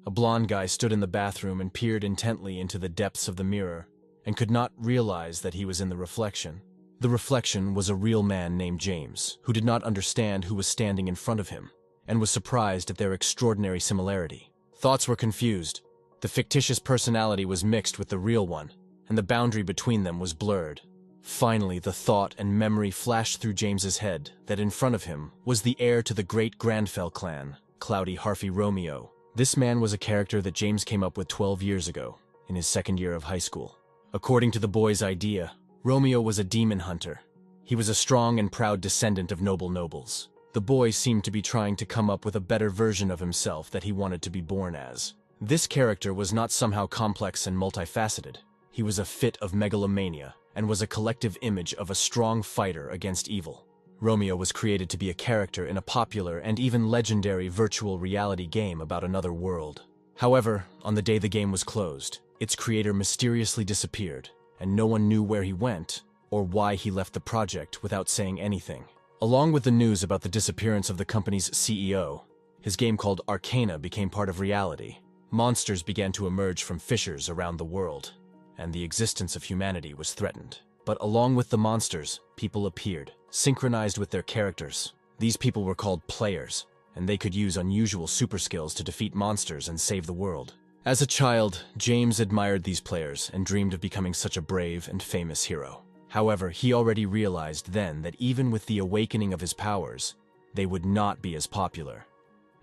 A blond guy stood in the bathroom and peered intently into the depths of the mirror, and could not realize that he was in the reflection. The reflection was a real man named James, who did not understand who was standing in front of him, and was surprised at their extraordinary similarity. Thoughts were confused. The fictitious personality was mixed with the real one, and the boundary between them was blurred. Finally, the thought and memory flashed through James's head that in front of him was the heir to the great Granfell clan, Cloudy Harvey Romeo. This man was a character that James came up with 12 years ago, in his second year of high school. According to the boy's idea, Romeo was a demon hunter. He was a strong and proud descendant of noble nobles. The boy seemed to be trying to come up with a better version of himself that he wanted to be born as. This character was not somehow complex and multifaceted. He was a fit of megalomania, and was a collective image of a strong fighter against evil. Romeo was created to be a character in a popular and even legendary virtual reality game about another world. However, on the day the game was closed, its creator mysteriously disappeared, and no one knew where he went or why he left the project without saying anything. Along with the news about the disappearance of the company's CEO, his game called Arcana became part of reality. Monsters began to emerge from fissures around the world, and the existence of humanity was threatened. But along with the monsters, people appeared, synchronized with their characters. These people were called players, and they could use unusual super skills to defeat monsters and save the world. As a child, James admired these players and dreamed of becoming such a brave and famous hero. However, he already realized then that even with the awakening of his powers, they would not be as popular,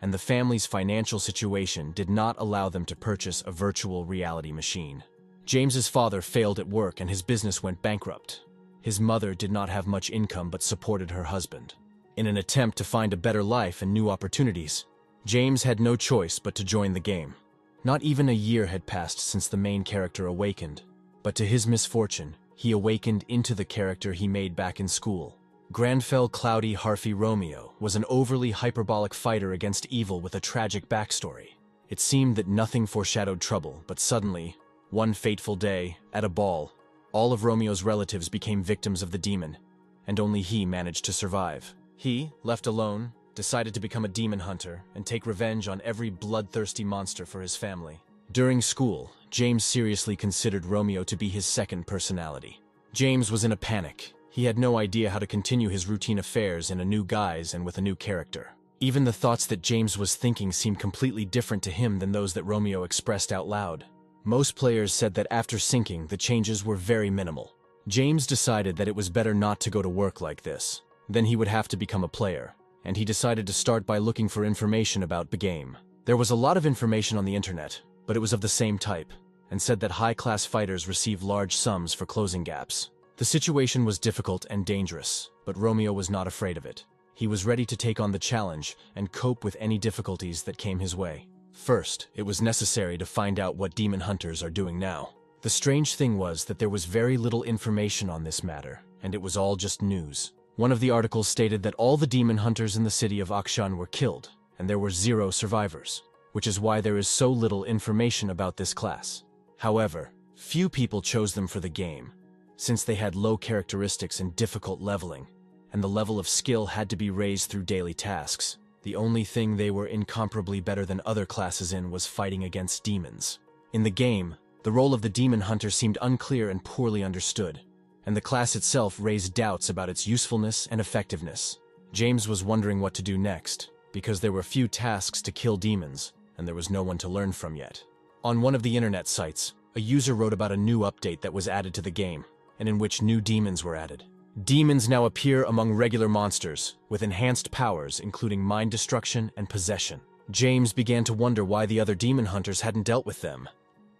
and the family's financial situation did not allow them to purchase a virtual reality machine. James's father failed at work and his business went bankrupt. His mother did not have much income but supported her husband. In an attempt to find a better life and new opportunities, James had no choice but to join the game. Not even a year had passed since the main character awakened, but to his misfortune, he awakened into the character he made back in school. Granfell Cloudy Harvey Romeo was an overly hyperbolic fighter against evil with a tragic backstory. It seemed that nothing foreshadowed trouble, but suddenly, one fateful day, at a ball, all of Romeo's relatives became victims of the demon, and only he managed to survive. He, left alone, decided to become a demon hunter and take revenge on every bloodthirsty monster for his family. During school, James seriously considered Romeo to be his second personality. James was in a panic. He had no idea how to continue his routine affairs in a new guise and with a new character. Even the thoughts that James was thinking seemed completely different to him than those that Romeo expressed out loud. Most players said that after syncing, the changes were very minimal. James decided that it was better not to go to work like this. Then he would have to become a player, and he decided to start by looking for information about the game. There was a lot of information on the internet, but it was of the same type, and said that high-class fighters receive large sums for closing gaps. The situation was difficult and dangerous, but Romeo was not afraid of it. He was ready to take on the challenge and cope with any difficulties that came his way. First, it was necessary to find out what demon hunters are doing now. The strange thing was that there was very little information on this matter, and it was all just news. One of the articles stated that all the demon hunters in the city of Akshan were killed, and there were 0 survivors, which is why there is so little information about this class. However, few people chose them for the game, since they had low characteristics and difficult leveling, and the level of skill had to be raised through daily tasks. The only thing they were incomparably better than other classes in was fighting against demons. In the game, the role of the demon hunter seemed unclear and poorly understood, and the class itself raised doubts about its usefulness and effectiveness. James was wondering what to do next, because there were few tasks to kill demons, and there was no one to learn from yet. On one of the internet sites, a user wrote about a new update that was added to the game, and in which new demons were added. Demons now appear among regular monsters, with enhanced powers including mind destruction and possession. James began to wonder why the other demon hunters hadn't dealt with them.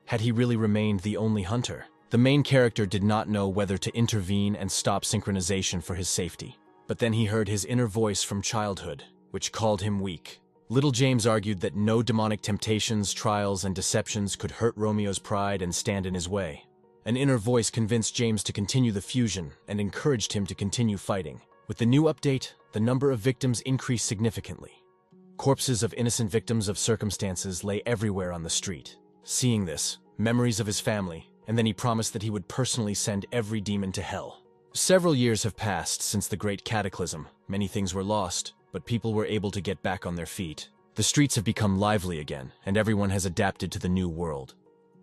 Had he really remained the only hunter? The main character did not know whether to intervene and stop synchronization for his safety. But then he heard his inner voice from childhood, which called him weak. Little James argued that no demonic temptations, trials, and deceptions could hurt Romeo's pride and stand in his way. An inner voice convinced James to continue the fusion and encouraged him to continue fighting. With the new update, the number of victims increased significantly. Corpses of innocent victims of circumstances lay everywhere on the street. Seeing this, memories of his family, and then he promised that he would personally send every demon to hell. Several years have passed since the Great Cataclysm. Many things were lost, but people were able to get back on their feet. The streets have become lively again, and everyone has adapted to the new world.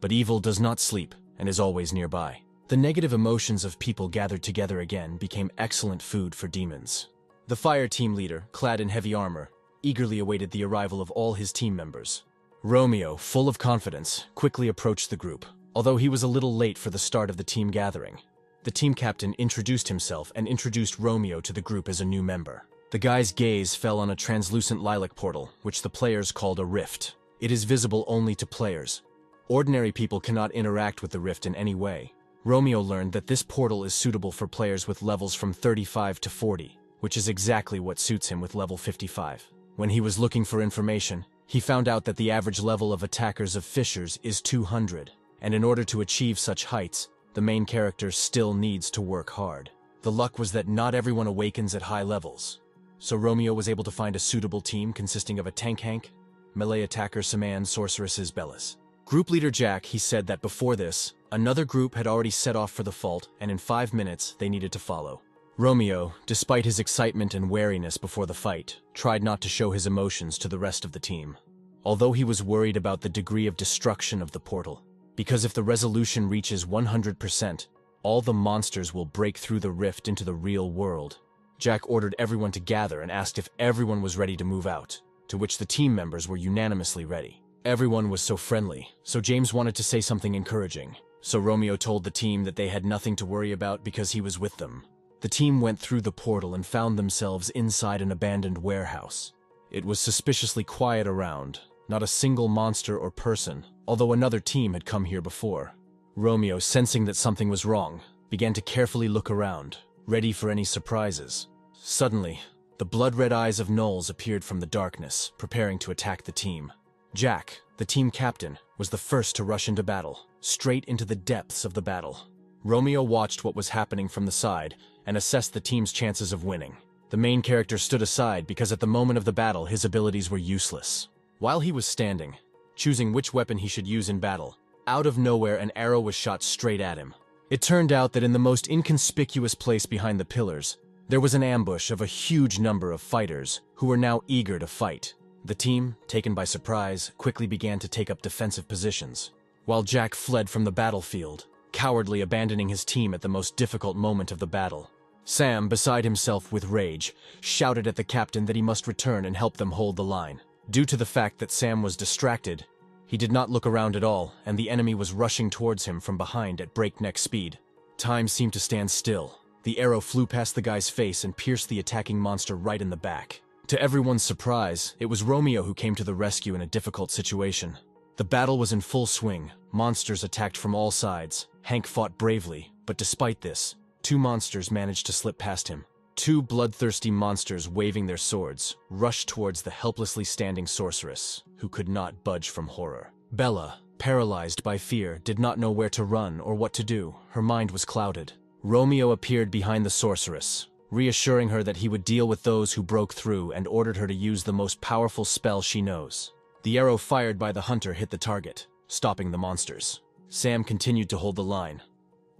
But evil does not sleep and is always nearby. The negative emotions of people gathered together again became excellent food for demons. The fire team leader, clad in heavy armor, eagerly awaited the arrival of all his team members. Romeo, full of confidence, quickly approached the group, although he was a little late for the start of the team gathering. The team captain introduced himself and introduced Romeo to the group as a new member. The guy's gaze fell on a translucent lilac portal, which the players called a rift. It is visible only to players. Ordinary people cannot interact with the rift in any way. Romeo learned that this portal is suitable for players with levels from 35 to 40, which is exactly what suits him with level 55. When he was looking for information, he found out that the average level of attackers of fishers is 200, and in order to achieve such heights, the main character still needs to work hard. The luck was that not everyone awakens at high levels. So Romeo was able to find a suitable team consisting of a tank Hank, melee attacker Saman, sorceresses Bellas. Group leader Jack, he said that before this, another group had already set off for the fault, and in 5 minutes they needed to follow. Romeo, despite his excitement and wariness before the fight, tried not to show his emotions to the rest of the team. Although he was worried about the degree of destruction of the portal, because if the resolution reaches 100%, all the monsters will break through the rift into the real world. Jack ordered everyone to gather and asked if everyone was ready to move out, to which the team members were unanimously ready. Everyone was so friendly, so James wanted to say something encouraging. So Romeo told the team that they had nothing to worry about because he was with them. The team went through the portal and found themselves inside an abandoned warehouse. It was suspiciously quiet around, not a single monster or person, although another team had come here before. Romeo, sensing that something was wrong, began to carefully look around, ready for any surprises. Suddenly, the blood-red eyes of Knowles appeared from the darkness, preparing to attack the team. Jack, the team captain, was the first to rush into battle, straight into the depths of the battle. Romeo watched what was happening from the side and assessed the team's chances of winning. The main character stood aside because at the moment of the battle his abilities were useless. While he was standing, choosing which weapon he should use in battle, out of nowhere an arrow was shot straight at him. It turned out that in the most inconspicuous place behind the pillars, there was an ambush of a huge number of fighters who were now eager to fight. The team, taken by surprise, quickly began to take up defensive positions, while Jack fled from the battlefield, cowardly abandoning his team at the most difficult moment of the battle. Sam, beside himself with rage, shouted at the captain that he must return and help them hold the line. Due to the fact that Sam was distracted, he did not look around at all, and the enemy was rushing towards him from behind at breakneck speed. Time seemed to stand still. The arrow flew past the guy's face and pierced the attacking monster right in the back. To everyone's surprise, it was Romeo who came to the rescue in a difficult situation. The battle was in full swing. Monsters attacked from all sides. Hank fought bravely, but despite this, 2 monsters managed to slip past him. 2 bloodthirsty monsters waving their swords rushed towards the helplessly standing sorceress, who could not budge from horror. Bella, paralyzed by fear, did not know where to run or what to do. Her mind was clouded. Romeo appeared behind the sorceress, reassuring her that he would deal with those who broke through and ordered her to use the most powerful spell she knows. The arrow fired by the hunter hit the target, stopping the monsters. Sam continued to hold the line,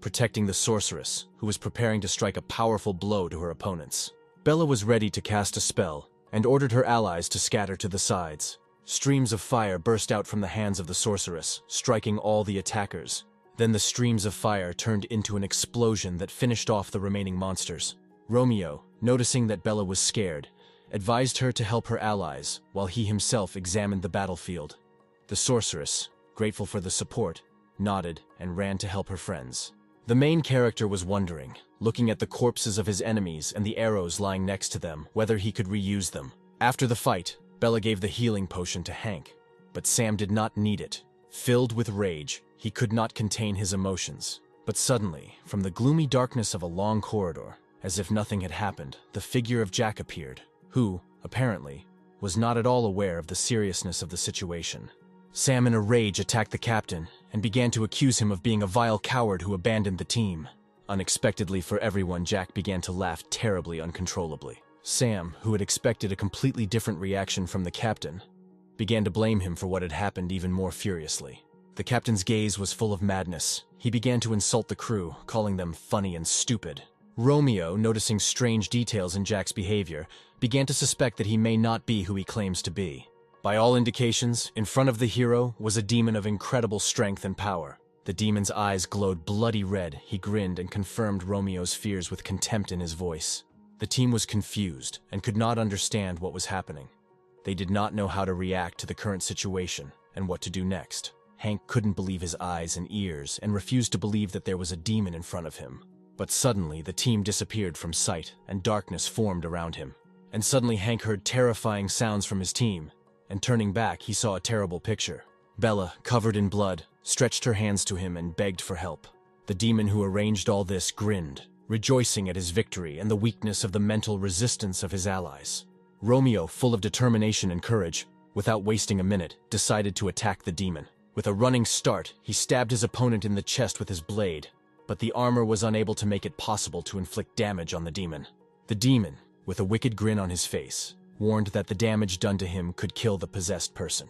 protecting the sorceress, who was preparing to strike a powerful blow to her opponents. Bella was ready to cast a spell, and ordered her allies to scatter to the sides. Streams of fire burst out from the hands of the sorceress, striking all the attackers. Then the streams of fire turned into an explosion that finished off the remaining monsters. Romeo, noticing that Bella was scared, advised her to help her allies, while he himself examined the battlefield. The sorceress, grateful for the support, nodded and ran to help her friends. The main character was wondering, looking at the corpses of his enemies and the arrows lying next to them, whether he could reuse them. After the fight, Bella gave the healing potion to Hank, but Sam did not need it. Filled with rage, he could not contain his emotions. But suddenly, from the gloomy darkness of a long corridor, as if nothing had happened, the figure of Jack appeared, who, apparently, was not at all aware of the seriousness of the situation. Sam in a rage attacked the captain and began to accuse him of being a vile coward who abandoned the team. Unexpectedly for everyone, Jack began to laugh terribly uncontrollably. Sam, who had expected a completely different reaction from the captain, began to blame him for what had happened even more furiously. The captain's gaze was full of madness. He began to insult the crew, calling them funny and stupid. Romeo, noticing strange details in Jack's behavior, began to suspect that he may not be who he claims to be. By all indications, in front of the hero was a demon of incredible strength and power. The demon's eyes glowed bloody red. He grinned and confirmed Romeo's fears with contempt in his voice. The team was confused and could not understand what was happening. They did not know how to react to the current situation and what to do next. Hank couldn't believe his eyes and ears and refused to believe that there was a demon in front of him. But suddenly, the team disappeared from sight and darkness formed around him. And suddenly Hank heard terrifying sounds from his team, and turning back, he saw a terrible picture. Bella, covered in blood, stretched her hands to him and begged for help. The demon who arranged all this grinned, rejoicing at his victory and the weakness of the mental resistance of his allies. Romeo, full of determination and courage, without wasting a minute, decided to attack the demon. With a running start, he stabbed his opponent in the chest with his blade, but the armor was unable to make it possible to inflict damage on the demon. The demon, with a wicked grin on his face, warned that the damage done to him could kill the possessed person.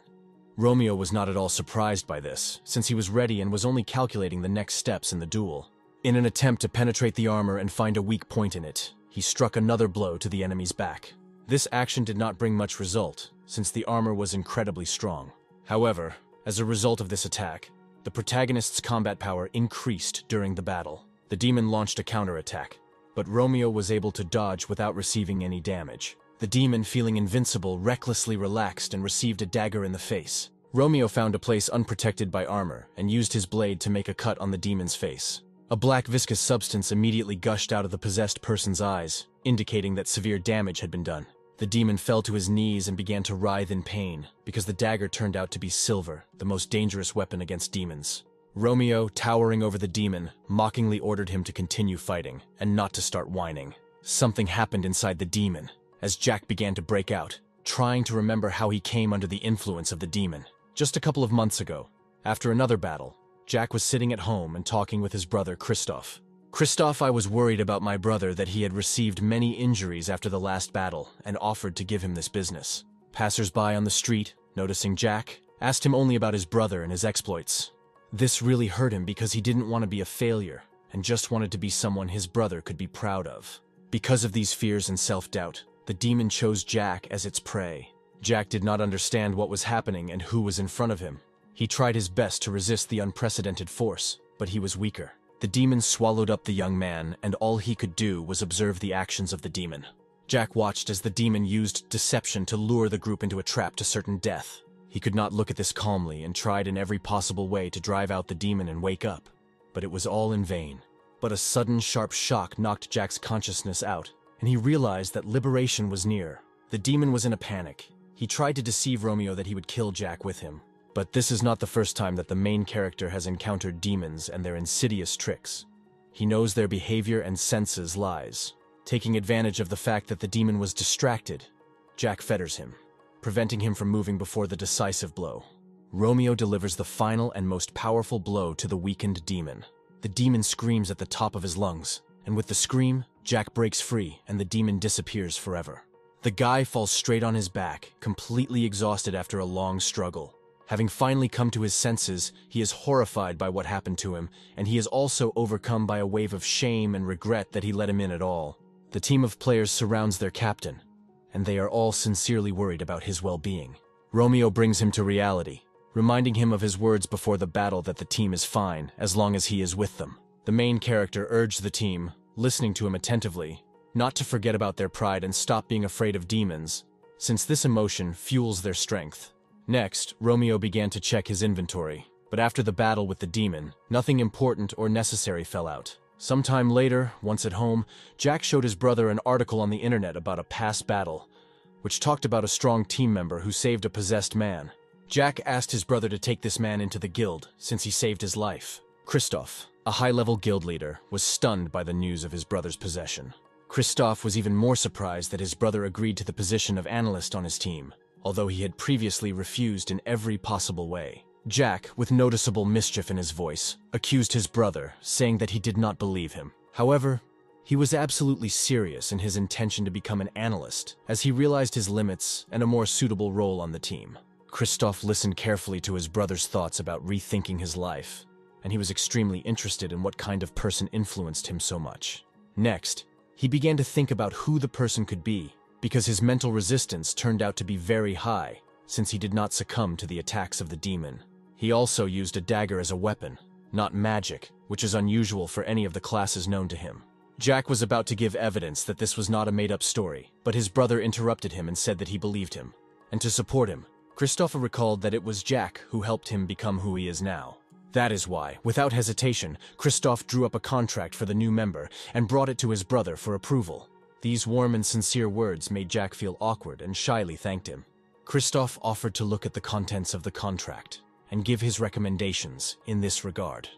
Romeo was not at all surprised by this, since he was ready and was only calculating the next steps in the duel. In an attempt to penetrate the armor and find a weak point in it, he struck another blow to the enemy's back. This action did not bring much result, since the armor was incredibly strong. However, as a result of this attack, the protagonist's combat power increased during the battle. The demon launched a counterattack, but Romeo was able to dodge without receiving any damage. The demon, feeling invincible, recklessly relaxed and received a dagger in the face. Romeo found a place unprotected by armor and used his blade to make a cut on the demon's face. A black viscous substance immediately gushed out of the possessed person's eyes, indicating that severe damage had been done. The demon fell to his knees and began to writhe in pain, because the dagger turned out to be silver, the most dangerous weapon against demons. Romeo, towering over the demon, mockingly ordered him to continue fighting, and not to start whining. Something happened inside the demon, as Jack began to break out, trying to remember how he came under the influence of the demon. Just a couple of months ago, after another battle, Jack was sitting at home and talking with his brother Christoph. "Christoph, I was worried about my brother that he had received many injuries after the last battle and offered to give him this business. Passers-by on the street, noticing Jack, asked him only about his brother and his exploits. This really hurt him because he didn't want to be a failure and just wanted to be someone his brother could be proud of. Because of these fears and self-doubt, the demon chose Jack as its prey. Jack did not understand what was happening and who was in front of him. He tried his best to resist the unprecedented force, but he was weaker. The demon swallowed up the young man, and all he could do was observe the actions of the demon. Jack watched as the demon used deception to lure the group into a trap to certain death. He could not look at this calmly and tried in every possible way to drive out the demon and wake up, but it was all in vain. But a sudden sharp shock knocked Jack's consciousness out, and he realized that liberation was near. The demon was in a panic. He tried to deceive Romeo that he would kill Jack with him. But this is not the first time that the main character has encountered demons and their insidious tricks. He knows their behavior and senses lies. Taking advantage of the fact that the demon was distracted, Jack fetters him, preventing him from moving before the decisive blow. Romeo delivers the final and most powerful blow to the weakened demon. The demon screams at the top of his lungs, and with the scream, Jack breaks free and the demon disappears forever. The guy falls straight on his back, completely exhausted after a long struggle. Having finally come to his senses, he is horrified by what happened to him, and he is also overcome by a wave of shame and regret that he let him in at all. The team of players surrounds their captain, and they are all sincerely worried about his well-being. Romeo brings him to reality, reminding him of his words before the battle that the team is fine as long as he is with them. The main character urged the team, listening to him attentively, not to forget about their pride and stop being afraid of demons, since this emotion fuels their strength. Next, Romeo began to check his inventory, but after the battle with the demon, nothing important or necessary fell out. Sometime later, once at home, Jack showed his brother an article on the internet about a past battle, which talked about a strong team member who saved a possessed man. Jack asked his brother to take this man into the guild, since he saved his life. Christoph, a high-level guild leader, was stunned by the news of his brother's possession. Christoph was even more surprised that his brother agreed to the position of analyst on his team, although he had previously refused in every possible way. Jack, with noticeable mischief in his voice, accused his brother, saying that he did not believe him. However, he was absolutely serious in his intention to become an analyst, as he realized his limits and a more suitable role on the team. Christoph listened carefully to his brother's thoughts about rethinking his life, and he was extremely interested in what kind of person influenced him so much. Next, he began to think about who the person could be, because his mental resistance turned out to be very high, since he did not succumb to the attacks of the demon. He also used a dagger as a weapon, not magic, which is unusual for any of the classes known to him. Jack was about to give evidence that this was not a made-up story, but his brother interrupted him and said that he believed him. And to support him, Christopher recalled that it was Jack who helped him become who he is now. That is why, without hesitation, Christophe drew up a contract for the new member and brought it to his brother for approval. These warm and sincere words made Jack feel awkward and shyly thanked him. Christophe offered to look at the contents of the contract and give his recommendations in this regard.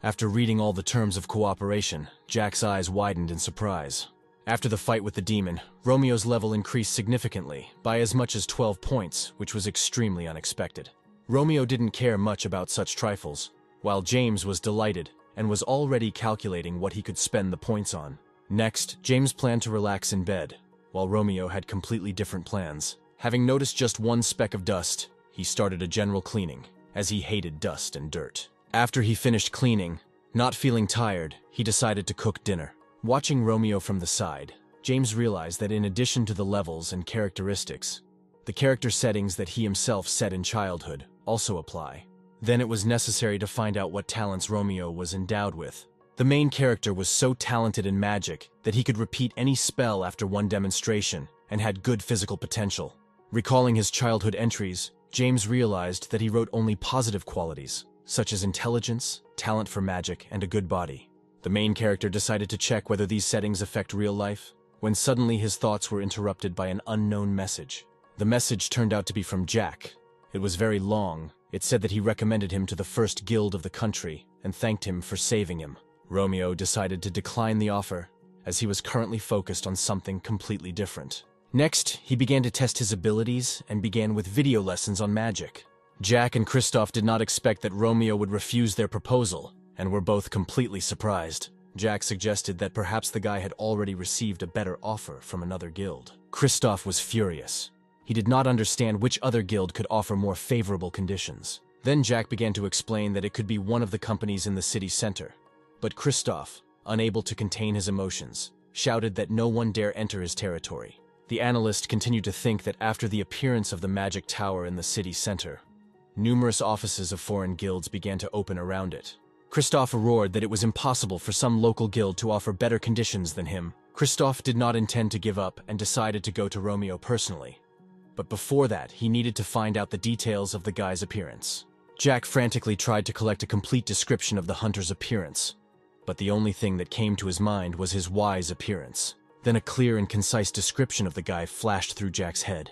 After reading all the terms of cooperation, Jack's eyes widened in surprise. After the fight with the demon, Romeo's level increased significantly, by as much as 12 points, which was extremely unexpected. Romeo didn't care much about such trifles, while James was delighted and was already calculating what he could spend the points on. Next, James planned to relax in bed, while Romeo had completely different plans. Having noticed just one speck of dust, he started a general cleaning, as he hated dust and dirt. After he finished cleaning, not feeling tired, he decided to cook dinner. Watching Romeo from the side, James realized that in addition to the levels and characteristics, the character settings that he himself set in childhood also apply. Then it was necessary to find out what talents Romeo was endowed with. The main character was so talented in magic that he could repeat any spell after one demonstration and had good physical potential. Recalling his childhood entries, James realized that he wrote only positive qualities, such as intelligence, talent for magic, and a good body. The main character decided to check whether these settings affect real life, when suddenly his thoughts were interrupted by an unknown message. The message turned out to be from Jack. It was very long. It said that he recommended him to the first guild of the country and thanked him for saving him. Romeo decided to decline the offer, as he was currently focused on something completely different. Next, he began to test his abilities and began with video lessons on magic. Jack and Christophe did not expect that Romeo would refuse their proposal, and were both completely surprised. Jack suggested that perhaps the guy had already received a better offer from another guild. Christophe was furious. He did not understand which other guild could offer more favorable conditions. Then Jack began to explain that it could be one of the companies in the city center. But Christophe, unable to contain his emotions, shouted that no one dare enter his territory. The analyst continued to think that after the appearance of the magic tower in the city center, numerous offices of foreign guilds began to open around it. Christophe roared that it was impossible for some local guild to offer better conditions than him. Christophe did not intend to give up and decided to go to Romeo personally. But before that, he needed to find out the details of the guy's appearance. Jack frantically tried to collect a complete description of the hunter's appearance, but the only thing that came to his mind was his wise appearance. Then a clear and concise description of the guy flashed through Jack's head.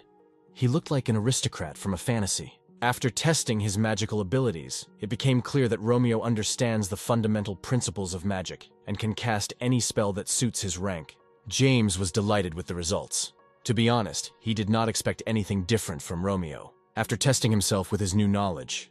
He looked like an aristocrat from a fantasy. After testing his magical abilities, it became clear that Romeo understands the fundamental principles of magic and can cast any spell that suits his rank. James was delighted with the results. To be honest, he did not expect anything different from Romeo. After testing himself with his new knowledge,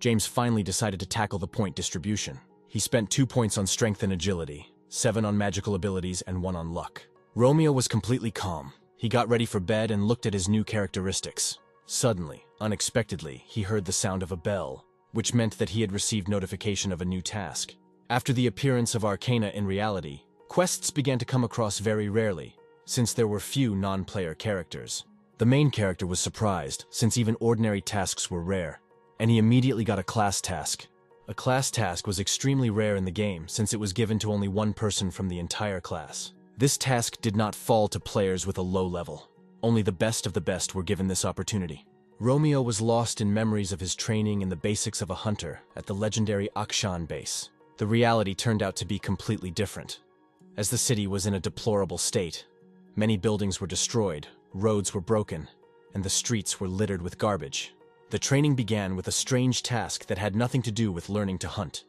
James finally decided to tackle the point distribution. He spent 2 points on strength and agility, 7 on magical abilities, and 1 on luck. Romeo was completely calm. He got ready for bed and looked at his new characteristics. Suddenly, unexpectedly, he heard the sound of a bell, which meant that he had received notification of a new task. After the appearance of Arcana in reality, quests began to come across very rarely, since there were few non-player characters. The main character was surprised, since even ordinary tasks were rare, and he immediately got a class task. A class task was extremely rare in the game, since it was given to only one person from the entire class. This task did not fall to players with a low level. Only the best of the best were given this opportunity. Romeo was lost in memories of his training in the basics of a hunter at the legendary Akshan base. The reality turned out to be completely different. As the city was in a deplorable state, many buildings were destroyed, roads were broken, and the streets were littered with garbage. The training began with a strange task that had nothing to do with learning to hunt.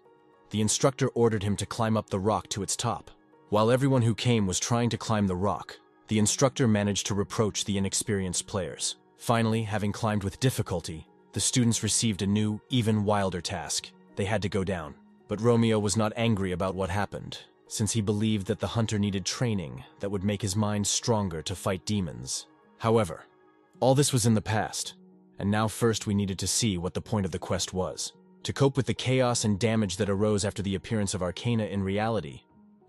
The instructor ordered him to climb up the rock to its top. While everyone who came was trying to climb the rock, the instructor managed to reproach the inexperienced players. Finally, having climbed with difficulty, the students received a new, even wilder task. They had to go down. But Romeo was not angry about what happened, since he believed that the hunter needed training that would make his mind stronger to fight demons. However, all this was in the past, and now first we needed to see what the point of the quest was. To cope with the chaos and damage that arose after the appearance of Arcana in reality,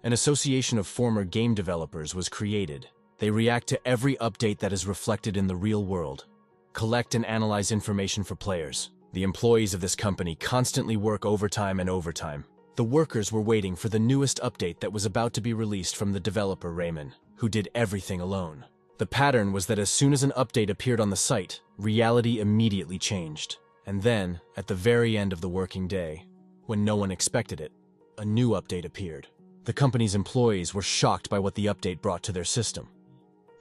an association of former game developers was created. They react to every update that is reflected in the real world. collect and analyze information for players. The employees of this company constantly work overtime and overtime. The workers were waiting for the newest update that was about to be released from the developer Raymond, who did everything alone. The pattern was that as soon as an update appeared on the site, reality immediately changed. And then, at the very end of the working day, when no one expected it, a new update appeared. The company's employees were shocked by what the update brought to their system.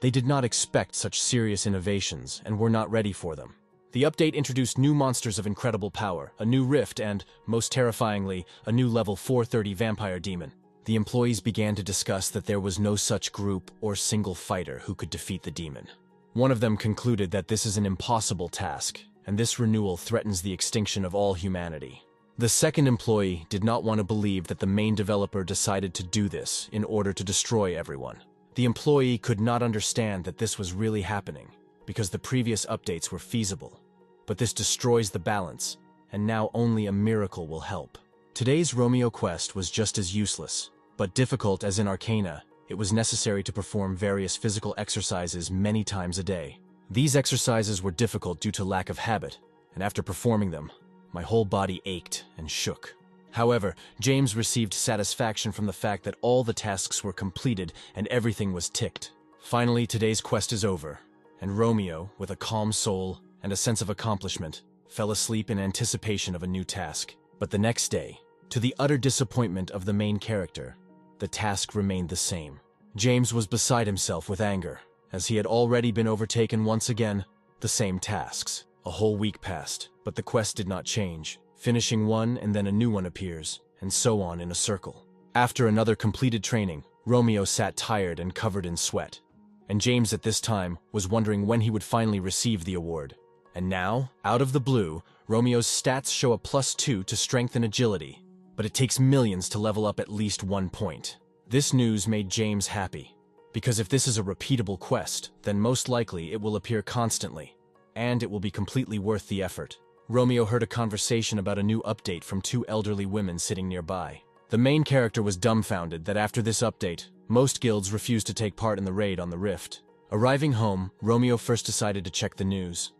They did not expect such serious innovations and were not ready for them. The update introduced new monsters of incredible power, a new rift, and, most terrifyingly, a new level 430 vampire demon. The employees began to discuss that there was no such group or single fighter who could defeat the demon. One of them concluded that this is an impossible task, and this renewal threatens the extinction of all humanity. The second employee did not want to believe that the main developer decided to do this in order to destroy everyone. The employee could not understand that this was really happening, because the previous updates were feasible. But this destroys the balance, and now only a miracle will help. Today's Romeo quest was just as useless, but difficult as in Arcana. It was necessary to perform various physical exercises many times a day. These exercises were difficult due to lack of habit, and after performing them, my whole body ached and shook. However, James received satisfaction from the fact that all the tasks were completed and everything was ticked. Finally, today's quest is over, and Romeo, with a calm soul and a sense of accomplishment, fell asleep in anticipation of a new task. But the next day, to the utter disappointment of the main character, the task remained the same. James was beside himself with anger, as he had already been overtaken once again, the same tasks. A whole week passed, but the quest did not change. Finishing one and then a new one appears, and so on in a circle. After another completed training, Romeo sat tired and covered in sweat. And James at this time was wondering when he would finally receive the award. And now, out of the blue, Romeo's stats show a +2 to strength and agility, but it takes millions to level up at least 1 point. This news made James happy, because if this is a repeatable quest, then most likely it will appear constantly, and it will be completely worth the effort. Romeo heard a conversation about a new update from two elderly women sitting nearby. The main character was dumbfounded that after this update, most guilds refused to take part in the raid on the rift. Arriving home, Romeo first decided to check the news.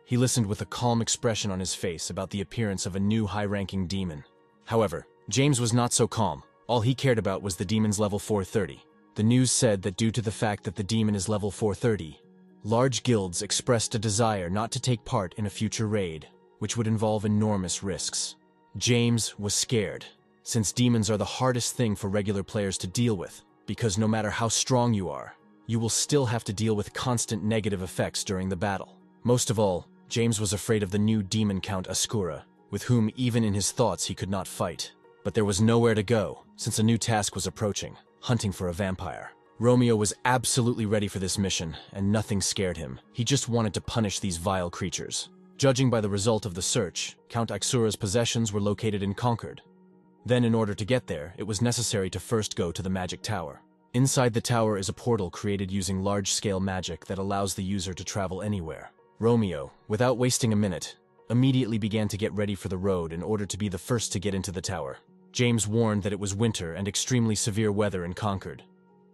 He listened with a calm expression on his face about the appearance of a new high-ranking demon. However, James was not so calm. All he cared about was the demon's level 430. The news said that due to the fact that the demon is level 430, large guilds expressed a desire not to take part in a future raid, which would involve enormous risks. James was scared, since demons are the hardest thing for regular players to deal with, because no matter how strong you are, you will still have to deal with constant negative effects during the battle. Most of all, James was afraid of the new demon Count Ascura, with whom even in his thoughts he could not fight. But there was nowhere to go, since a new task was approaching, hunting for a vampire. Romeo was absolutely ready for this mission, and nothing scared him. He just wanted to punish these vile creatures. Judging by the result of the search, Count Ascura's possessions were located in Concord. Then, in order to get there, it was necessary to first go to the magic tower. Inside the tower is a portal created using large-scale magic that allows the user to travel anywhere. Romeo, without wasting a minute, immediately began to get ready for the road in order to be the first to get into the tower. James warned that it was winter and extremely severe weather in Concord.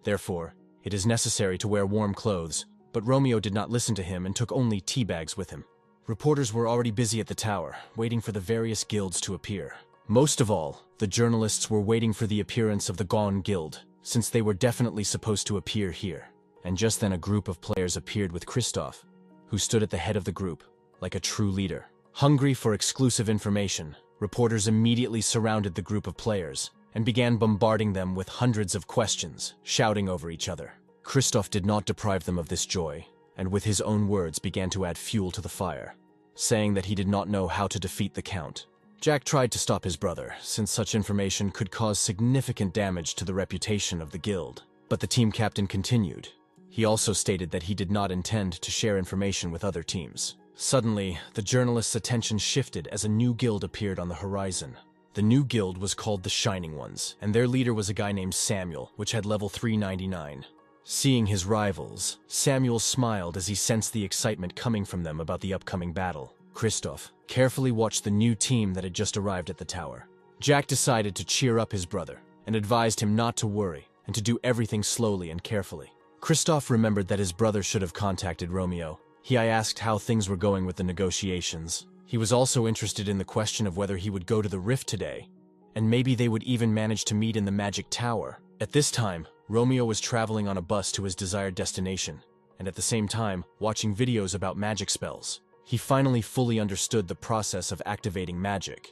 Therefore, it is necessary to wear warm clothes, but Romeo did not listen to him and took only tea bags with him. Reporters were already busy at the tower, waiting for the various guilds to appear. Most of all, the journalists were waiting for the appearance of the Gone Guild, since they were definitely supposed to appear here. And just then a group of players appeared with Christoph, who stood at the head of the group, like a true leader. Hungry for exclusive information, reporters immediately surrounded the group of players and began bombarding them with hundreds of questions, shouting over each other. Christoph did not deprive them of this joy, and with his own words began to add fuel to the fire, saying that he did not know how to defeat the Count. Jack tried to stop his brother, since such information could cause significant damage to the reputation of the guild. But the team captain continued. He also stated that he did not intend to share information with other teams. Suddenly, the journalist's attention shifted as a new guild appeared on the horizon. The new guild was called the Shining Ones, and their leader was a guy named Samuel, which had level 399. Seeing his rivals, Samuel smiled as he sensed the excitement coming from them about the upcoming battle. Christoph carefully watched the new team that had just arrived at the tower. Jack decided to cheer up his brother and advised him not to worry and to do everything slowly and carefully. Christoph remembered that his brother should have contacted Romeo. I asked how things were going with the negotiations. He was also interested in the question of whether he would go to the rift today, and maybe they would even manage to meet in the magic tower. At this time, Romeo was traveling on a bus to his desired destination, and at the same time, watching videos about magic spells. He finally fully understood the process of activating magic,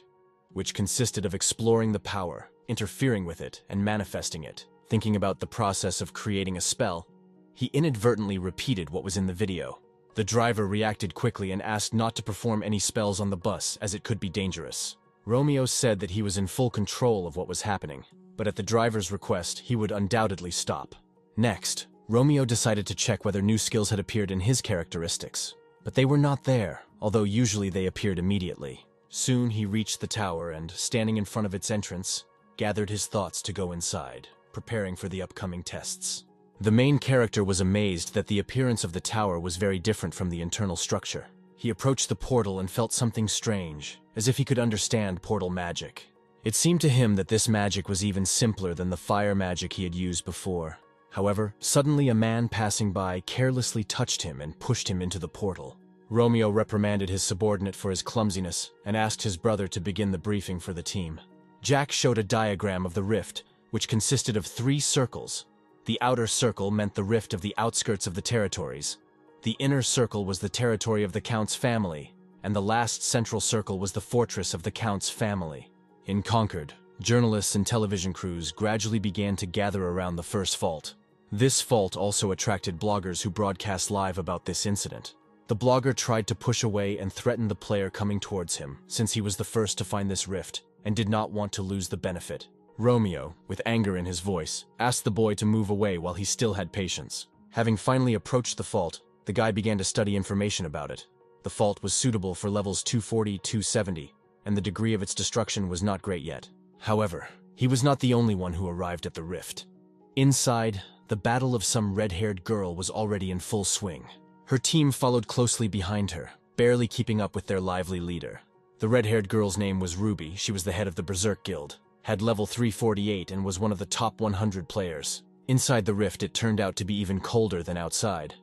which consisted of exploring the power, interfering with it, and manifesting it. Thinking about the process of creating a spell, he inadvertently repeated what was in the video. The driver reacted quickly and asked not to perform any spells on the bus as it could be dangerous. Romeo said that he was in full control of what was happening, but at the driver's request, he would undoubtedly stop. Next, Romeo decided to check whether new skills had appeared in his characteristics, but they were not there, although usually they appeared immediately. Soon he reached the tower and, standing in front of its entrance, gathered his thoughts to go inside, preparing for the upcoming tests. The main character was amazed that the appearance of the tower was very different from the internal structure. He approached the portal and felt something strange, as if he could understand portal magic. It seemed to him that this magic was even simpler than the fire magic he had used before. However, suddenly a man passing by carelessly touched him and pushed him into the portal. Romeo reprimanded his subordinate for his clumsiness and asked his brother to begin the briefing for the team. Jack showed a diagram of the rift, which consisted of 3 circles. The outer circle meant the rift of the outskirts of the territories. The inner circle was the territory of the Count's family, and the last central circle was the fortress of the Count's family. In Concord, journalists and television crews gradually began to gather around the first fault. This fault also attracted bloggers who broadcast live about this incident. The blogger tried to push away and threaten the player coming towards him, since he was the first to find this rift, and did not want to lose the benefit. Romeo, with anger in his voice, asked the boy to move away while he still had patience. Having finally approached the fault, the guy began to study information about it. The fault was suitable for levels 240-270, and the degree of its destruction was not great yet. However, he was not the only one who arrived at the rift. Inside, the battle of some red-haired girl was already in full swing. Her team followed closely behind her, barely keeping up with their lively leader. The red-haired girl's name was Ruby. She was the head of the Berserk Guild, had level 348, and was one of the top 100 players. Inside the rift, it turned out to be even colder than outside.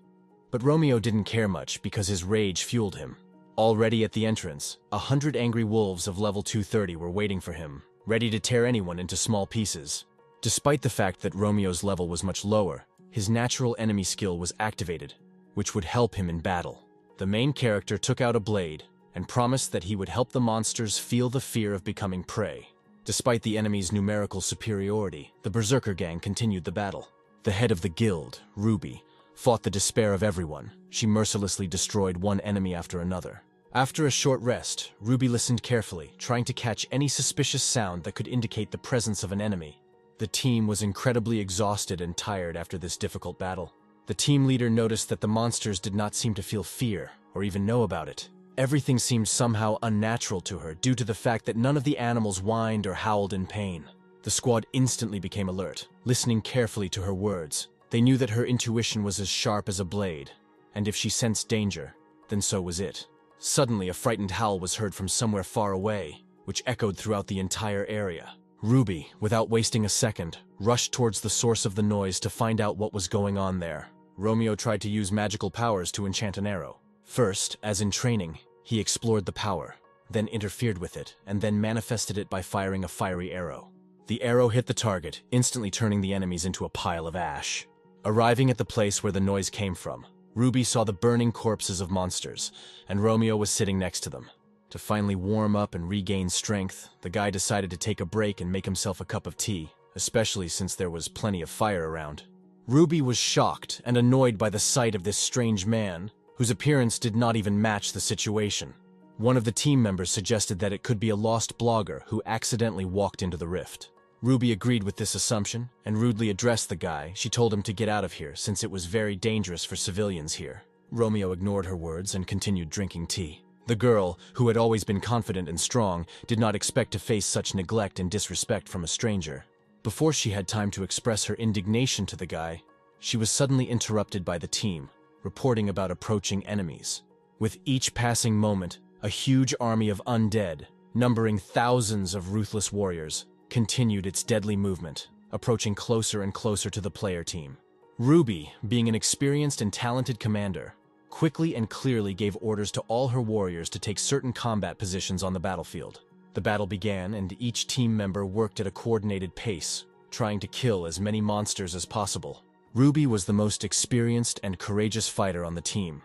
But Romeo didn't care much because his rage fueled him. Already at the entrance, 100 angry wolves of level 230 were waiting for him, ready to tear anyone into small pieces. Despite the fact that Romeo's level was much lower, his natural enemy skill was activated, which would help him in battle. The main character took out a blade and promised that he would help the monsters feel the fear of becoming prey. Despite the enemy's numerical superiority, the Berserker gang continued the battle. The head of the guild, Ruby, fought the despair of everyone. She mercilessly destroyed one enemy after another. After a short rest, Ruby listened carefully, trying to catch any suspicious sound that could indicate the presence of an enemy. The team was incredibly exhausted and tired after this difficult battle. The team leader noticed that the monsters did not seem to feel fear or even know about it. Everything seemed somehow unnatural to her due to the fact that none of the animals whined or howled in pain. The squad instantly became alert, listening carefully to her words. They knew that her intuition was as sharp as a blade, and if she sensed danger, then so was it. Suddenly, a frightened howl was heard from somewhere far away, which echoed throughout the entire area. Ruby, without wasting a second, rushed towards the source of the noise to find out what was going on there. Romeo tried to use magical powers to enchant an arrow. First, as in training, he explored the power, then interfered with it, and then manifested it by firing a fiery arrow. The arrow hit the target, instantly turning the enemies into a pile of ash. Arriving at the place where the noise came from, Ruby saw the burning corpses of monsters, and Romeo was sitting next to them. To finally warm up and regain strength, the guy decided to take a break and make himself a cup of tea, especially since there was plenty of fire around. Ruby was shocked and annoyed by the sight of this strange man, whose appearance did not even match the situation. One of the team members suggested that it could be a lost blogger who accidentally walked into the rift. Ruby agreed with this assumption and rudely addressed the guy. She told him to get out of here since it was very dangerous for civilians here. Romeo ignored her words and continued drinking tea. The girl, who had always been confident and strong, did not expect to face such neglect and disrespect from a stranger. Before she had time to express her indignation to the guy, she was suddenly interrupted by the team, reporting about approaching enemies. With each passing moment, a huge army of undead, numbering thousands of ruthless warriors, continued its deadly movement, approaching closer and closer to the player team. Ruby, being an experienced and talented commander, quickly and clearly gave orders to all her warriors to take certain combat positions on the battlefield. The battle began, and each team member worked at a coordinated pace, trying to kill as many monsters as possible. Ruby was the most experienced and courageous fighter on the team.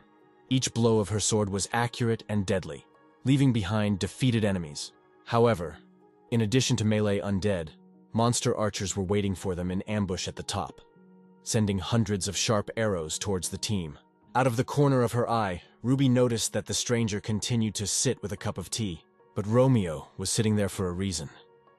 Each blow of her sword was accurate and deadly, leaving behind defeated enemies. However, in addition to melee undead, monster archers were waiting for them in ambush at the top, sending hundreds of sharp arrows towards the team. Out of the corner of her eye, Ruby noticed that the stranger continued to sit with a cup of tea. But Romeo was sitting there for a reason.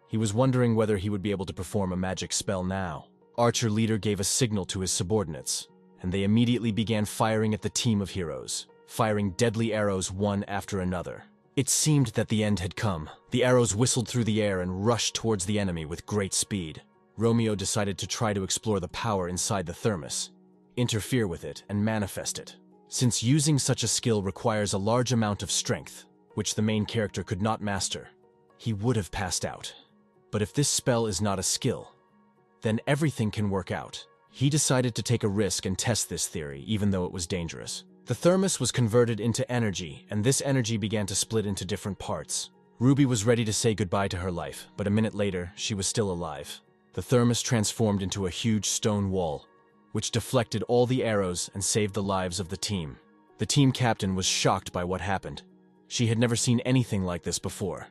He was wondering whether he would be able to perform a magic spell now. Archer leader gave a signal to his subordinates, and they immediately began firing at the team of heroes, firing deadly arrows one after another. It seemed that the end had come. The arrows whistled through the air and rushed towards the enemy with great speed. Romeo decided to try to explore the power inside the thermos, interfere with it, and manifest it. Since using such a skill requires a large amount of strength, which the main character could not master, he would have passed out. But if this spell is not a skill, then everything can work out. He decided to take a risk and test this theory, even though it was dangerous. The thermos was converted into energy, and this energy began to split into different parts. Ruby was ready to say goodbye to her life, but a minute later, she was still alive. The thermos transformed into a huge stone wall, which deflected all the arrows and saved the lives of the team. The team captain was shocked by what happened. She had never seen anything like this before.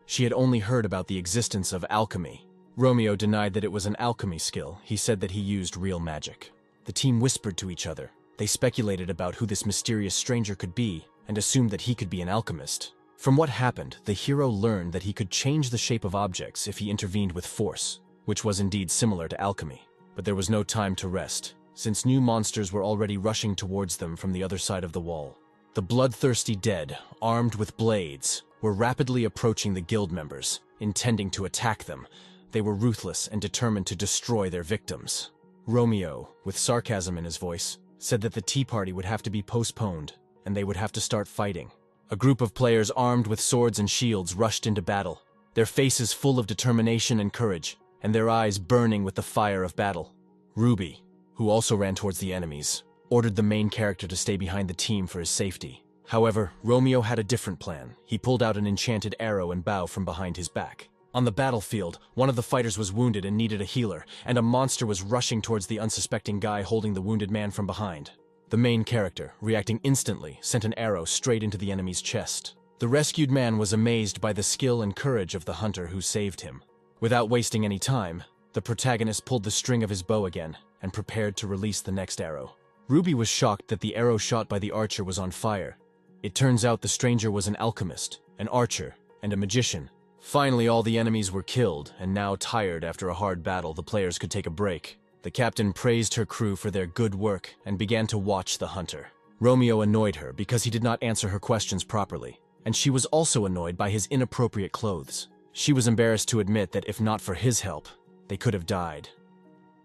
She had only heard about the existence of alchemy. Romeo denied that it was an alchemy skill. He said that he used real magic. The team whispered to each other. They speculated about who this mysterious stranger could be and assumed that he could be an alchemist. From what happened, the hero learned that he could change the shape of objects if he intervened with force, which was indeed similar to alchemy. But there was no time to rest, since new monsters were already rushing towards them from the other side of the wall. The bloodthirsty dead, armed with blades, were rapidly approaching the guild members, intending to attack them. They were ruthless and determined to destroy their victims. Romeo, with sarcasm in his voice, said that the tea party would have to be postponed, and they would have to start fighting. A group of players armed with swords and shields rushed into battle, their faces full of determination and courage, and their eyes burning with the fire of battle. Ruby, who also ran towards the enemies, ordered the main character to stay behind the team for his safety. However, Romeo had a different plan. He pulled out an enchanted arrow and bow from behind his back. On the battlefield, one of the fighters was wounded and needed a healer, and a monster was rushing towards the unsuspecting guy holding the wounded man from behind. The main character, reacting instantly, sent an arrow straight into the enemy's chest. The rescued man was amazed by the skill and courage of the hunter who saved him. Without wasting any time, the protagonist pulled the string of his bow again and prepared to release the next arrow. Ruby was shocked that the arrow shot by the archer was on fire. It turns out the stranger was an alchemist, an archer, and a magician. Finally, all the enemies were killed, and now tired after a hard battle, the players could take a break. The captain praised her crew for their good work and began to watch the hunter. Romeo annoyed her because he did not answer her questions properly, and she was also annoyed by his inappropriate clothes. She was embarrassed to admit that if not for his help, they could have died.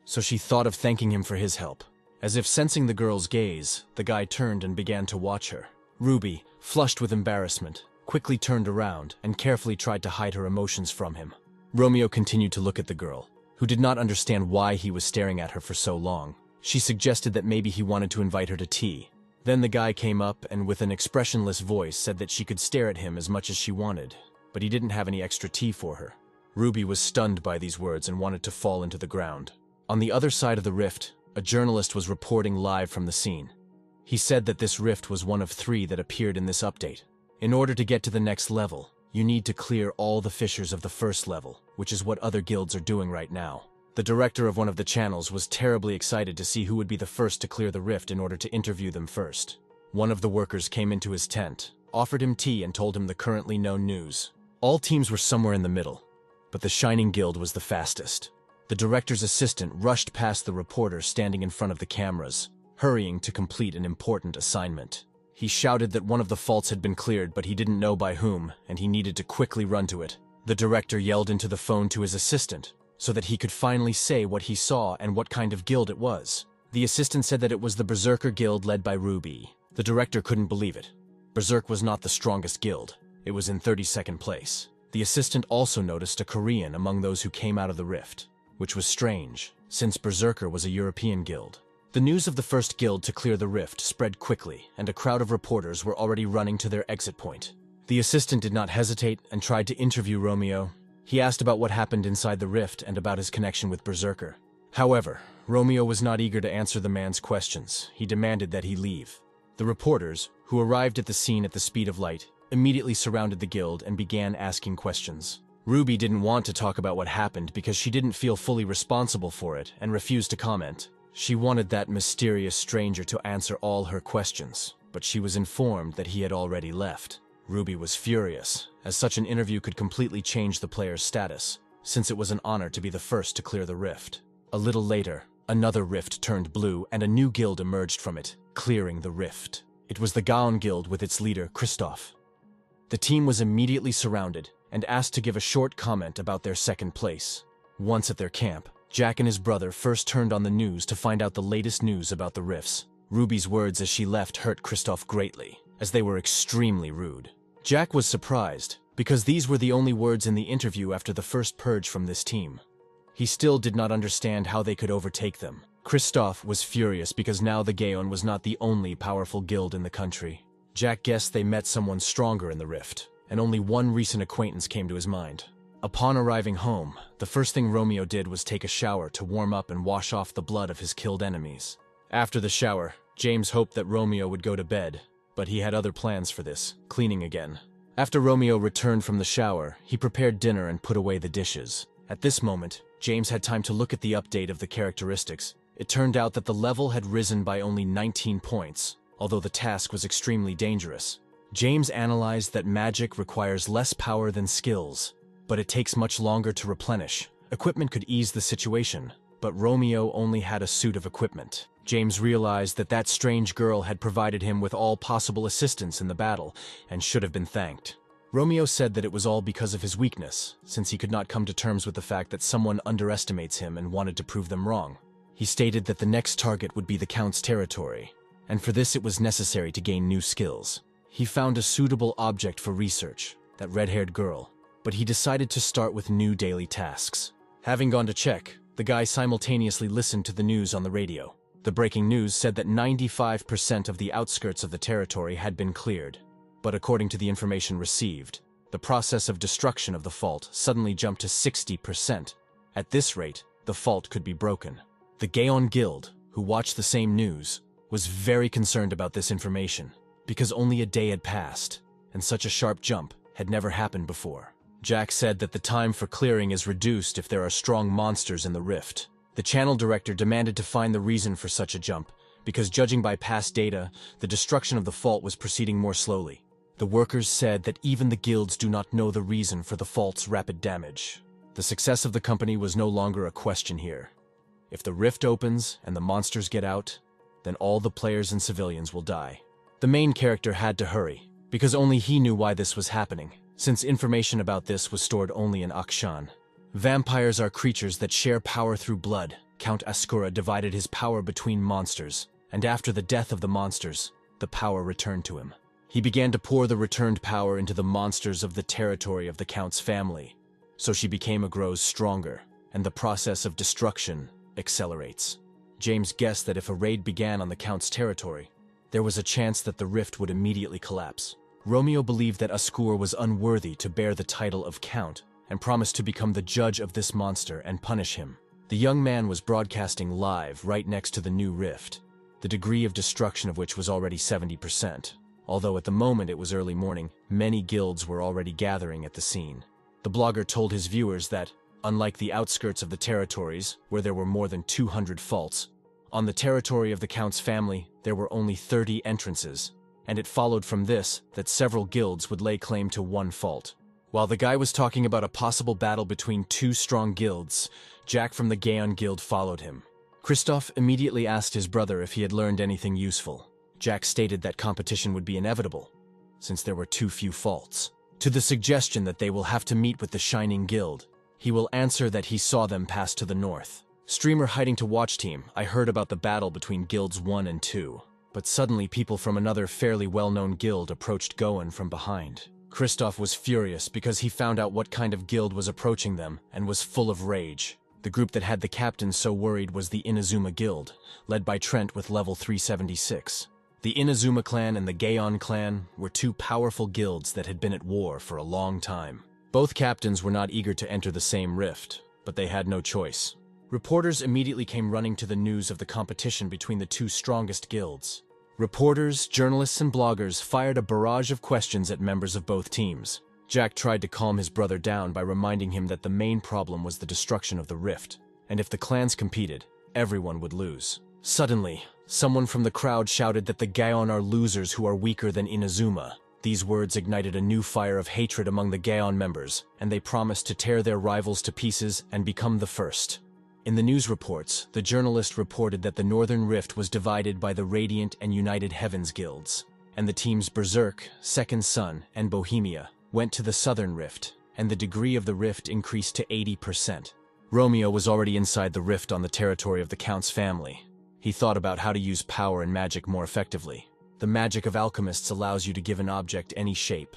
So she thought of thanking him for his help. As if sensing the girl's gaze, the guy turned and began to watch her. Ruby, flushed with embarrassment, quickly turned around and carefully tried to hide her emotions from him. Romeo continued to look at the girl, who did not understand why he was staring at her for so long. She suggested that maybe he wanted to invite her to tea. Then the guy came up and with an expressionless voice said that she could stare at him as much as she wanted, but he didn't have any extra tea for her. Ruby was stunned by these words and wanted to fall into the ground. On the other side of the rift, a journalist was reporting live from the scene. He said that this rift was one of 3 that appeared in this update. In order to get to the next level, you need to clear all the fissures of the first level, which is what other guilds are doing right now. The director of one of the channels was terribly excited to see who would be the first to clear the rift in order to interview them first. One of the workers came into his tent, offered him tea and told him the currently known news. All teams were somewhere in the middle, but the Shining Guild was the fastest. The director's assistant rushed past the reporter standing in front of the cameras, hurrying to complete an important assignment. He shouted that one of the faults had been cleared, but he didn't know by whom, and he needed to quickly run to it. The director yelled into the phone to his assistant, so that he could finally say what he saw and what kind of guild it was. The assistant said that it was the Berserker Guild led by Ruby. The director couldn't believe it. Berserk was not the strongest guild. It was in 32nd place. The assistant also noticed a Korean among those who came out of the rift, which was strange, since Berserker was a European guild. The news of the first guild to clear the rift spread quickly, and a crowd of reporters were already running to their exit point. The assistant did not hesitate and tried to interview Romeo. He asked about what happened inside the rift and about his connection with Berserker. However, Romeo was not eager to answer the man's questions. He demanded that he leave. The reporters, who arrived at the scene at the speed of light, immediately surrounded the guild and began asking questions. Ruby didn't want to talk about what happened because she didn't feel fully responsible for it and refused to comment. She wanted that mysterious stranger to answer all her questions, but she was informed that he had already left. Ruby was furious, as such an interview could completely change the player's status, since it was an honor to be the first to clear the rift. A little later, another rift turned blue and a new guild emerged from it, clearing the rift. It was the Gaon Guild with its leader, Christoph. The team was immediately surrounded and asked to give a short comment about their second place. Once at their camp, Jack and his brother first turned on the news to find out the latest news about the rifts. Ruby's words as she left hurt Christoph greatly, as they were extremely rude. Jack was surprised, because these were the only words in the interview after the first purge from this team. He still did not understand how they could overtake them. Christoph was furious because now the Gaon was not the only powerful guild in the country. Jack guessed they met someone stronger in the rift, and only one recent acquaintance came to his mind. Upon arriving home, the first thing Romeo did was take a shower to warm up and wash off the blood of his killed enemies. After the shower, James hoped that Romeo would go to bed, but he had other plans for this, cleaning again. After Romeo returned from the shower, he prepared dinner and put away the dishes. At this moment, James had time to look at the update of the characteristics. It turned out that the level had risen by only 19 points, although the task was extremely dangerous. James analyzed that magic requires less power than skills, but it takes much longer to replenish. Equipment could ease the situation, but Romeo only had a suit of equipment. James realized that that strange girl had provided him with all possible assistance in the battle, and should have been thanked. Romeo said that it was all because of his weakness, since he could not come to terms with the fact that someone underestimates him and wanted to prove them wrong. He stated that the next target would be the Count's territory, and for this it was necessary to gain new skills. He found a suitable object for research, that red-haired girl, but he decided to start with new daily tasks. Having gone to check, the guy simultaneously listened to the news on the radio. The breaking news said that 95% of the outskirts of the territory had been cleared, but according to the information received, the process of destruction of the fault suddenly jumped to 60%. At this rate, the fault could be broken. The Gaon Guild, who watched the same news, was very concerned about this information, because only a day had passed, and such a sharp jump had never happened before. Jack said that the time for clearing is reduced if there are strong monsters in the rift. The channel director demanded to find the reason for such a jump, because judging by past data, the destruction of the fault was proceeding more slowly. The workers said that even the guilds do not know the reason for the fault's rapid damage. The success of the company was no longer a question here. If the rift opens and the monsters get out, then all the players and civilians will die. The main character had to hurry, because only he knew why this was happening, since information about this was stored only in Akshan. Vampires are creatures that share power through blood. Count Ascura divided his power between monsters, and after the death of the monsters, the power returned to him. He began to pour the returned power into the monsters of the territory of the Count's family, so she became a grows stronger, and the process of destruction accelerates. James guessed that if a raid began on the Count's territory, there was a chance that the rift would immediately collapse. Romeo believed that Ascur was unworthy to bear the title of Count, and promised to become the judge of this monster and punish him. The young man was broadcasting live right next to the new rift, the degree of destruction of which was already 70%. Although at the moment it was early morning, many guilds were already gathering at the scene. The blogger told his viewers that, unlike the outskirts of the territories, where there were more than 200 faults, on the territory of the Count's family there were only 30 entrances, and it followed from this that several guilds would lay claim to one fault. While the guy was talking about a possible battle between two strong guilds, Jack from the Gaon Guild followed him. Christoph immediately asked his brother if he had learned anything useful. Jack stated that competition would be inevitable, since there were too few faults. To the suggestion that they will have to meet with the Shining Guild, he will answer that he saw them pass to the north. Streamer hiding to watch team, I heard about the battle between Guilds 1 and 2, but suddenly people from another fairly well-known guild approached Goen from behind. Christoph was furious because he found out what kind of guild was approaching them and was full of rage. The group that had the captain so worried was the Inazuma Guild, led by Trent with level 376. The Inazuma clan and the Gaon clan were two powerful guilds that had been at war for a long time. Both captains were not eager to enter the same rift, but they had no choice. Reporters immediately came running to the news of the competition between the two strongest guilds. Reporters, journalists, and bloggers fired a barrage of questions at members of both teams. Jack tried to calm his brother down by reminding him that the main problem was the destruction of the rift, and if the clans competed, everyone would lose. Suddenly, someone from the crowd shouted that the Gaon are losers who are weaker than Inazuma. These words ignited a new fire of hatred among the Gaon members, and they promised to tear their rivals to pieces and become the first. In the news reports, the journalist reported that the Northern Rift was divided by the Radiant and United Heavens guilds, and the teams Berserk, Second Son, and Bohemia went to the Southern Rift, and the degree of the rift increased to 80%. Romeo was already inside the rift on the territory of the Count's family. He thought about how to use power and magic more effectively. The magic of alchemists allows you to give an object any shape,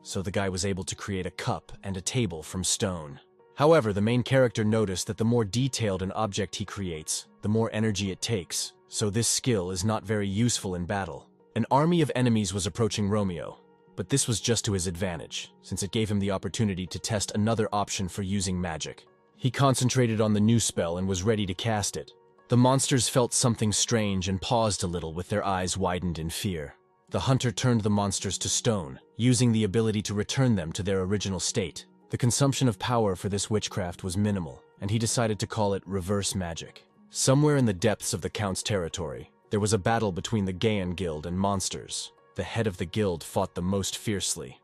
so the guy was able to create a cup and a table from stone. However, the main character noticed that the more detailed an object he creates, the more energy it takes, so this skill is not very useful in battle. An army of enemies was approaching Romeo, but this was just to his advantage, since it gave him the opportunity to test another option for using magic. He concentrated on the new spell and was ready to cast it. The monsters felt something strange and paused a little with their eyes widened in fear. The hunter turned the monsters to stone, using the ability to return them to their original state. The consumption of power for this witchcraft was minimal, and he decided to call it reverse magic. Somewhere in the depths of the Count's territory, there was a battle between the Gaon Guild and monsters. The head of the guild fought the most fiercely.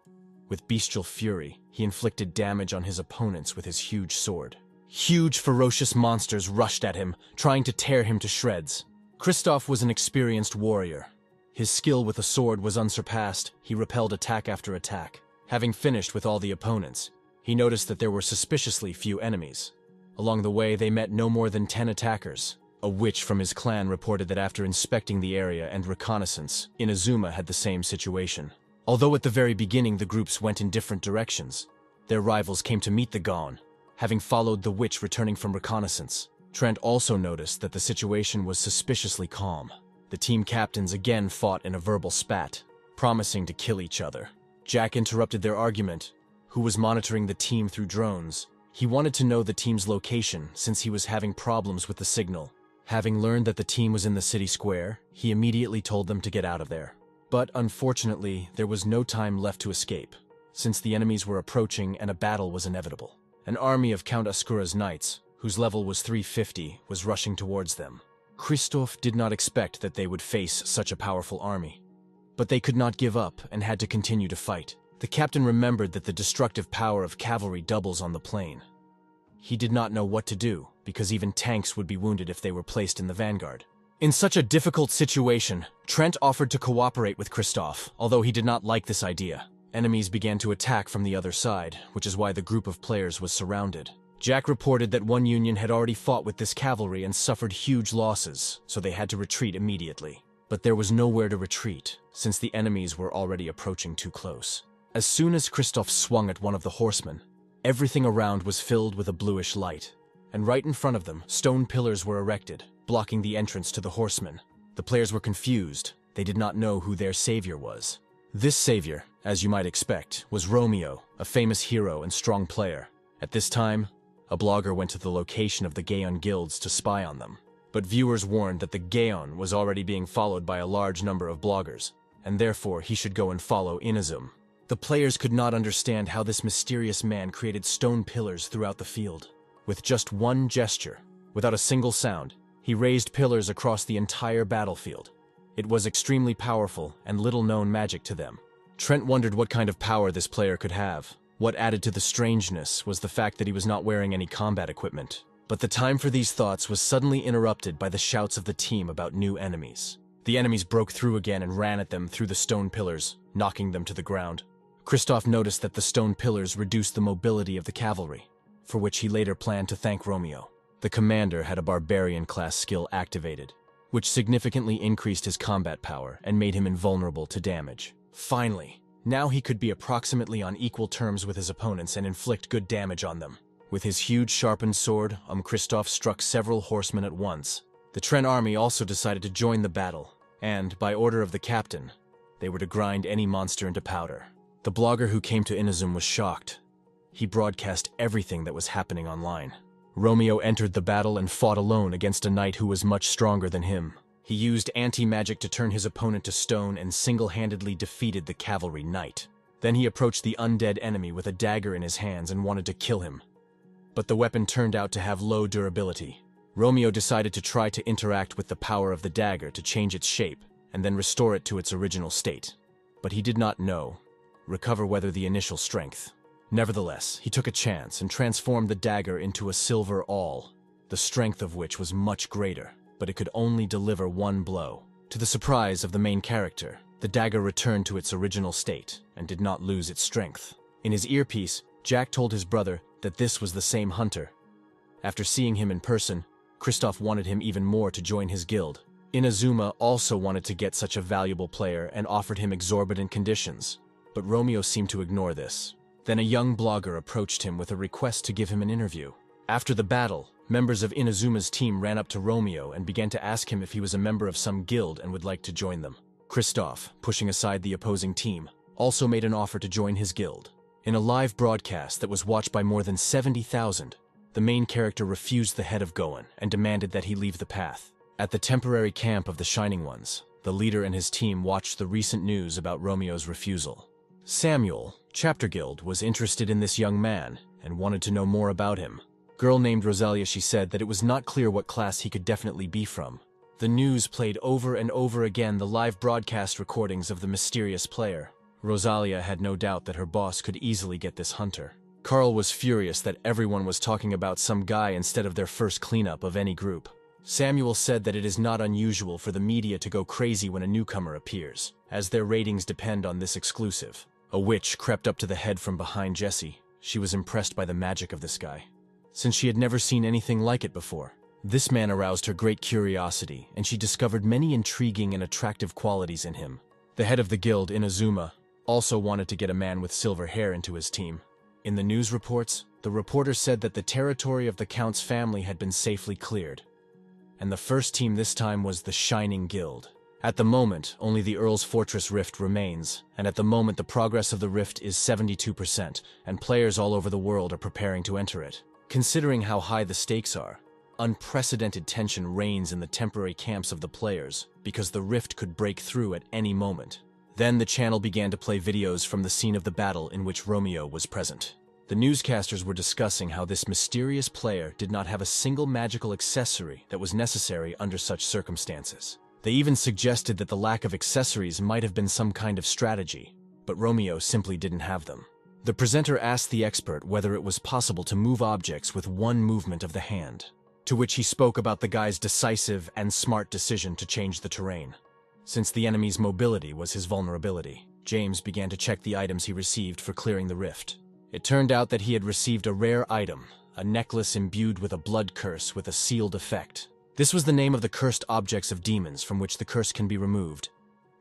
With bestial fury, he inflicted damage on his opponents with his huge sword. Huge, ferocious monsters rushed at him, trying to tear him to shreds. Kristoff was an experienced warrior. His skill with a sword was unsurpassed. He repelled attack after attack. Having finished with all the opponents, he noticed that there were suspiciously few enemies. Along the way, they met no more than 10 attackers. A witch from his clan reported that after inspecting the area and reconnaissance, Inazuma had the same situation. Although at the very beginning the groups went in different directions, their rivals came to meet the Gaon, having followed the witch returning from reconnaissance. Trent also noticed that the situation was suspiciously calm. The team captains again fought in a verbal spat, promising to kill each other. Jack interrupted their argument, who was monitoring the team through drones. He wanted to know the team's location since he was having problems with the signal. Having learned that the team was in the city square, he immediately told them to get out of there. But unfortunately, there was no time left to escape, since the enemies were approaching and a battle was inevitable. An army of Count Ascura's knights, whose level was 350, was rushing towards them. Kristoff did not expect that they would face such a powerful army. But they could not give up and had to continue to fight. The captain remembered that the destructive power of cavalry doubles on the plain. He did not know what to do, because even tanks would be wounded if they were placed in the vanguard. In such a difficult situation, Trent offered to cooperate with Kristoff, although he did not like this idea. Enemies began to attack from the other side, which is why the group of players was surrounded. Jack reported that one union had already fought with this cavalry and suffered huge losses, so they had to retreat immediately. But there was nowhere to retreat, since the enemies were already approaching too close. As soon as Kristoff swung at one of the horsemen, everything around was filled with a bluish light, and right in front of them, stone pillars were erected, blocking the entrance to the horsemen. The players were confused. They did not know who their savior was. This savior, as you might expect, was Romeo, a famous hero and strong player. At this time, a blogger went to the location of the Gaon guilds to spy on them. But viewers warned that the Gaon was already being followed by a large number of bloggers, and therefore he should go and follow Inazuma. The players could not understand how this mysterious man created stone pillars throughout the field. With just one gesture, without a single sound, he raised pillars across the entire battlefield. It was extremely powerful and little-known magic to them. Trent wondered what kind of power this player could have. What added to the strangeness was the fact that he was not wearing any combat equipment. But the time for these thoughts was suddenly interrupted by the shouts of the team about new enemies. The enemies broke through again and ran at them through the stone pillars, knocking them to the ground. Kristoff noticed that the stone pillars reduced the mobility of the cavalry, for which he later planned to thank Romeo. The commander had a barbarian-class skill activated, which significantly increased his combat power and made him invulnerable to damage. Finally, now he could be approximately on equal terms with his opponents and inflict good damage on them. With his huge sharpened sword, Kristoff struck several horsemen at once. The Tren army also decided to join the battle, and, by order of the captain, they were to grind any monster into powder. The blogger who came to Inazuma was shocked. He broadcast everything that was happening online. Romeo entered the battle and fought alone against a knight who was much stronger than him. He used anti-magic to turn his opponent to stone and single-handedly defeated the cavalry knight. Then he approached the undead enemy with a dagger in his hands and wanted to kill him. But the weapon turned out to have low durability. Romeo decided to try to interact with the power of the dagger to change its shape and then restore it to its original state. But he did not recover the initial strength. Nevertheless, he took a chance and transformed the dagger into a silver awl, the strength of which was much greater, but it could only deliver one blow. To the surprise of the main character, the dagger returned to its original state and did not lose its strength. In his earpiece, Jack told his brother that this was the same hunter. After seeing him in person, Kristoff wanted him even more to join his guild. Inazuma also wanted to get such a valuable player and offered him exorbitant conditions, but Romeo seemed to ignore this. Then a young blogger approached him with a request to give him an interview. After the battle, members of Inazuma's team ran up to Romeo and began to ask him if he was a member of some guild and would like to join them. Kristoff, pushing aside the opposing team, also made an offer to join his guild. In a live broadcast that was watched by more than 70,000, the main character refused the head of Gohan and demanded that he leave the path. At the temporary camp of the Shining Ones, the leader and his team watched the recent news about Romeo's refusal. Samuel, Chapter Guild, was interested in this young man and wanted to know more about him. Girl named Rosalia, she said that it was not clear what class he could definitely be from. The news played over and over again the live broadcast recordings of the mysterious player. Rosalia had no doubt that her boss could easily get this hunter. Carl was furious that everyone was talking about some guy instead of their first cleanup of any group. Samuel said that it is not unusual for the media to go crazy when a newcomer appears, as their ratings depend on this exclusive. A witch crept up to the head from behind Jessie. She was impressed by the magic of this guy, since she had never seen anything like it before. This man aroused her great curiosity, and she discovered many intriguing and attractive qualities in him. The head of the guild, Inazuma, also wanted to get a man with silver hair into his team. In the news reports, the reporter said that the territory of the Count's family had been safely cleared, and the first team this time was the Shining Guild. At the moment, only the Earl's Fortress Rift remains, and at the moment the progress of the rift is 72%, and players all over the world are preparing to enter it. Considering how high the stakes are, unprecedented tension reigns in the temporary camps of the players, because the rift could break through at any moment. Then the channel began to play videos from the scene of the battle in which Romeo was present. The newscasters were discussing how this mysterious player did not have a single magical accessory that was necessary under such circumstances. They even suggested that the lack of accessories might have been some kind of strategy, but Romeo simply didn't have them. The presenter asked the expert whether it was possible to move objects with one movement of the hand, to which he spoke about the guy's decisive and smart decision to change the terrain. Since the enemy's mobility was his vulnerability, James began to check the items he received for clearing the rift. It turned out that he had received a rare item, a necklace imbued with a blood curse with a sealed effect. This was the name of the cursed objects of demons from which the curse can be removed,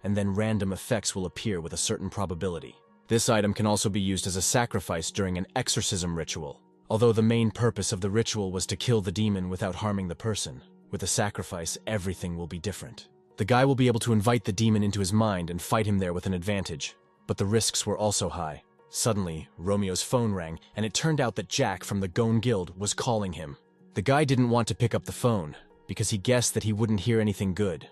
and then random effects will appear with a certain probability. This item can also be used as a sacrifice during an exorcism ritual. Although the main purpose of the ritual was to kill the demon without harming the person, with a sacrifice everything will be different. The guy will be able to invite the demon into his mind and fight him there with an advantage, but the risks were also high. Suddenly, Romeo's phone rang, and it turned out that Jack from the Gohan Guild was calling him. The guy didn't want to pick up the phone, because he guessed that he wouldn't hear anything good,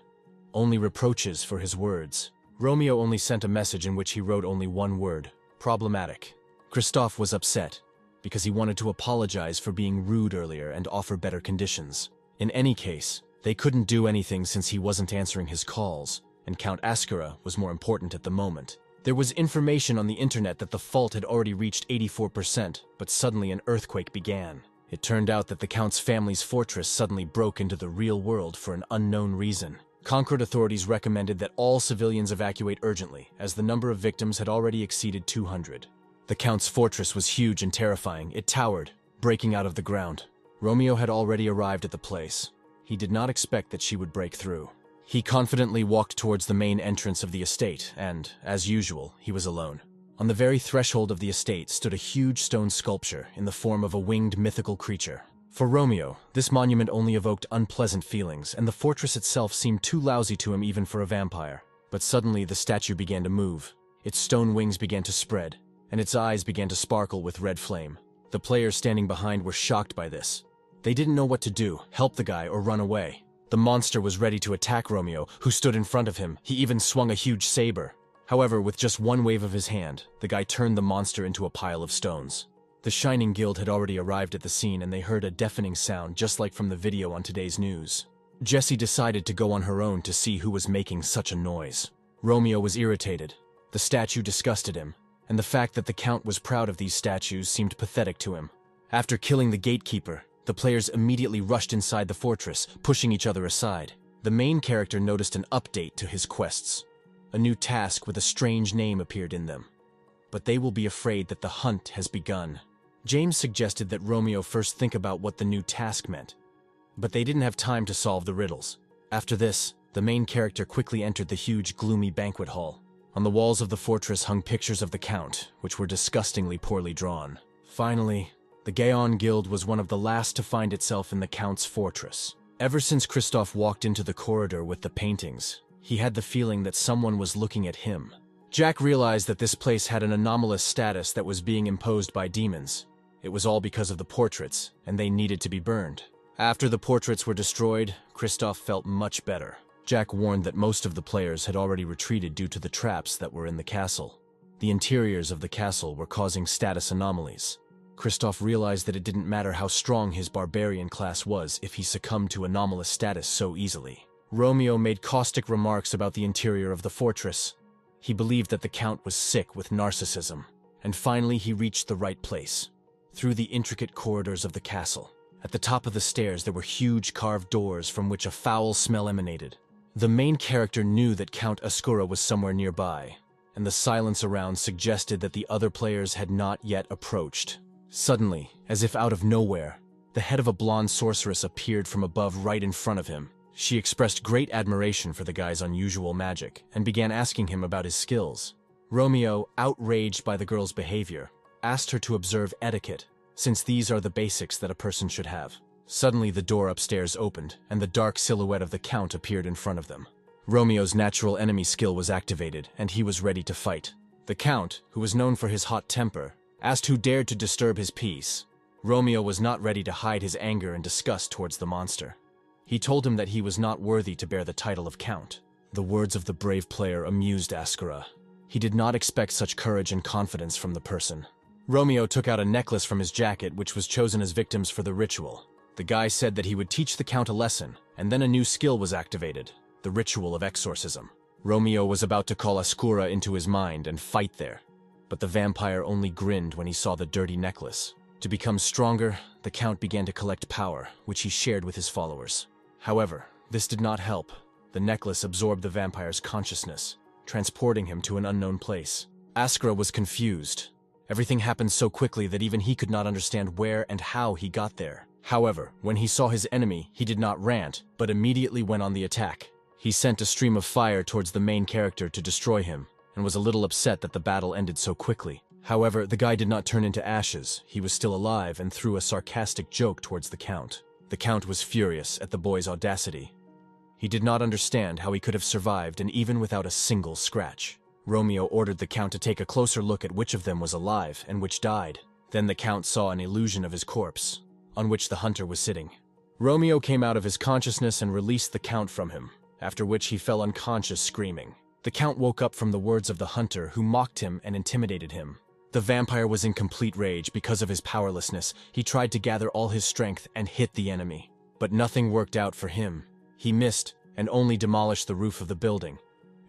only reproaches for his words. Romeo only sent a message in which he wrote only one word: problematic. Kristoff was upset, because he wanted to apologize for being rude earlier and offer better conditions. In any case, they couldn't do anything since he wasn't answering his calls, and Count Ascara was more important at the moment. There was information on the internet that the fault had already reached 84%, but suddenly an earthquake began. It turned out that the Count's family's fortress suddenly broke into the real world for an unknown reason. Concord authorities recommended that all civilians evacuate urgently, as the number of victims had already exceeded 200. The Count's fortress was huge and terrifying. It towered, breaking out of the ground. Romeo had already arrived at the place. He did not expect that she would break through. He confidently walked towards the main entrance of the estate, and, as usual, he was alone. On the very threshold of the estate stood a huge stone sculpture in the form of a winged mythical creature. For Romeo, this monument only evoked unpleasant feelings, and the fortress itself seemed too lousy to him even for a vampire. But suddenly the statue began to move. Its stone wings began to spread, and its eyes began to sparkle with red flame. The players standing behind were shocked by this. They didn't know what to do, help the guy, or run away. The monster was ready to attack Romeo, who stood in front of him. He even swung a huge saber. However, with just one wave of his hand, the guy turned the monster into a pile of stones. The Shining Guild had already arrived at the scene, and they heard a deafening sound just like from the video on today's news. Jessie decided to go on her own to see who was making such a noise. Romeo was irritated. The statue disgusted him, and the fact that the Count was proud of these statues seemed pathetic to him. After killing the gatekeeper, the players immediately rushed inside the fortress, pushing each other aside. The main character noticed an update to his quests. A new task with a strange name appeared in them. But they will be afraid that the hunt has begun. James suggested that Romeo first think about what the new task meant. But they didn't have time to solve the riddles. After this, the main character quickly entered the huge, gloomy banquet hall. On the walls of the fortress hung pictures of the Count, which were disgustingly poorly drawn. Finally, the Gaon Guild was one of the last to find itself in the Count's fortress. Ever since Christoph walked into the corridor with the paintings, he had the feeling that someone was looking at him. Jack realized that this place had an anomalous status that was being imposed by demons. It was all because of the portraits, and they needed to be burned. After the portraits were destroyed, Christoph felt much better. Jack warned that most of the players had already retreated due to the traps that were in the castle. The interiors of the castle were causing status anomalies. Christoph realized that it didn't matter how strong his barbarian class was if he succumbed to anomalous status so easily. Romeo made caustic remarks about the interior of the fortress. He believed that the Count was sick with narcissism. And finally he reached the right place. Through the intricate corridors of the castle. At the top of the stairs there were huge carved doors from which a foul smell emanated. The main character knew that Count Ascura was somewhere nearby, and the silence around suggested that the other players had not yet approached. Suddenly, as if out of nowhere, the head of a blonde sorceress appeared from above right in front of him. She expressed great admiration for the guy's unusual magic and began asking him about his skills. Romeo, outraged by the girl's behavior, asked her to observe etiquette, since these are the basics that a person should have. Suddenly the door upstairs opened, and the dark silhouette of the Count appeared in front of them. Romeo's natural enemy skill was activated, and he was ready to fight. The Count, who was known for his hot temper, asked who dared to disturb his peace. Romeo was not ready to hide his anger and disgust towards the monster. He told him that he was not worthy to bear the title of Count. The words of the brave player amused Ascura. He did not expect such courage and confidence from the person. Romeo took out a necklace from his jacket which was chosen as victims for the ritual. The guy said that he would teach the Count a lesson, and then a new skill was activated, the ritual of exorcism. Romeo was about to call Ascura into his mind and fight there, but the vampire only grinned when he saw the dirty necklace. To become stronger, the Count began to collect power, which he shared with his followers. However, this did not help. The necklace absorbed the vampire's consciousness, transporting him to an unknown place. Ascura was confused. Everything happened so quickly that even he could not understand where and how he got there. However, when he saw his enemy, he did not rant, but immediately went on the attack. He sent a stream of fire towards the main character to destroy him, and was a little upset that the battle ended so quickly. However, the guy did not turn into ashes. He was still alive and threw a sarcastic joke towards the Count. The Count was furious at the boy's audacity. He did not understand how he could have survived, and even without a single scratch. Romeo ordered the Count to take a closer look at which of them was alive and which died. Then the Count saw an illusion of his corpse, on which the hunter was sitting. Romeo came out of his consciousness and released the Count from him, after which he fell unconscious screaming. The Count woke up from the words of the hunter, who mocked him and intimidated him. The vampire was in complete rage because of his powerlessness. He tried to gather all his strength and hit the enemy, but nothing worked out for him. He missed and only demolished the roof of the building.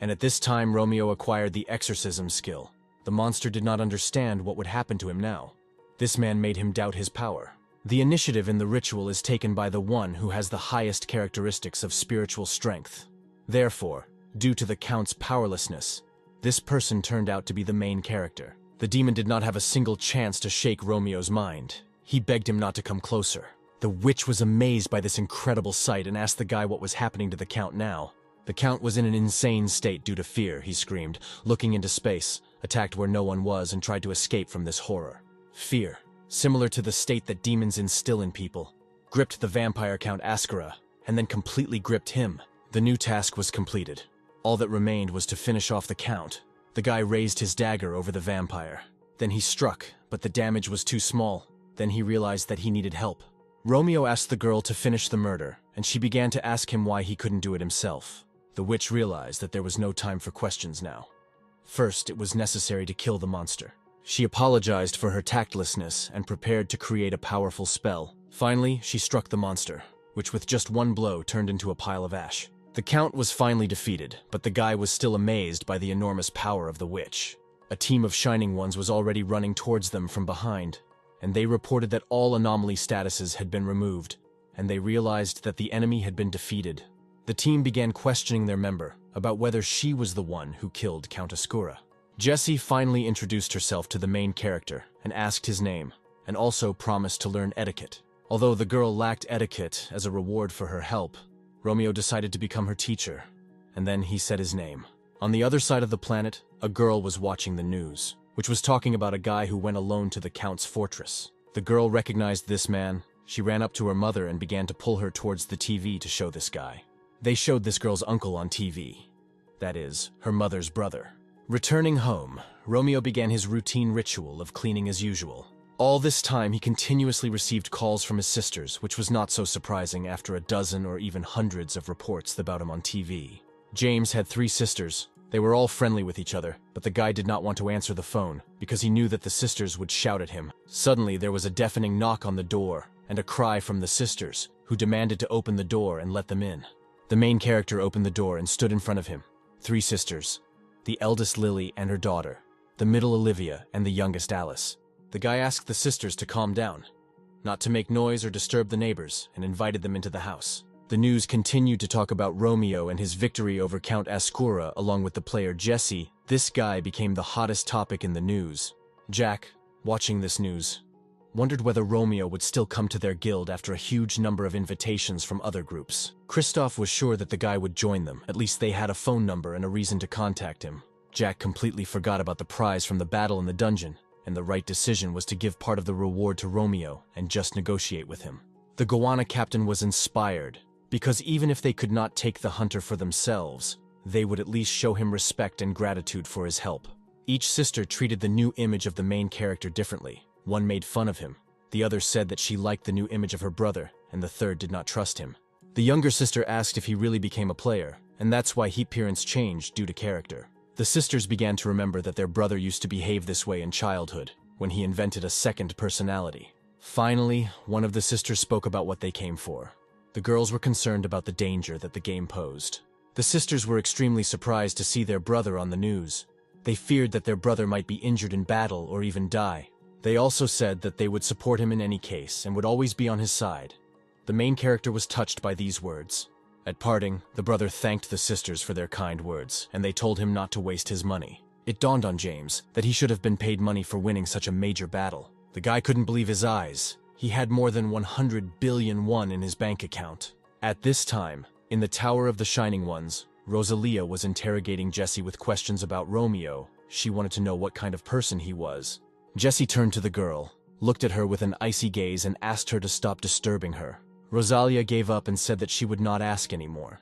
And at this time Romeo acquired the exorcism skill. The monster did not understand what would happen to him now. This man made him doubt his power. The initiative in the ritual is taken by the one who has the highest characteristics of spiritual strength. Therefore, due to the Count's powerlessness, this person turned out to be the main character. The demon did not have a single chance to shake Romeo's mind. He begged him not to come closer. The witch was amazed by this incredible sight and asked the guy what was happening to the Count now. The Count was in an insane state due to fear, he screamed, looking into space. attacked where no one was, and tried to escape from this horror. Fear, similar to the state that demons instill in people, gripped the vampire Count Ascura, and then completely gripped him. The new task was completed. All that remained was to finish off the Count. The guy raised his dagger over the vampire. Then he struck, but the damage was too small. Then he realized that he needed help. Romeo asked the girl to finish the murder, and she began to ask him why he couldn't do it himself. The witch realized that there was no time for questions now. First, it was necessary to kill the monster. She apologized for her tactlessness and prepared to create a powerful spell. Finally, she struck the monster, which with just one blow turned into a pile of ash. The Count was finally defeated, but the guy was still amazed by the enormous power of the witch. A team of Shining Ones was already running towards them from behind, and they reported that all anomaly statuses had been removed, and they realized that the enemy had been defeated. The team began questioning their member about whether she was the one who killed Count Ascura. Jessie finally introduced herself to the main character and asked his name, and also promised to learn etiquette. Although the girl lacked etiquette as a reward for her help, Romeo decided to become her teacher, and then he said his name. On the other side of the planet, a girl was watching the news, which was talking about a guy who went alone to the Count's fortress. The girl recognized this man. She ran up to her mother and began to pull her towards the TV to show this guy. They showed this girl's uncle on TV. That is, her mother's brother. Returning home, Romeo began his routine ritual of cleaning as usual. All this time, he continuously received calls from his sisters, which was not so surprising after a dozen or even hundreds of reports about him on TV. James had 3 sisters. They were all friendly with each other, but the guy did not want to answer the phone because he knew that the sisters would shout at him. Suddenly, there was a deafening knock on the door and a cry from the sisters, who demanded to open the door and let them in. The main character opened the door and stood in front of him. 3 sisters, the eldest Lily and her daughter, the middle Olivia, and the youngest Alice. The guy asked the sisters to calm down, not to make noise or disturb the neighbors, and invited them into the house. The news continued to talk about Romeo and his victory over Count Ascura along with the player Jessie. This guy became the hottest topic in the news. Jack, watching this news, wondered whether Romeo would still come to their guild after a huge number of invitations from other groups. Kristoff was sure that the guy would join them. At least they had a phone number and a reason to contact him. Jack completely forgot about the prize from the battle in the dungeon, and the right decision was to give part of the reward to Romeo and just negotiate with him. The Goanna captain was inspired, because even if they could not take the hunter for themselves, they would at least show him respect and gratitude for his help. Each sister treated the new image of the main character differently. One made fun of him, the other said that she liked the new image of her brother, and the third did not trust him. The younger sister asked if he really became a player, and that's why his appearance changed due to character. The sisters began to remember that their brother used to behave this way in childhood, when he invented a second personality. Finally, one of the sisters spoke about what they came for. The girls were concerned about the danger that the game posed. The sisters were extremely surprised to see their brother on the news. They feared that their brother might be injured in battle or even die. They also said that they would support him in any case and would always be on his side. The main character was touched by these words. At parting, the brother thanked the sisters for their kind words, and they told him not to waste his money. It dawned on James that he should have been paid money for winning such a major battle. The guy couldn't believe his eyes. He had more than 100 billion won in his bank account. At this time, in the Tower of the Shining Ones, Rosalia was interrogating Jessie with questions about Romeo. She wanted to know what kind of person he was. Jessie turned to the girl, looked at her with an icy gaze, and asked her to stop disturbing her. Rosalia gave up and said that she would not ask anymore.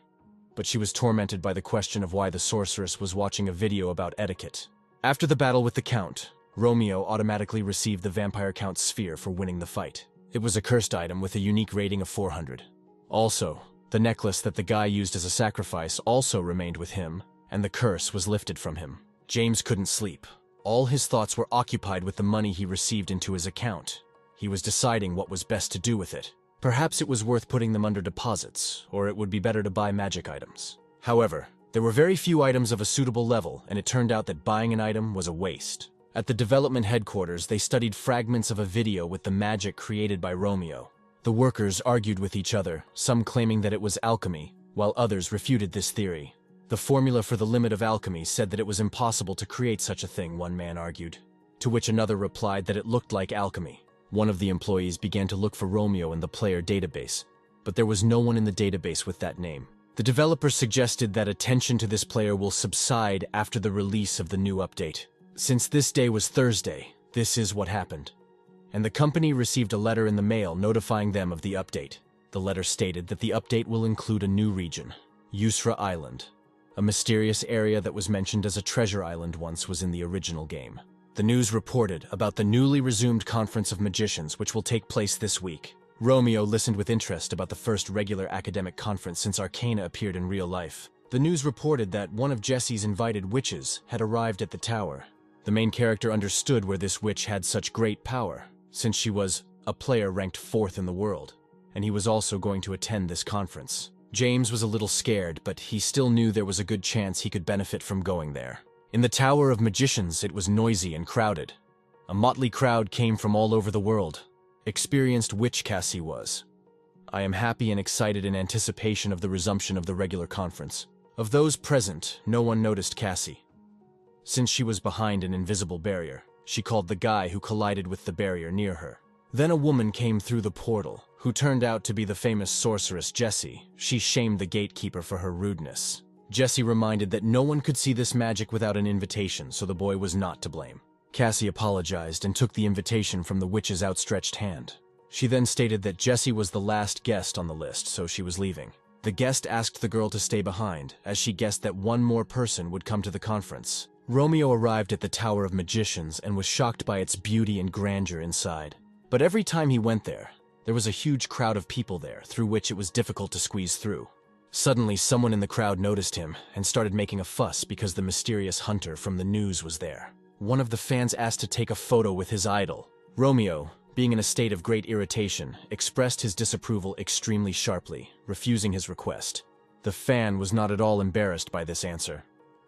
But she was tormented by the question of why the sorceress was watching a video about etiquette. After the battle with the Count, Romeo automatically received the Vampire Count's sphere for winning the fight. It was a cursed item with a unique rating of 400. Also, the necklace that the guy used as a sacrifice also remained with him, and the curse was lifted from him. James couldn't sleep. All his thoughts were occupied with the money he received into his account. He was deciding what was best to do with it. Perhaps it was worth putting them under deposits, or it would be better to buy magic items. However, there were very few items of a suitable level, and it turned out that buying an item was a waste. At the development headquarters, they studied fragments of a video with the magic created by Romeo. The workers argued with each other, some claiming that it was alchemy, while others refuted this theory. The formula for the limit of alchemy said that it was impossible to create such a thing, one man argued, to which another replied that it looked like alchemy. One of the employees began to look for Romeo in the player database, but there was no one in the database with that name. The developers suggested that attention to this player will subside after the release of the new update. Since this day was Thursday, this is what happened. And the company received a letter in the mail notifying them of the update. The letter stated that the update will include a new region, Yusra Island. A mysterious area that was mentioned as a treasure island once was in the original game. The news reported about the newly resumed Conference of Magicians, which will take place this week. Romeo listened with interest about the first regular academic conference since Arcana appeared in real life. The news reported that one of Jesse's invited witches had arrived at the tower. The main character understood where this witch had such great power, since she was a player ranked 4th in the world, and he was also going to attend this conference. James was a little scared, but he still knew there was a good chance he could benefit from going there. In the Tower of Magicians, it was noisy and crowded. A motley crowd came from all over the world. Experienced witch Cassie was. I am happy and excited in anticipation of the resumption of the regular conference. Of those present, no one noticed Cassie. Since she was behind an invisible barrier, she called the guy who collided with the barrier near her. Then a woman came through the portal, who turned out to be the famous sorceress Jessie. She shamed the gatekeeper for her rudeness. Jessie reminded that no one could see this magic without an invitation, so the boy was not to blame. Cassie apologized and took the invitation from the witch's outstretched hand. She then stated that Jessie was the last guest on the list, so she was leaving. The guest asked the girl to stay behind, as she guessed that one more person would come to the conference. Romeo arrived at the Tower of Magicians and was shocked by its beauty and grandeur inside. But every time he went there was a huge crowd of people there, through which it was difficult to squeeze through. Suddenly, someone in the crowd noticed him and started making a fuss because the mysterious hunter from the news was there. One of the fans asked to take a photo with his idol. Romeo, being in a state of great irritation, expressed his disapproval extremely sharply, refusing his request. The fan was not at all embarrassed by this answer.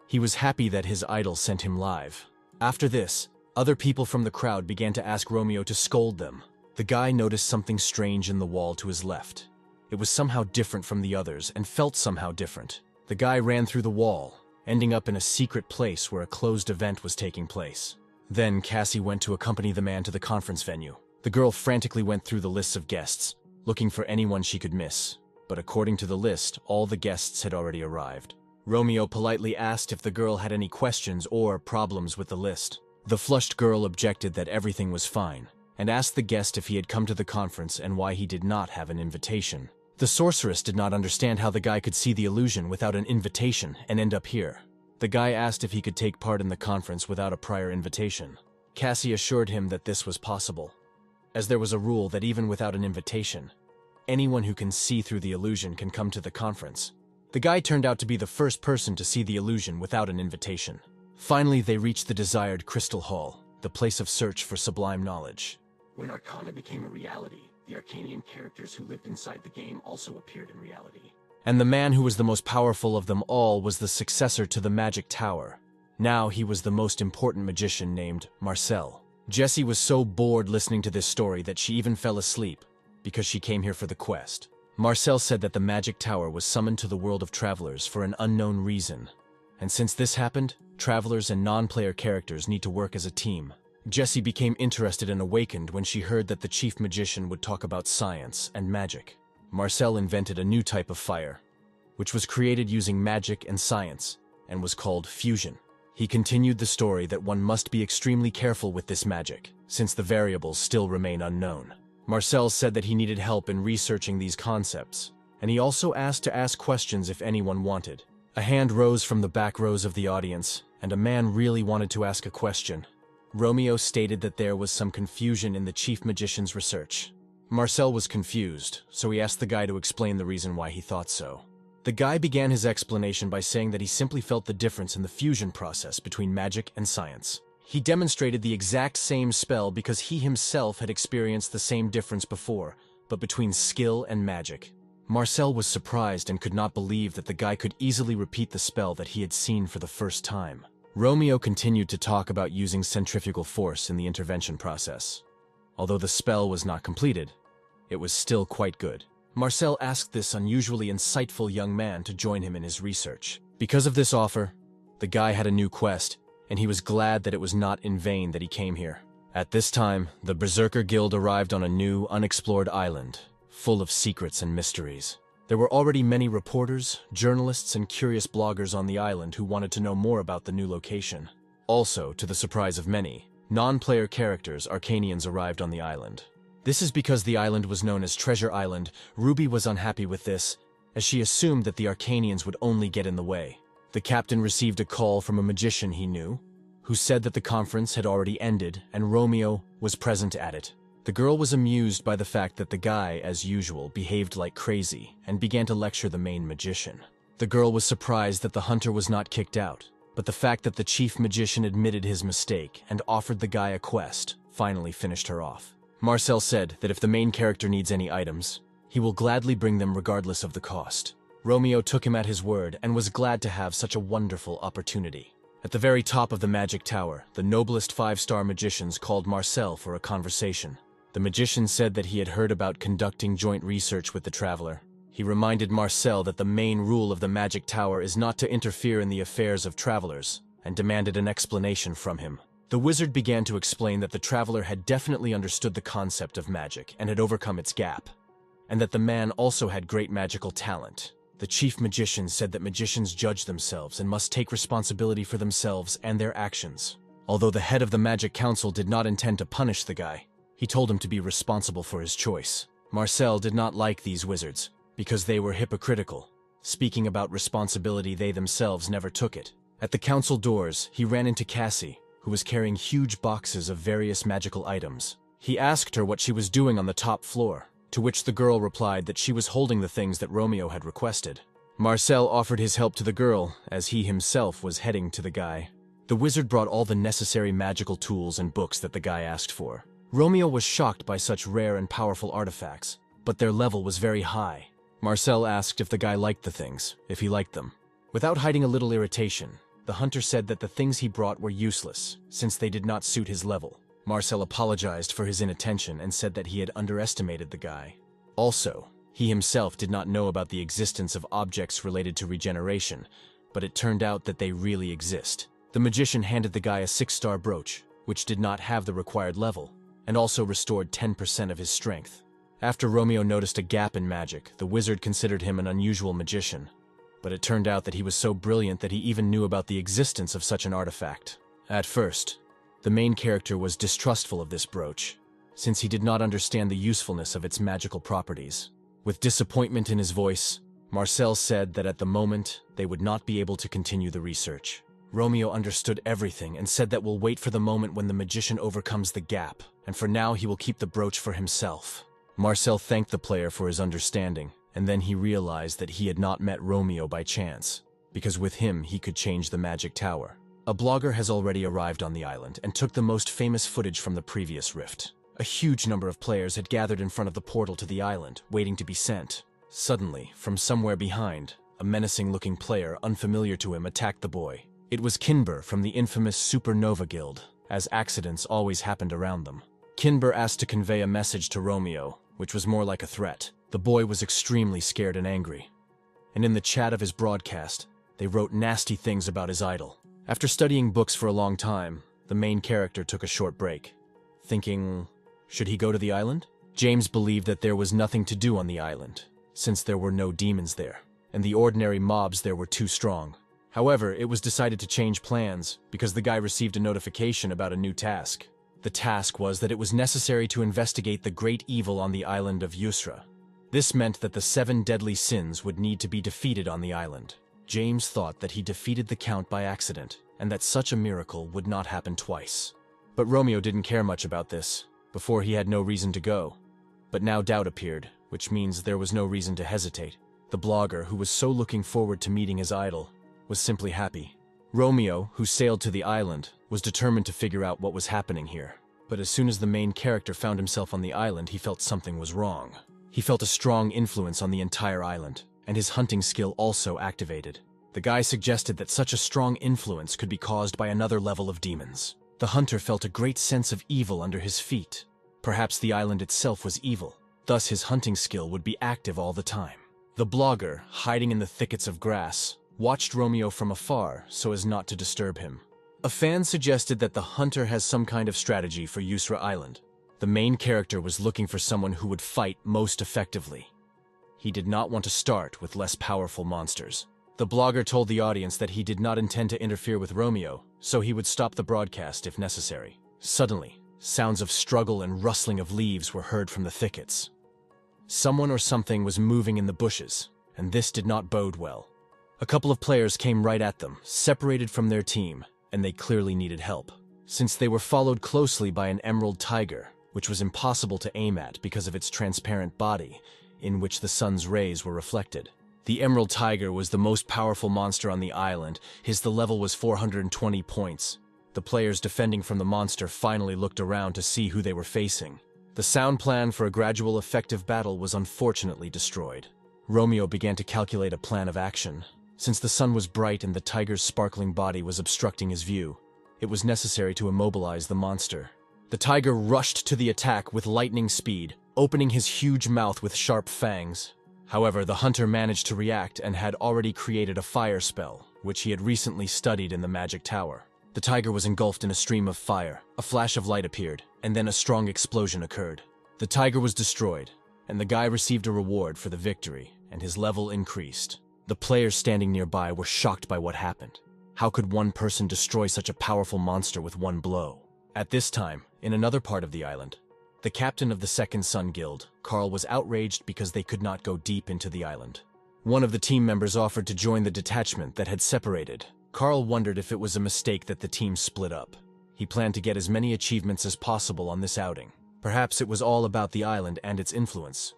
He was happy that his idol sent him live. After this, other people from the crowd began to ask Romeo to scold them. The guy noticed something strange in the wall to his left. It was somehow different from the others and felt somehow different. The guy ran through the wall, ending up in a secret place where a closed event was taking place. Then Cassie went to accompany the man to the conference venue. The girl frantically went through the lists of guests, looking for anyone she could miss. But according to the list, all the guests had already arrived. Romeo politely asked if the girl had any questions or problems with the list. The flushed girl objected that everything was fine, and asked the guest if he had come to the conference and why he did not have an invitation. The sorceress did not understand how the guy could see the illusion without an invitation and end up here. The guy asked if he could take part in the conference without a prior invitation. Cassie assured him that this was possible, as there was a rule that even without an invitation, anyone who can see through the illusion can come to the conference. The guy turned out to be the first person to see the illusion without an invitation. Finally, they reached the desired Crystal Hall, the place of search for sublime knowledge. When Arcana became a reality, the Arcanian characters who lived inside the game also appeared in reality. And the man who was the most powerful of them all was the successor to the Magic Tower. Now he was the most important magician named Marcel. Jessie was so bored listening to this story that she even fell asleep, because she came here for the quest. Marcel said that the Magic Tower was summoned to the world of travelers for an unknown reason. And since this happened, travelers and non-player characters need to work as a team. Jessie became interested and awakened when she heard that the chief magician would talk about science and magic. Marcel invented a new type of fire, which was created using magic and science, and was called fusion. He continued the story that one must be extremely careful with this magic, since the variables still remain unknown. Marcel said that he needed help in researching these concepts, and he also asked to ask questions if anyone wanted. A hand rose from the back rows of the audience, and a man really wanted to ask a question. Romeo stated that there was some confusion in the chief magician's research. Marcel was confused, so he asked the guy to explain the reason why he thought so. The guy began his explanation by saying that he simply felt the difference in the fusion process between magic and science. He demonstrated the exact same spell because he himself had experienced the same difference before, but between skill and magic. Marcel was surprised and could not believe that the guy could easily repeat the spell that he had seen for the first time. Romeo continued to talk about using centrifugal force in the intervention process. Although the spell was not completed, it was still quite good. Marcel asked this unusually insightful young man to join him in his research. Because of this offer, the guy had a new quest, and he was glad that it was not in vain that he came here. At this time, the Berserker Guild arrived on a new, unexplored island, full of secrets and mysteries. There were already many reporters, journalists, and curious bloggers on the island who wanted to know more about the new location. Also, to the surprise of many, non-player characters, Arcanians arrived on the island. This is because the island was known as Treasure Island. Ruby was unhappy with this, as she assumed that the Arcanians would only get in the way. The captain received a call from a magician he knew, who said that the conference had already ended and Romeo was present at it. The girl was amused by the fact that the guy, as usual, behaved like crazy and began to lecture the main magician. The girl was surprised that the hunter was not kicked out, but the fact that the chief magician admitted his mistake and offered the guy a quest finally finished her off. Marcel said that if the main character needs any items, he will gladly bring them regardless of the cost. Romeo took him at his word and was glad to have such a wonderful opportunity. At the very top of the magic tower, the noblest 5-star magicians called Marcel for a conversation. The magician said that he had heard about conducting joint research with the traveler. He reminded Marcel that the main rule of the magic tower is not to interfere in the affairs of travelers, and demanded an explanation from him. The wizard began to explain that the traveler had definitely understood the concept of magic and had overcome its gap, and that the man also had great magical talent. The chief magician said that magicians judge themselves and must take responsibility for themselves and their actions. Although the head of the Magic Council did not intend to punish the guy, he told him to be responsible for his choice. Marcel did not like these wizards, because they were hypocritical. Speaking about responsibility, they themselves never took it. At the council doors, he ran into Cassie, who was carrying huge boxes of various magical items. He asked her what she was doing on the top floor, to which the girl replied that she was holding the things that Romeo had requested. Marcel offered his help to the girl, as he himself was heading to the guy. The wizard brought all the necessary magical tools and books that the guy asked for. Romeo was shocked by such rare and powerful artifacts, but their level was very high. Marcel asked if the guy liked the things, if he liked them. Without hiding a little irritation, the hunter said that the things he brought were useless, since they did not suit his level. Marcel apologized for his inattention and said that he had underestimated the guy. Also, he himself did not know about the existence of objects related to regeneration, but it turned out that they really exist. The magician handed the guy a 6-star brooch, which did not have the required level, and also restored 10% of his strength. After Romeo noticed a gap in magic, the wizard considered him an unusual magician, but it turned out that he was so brilliant that he even knew about the existence of such an artifact. At first, the main character was distrustful of this brooch, since he did not understand the usefulness of its magical properties. With disappointment in his voice, Marcel said that at the moment, they would not be able to continue the research. Romeo understood everything and said that we'll wait for the moment when the magician overcomes the gap, and for now he will keep the brooch for himself. Marcel thanked the player for his understanding, and then he realized that he had not met Romeo by chance, because with him he could change the magic tower. A blogger has already arrived on the island and took the most famous footage from the previous rift. A huge number of players had gathered in front of the portal to the island, waiting to be sent. Suddenly, from somewhere behind, a menacing-looking player unfamiliar to him attacked the boy. It was Kinber from the infamous Supernova Guild, as accidents always happened around them. Kinber asked to convey a message to Romeo, which was more like a threat. The boy was extremely scared and angry, and in the chat of his broadcast, they wrote nasty things about his idol. After studying books for a long time, the main character took a short break, thinking, should he go to the island? James believed that there was nothing to do on the island, since there were no demons there, and the ordinary mobs there were too strong. However, it was decided to change plans because the guy received a notification about a new task. The task was that it was necessary to investigate the great evil on the island of Yusra. This meant that the 7 deadly sins would need to be defeated on the island. James thought that he defeated the Count by accident, and that such a miracle would not happen twice. But Romeo didn't care much about this. Before he had no reason to go. But now doubt appeared, which means there was no reason to hesitate. The blogger, who was so looking forward to meeting his idol, was simply happy. Romeo, who sailed to the island, was determined to figure out what was happening here. But as soon as the main character found himself on the island, he felt something was wrong. He felt a strong influence on the entire island, and his hunting skill also activated. The guy suggested that such a strong influence could be caused by another level of demons. The hunter felt a great sense of evil under his feet. Perhaps the island itself was evil, thus his hunting skill would be active all the time. The blogger, hiding in the thickets of grass, watched Romeo from afar so as not to disturb him. A fan suggested that the hunter has some kind of strategy for Yusra Island. The main character was looking for someone who would fight most effectively. He did not want to start with less powerful monsters. The blogger told the audience that he did not intend to interfere with Romeo, so he would stop the broadcast if necessary. Suddenly, sounds of struggle and rustling of leaves were heard from the thickets. Someone or something was moving in the bushes, and this did not bode well. A couple of players came right at them, separated from their team, and they clearly needed help. Since they were followed closely by an emerald tiger, which was impossible to aim at because of its transparent body, in which the sun's rays were reflected. The emerald tiger was the most powerful monster on the island. The level was 420 points. The players defending from the monster finally looked around to see who they were facing. The sound plan for a gradual effective battle was unfortunately destroyed. Romeo began to calculate a plan of action. Since the sun was bright and the tiger's sparkling body was obstructing his view, it was necessary to immobilize the monster. The tiger rushed to the attack with lightning speed, opening his huge mouth with sharp fangs. However, the hunter managed to react and had already created a fire spell, which he had recently studied in the magic tower. The tiger was engulfed in a stream of fire, a flash of light appeared, and then a strong explosion occurred. The tiger was destroyed, and the guy received a reward for the victory, and his level increased. The players standing nearby were shocked by what happened. How could one person destroy such a powerful monster with one blow? At this time, in another part of the island, the captain of the Second Sun Guild, Carl, was outraged because they could not go deep into the island. One of the team members offered to join the detachment that had separated. Carl wondered if it was a mistake that the team split up. He planned to get as many achievements as possible on this outing. Perhaps it was all about the island and its influence,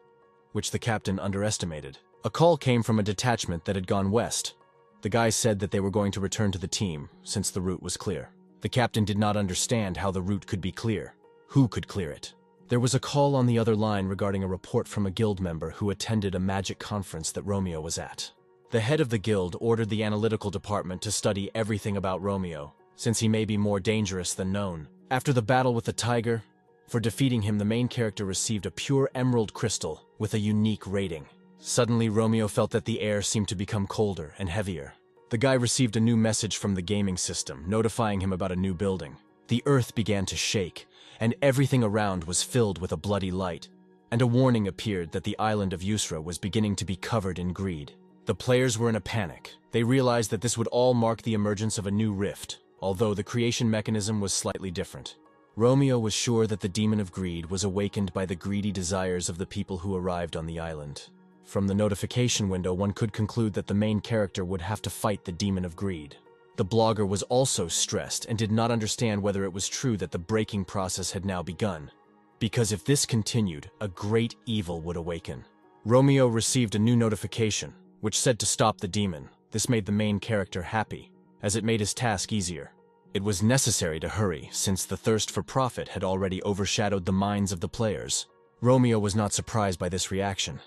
which the captain underestimated. A call came from a detachment that had gone west. The guy said that they were going to return to the team, since the route was clear. The captain did not understand how the route could be clear. Who could clear it? There was a call on the other line regarding a report from a guild member who attended a magic conference that Romeo was at. The head of the guild ordered the analytical department to study everything about Romeo, since he may be more dangerous than known. After the battle with the tiger, for defeating him, the main character received a pure emerald crystal with a unique rating. Suddenly, Romeo felt that the air seemed to become colder and heavier. The guy received a new message from the gaming system, notifying him about a new building. The earth began to shake, and everything around was filled with a bloody light, and a warning appeared that the island of Yusra was beginning to be covered in greed. The players were in a panic. They realized that this would all mark the emergence of a new rift, although the creation mechanism was slightly different. Romeo was sure that the demon of greed was awakened by the greedy desires of the people who arrived on the island. From the notification window, one could conclude that the main character would have to fight the demon of greed. The blogger was also stressed and did not understand whether it was true that the breaking process had now begun, because if this continued, a great evil would awaken. Romeo received a new notification, which said to stop the demon. This made the main character happy, as it made his task easier. It was necessary to hurry, since the thirst for profit had already overshadowed the minds of the players. Romeo was not surprised by this reaction,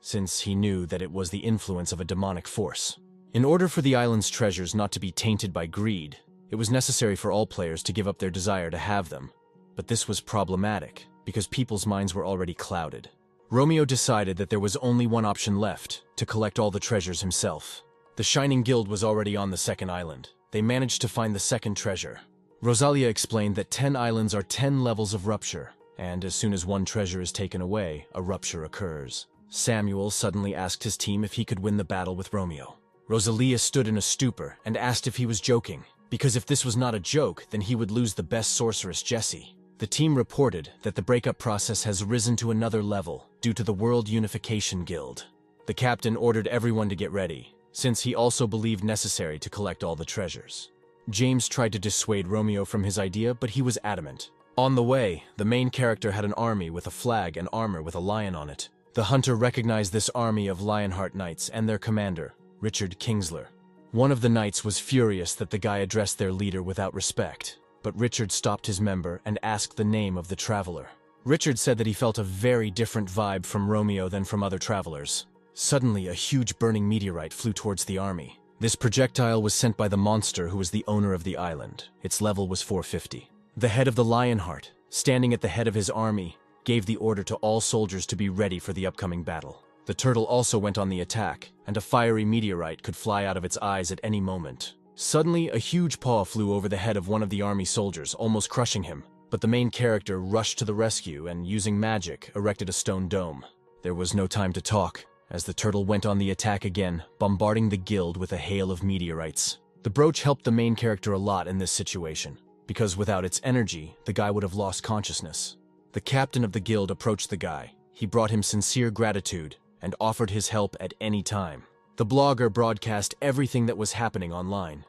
since he knew that it was the influence of a demonic force. In order for the island's treasures not to be tainted by greed, it was necessary for all players to give up their desire to have them. But this was problematic, because people's minds were already clouded. Romeo decided that there was only one option left, to collect all the treasures himself. The Shining Guild was already on the second island. They managed to find the second treasure. Rosalia explained that 10 islands are 10 levels of rupture, and as soon as one treasure is taken away, a rupture occurs. Samuel suddenly asked his team if he could win the battle with Romeo. Rosalia stood in a stupor and asked if he was joking, because if this was not a joke, then he would lose the best sorceress, Jessie. The team reported that the breakup process has risen to another level due to the World Unification Guild. The captain ordered everyone to get ready, since he also believed necessary to collect all the treasures. James tried to dissuade Romeo from his idea, but he was adamant. On the way, the main character had an army with a flag and armor with a lion on it. The hunter recognized this army of Lionheart Knights and their commander, Richard Kingsler. One of the knights was furious that the guy addressed their leader without respect, but Richard stopped his member and asked the name of the traveler. Richard said that he felt a very different vibe from Romeo than from other travelers. Suddenly, a huge burning meteorite flew towards the army. This projectile was sent by the monster who was the owner of the island. Its level was 450. The head of the Lionheart, standing at the head of his army, gave the order to all soldiers to be ready for the upcoming battle. The turtle also went on the attack, and a fiery meteorite could fly out of its eyes at any moment. Suddenly, a huge paw flew over the head of one of the army soldiers, almost crushing him, but the main character rushed to the rescue and, using magic, erected a stone dome. There was no time to talk, as the turtle went on the attack again, bombarding the guild with a hail of meteorites. The brooch helped the main character a lot in this situation, because without its energy, the guy would have lost consciousness. The captain of the guild approached the guy. He brought him sincere gratitude and offered his help at any time. The blogger broadcast everything that was happening online.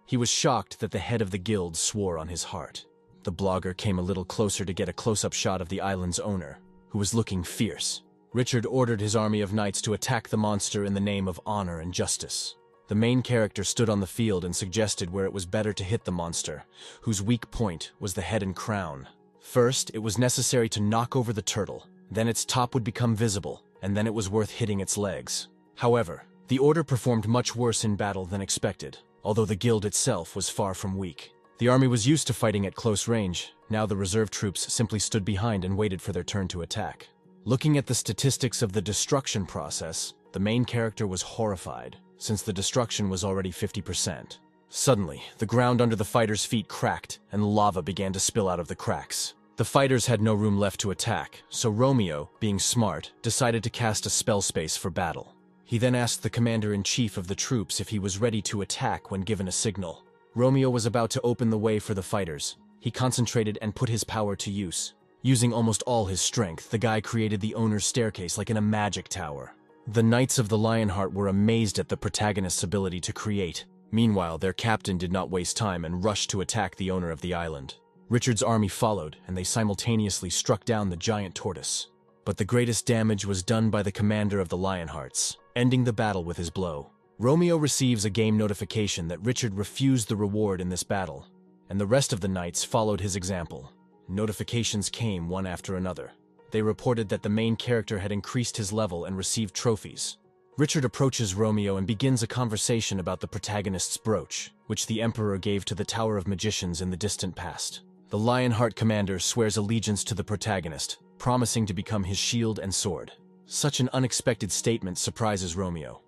He was shocked that the head of the guild swore on his heart. The blogger came a little closer to get a close-up shot of the island's owner, who was looking fierce. Richard ordered his army of knights to attack the monster in the name of honor and justice. The main character stood on the field and suggested where it was better to hit the monster, whose weak point was the head and crown. First, it was necessary to knock over the turtle, then its top would become visible, and then it was worth hitting its legs. However, the order performed much worse in battle than expected, although the guild itself was far from weak. The army was used to fighting at close range. Now the reserve troops simply stood behind and waited for their turn to attack. Looking at the statistics of the destruction process, the main character was horrified, since the destruction was already 50%. Suddenly, the ground under the fighters' feet cracked, and lava began to spill out of the cracks. The fighters had no room left to attack, so Romeo, being smart, decided to cast a spell space for battle. He then asked the commander-in-chief of the troops if he was ready to attack when given a signal. Romeo was about to open the way for the fighters. He concentrated and put his power to use. Using almost all his strength, the guy created the owner's staircase like in a magic tower. The Knights of the Lionheart were amazed at the protagonist's ability to create. Meanwhile, their captain did not waste time and rushed to attack the owner of the island. Richard's army followed, and they simultaneously struck down the giant tortoise. But the greatest damage was done by the commander of the Lionhearts, ending the battle with his blow. Romeo receives a game notification that Richard refused the reward in this battle, and the rest of the knights followed his example. Notifications came one after another. They reported that the main character had increased his level and received trophies. Richard approaches Romeo and begins a conversation about the protagonist's brooch, which the Emperor gave to the Tower of Magicians in the distant past. The Lionheart commander swears allegiance to the protagonist, promising to become his shield and sword. Such an unexpected statement surprises Romeo.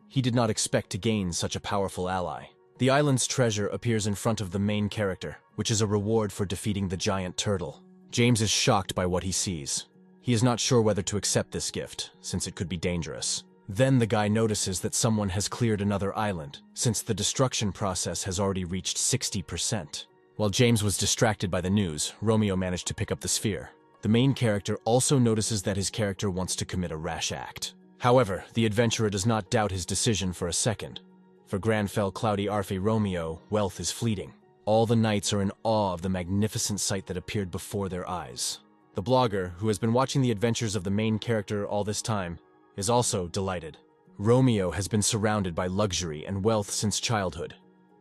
He did not expect to gain such a powerful ally. The island's treasure appears in front of the main character, which is a reward for defeating the giant turtle. James is shocked by what he sees. He is not sure whether to accept this gift, since it could be dangerous. Then the guy notices that someone has cleared another island, since the destruction process has already reached 60%. While James was distracted by the news, Romeo managed to pick up the sphere. The main character also notices that his character wants to commit a rash act. However, the adventurer does not doubt his decision for a second. For Granfell Cloudy Arfe Romeo, wealth is fleeting. All the knights are in awe of the magnificent sight that appeared before their eyes. The blogger, who has been watching the adventures of the main character all this time, is also delighted. Romeo has been surrounded by luxury and wealth since childhood,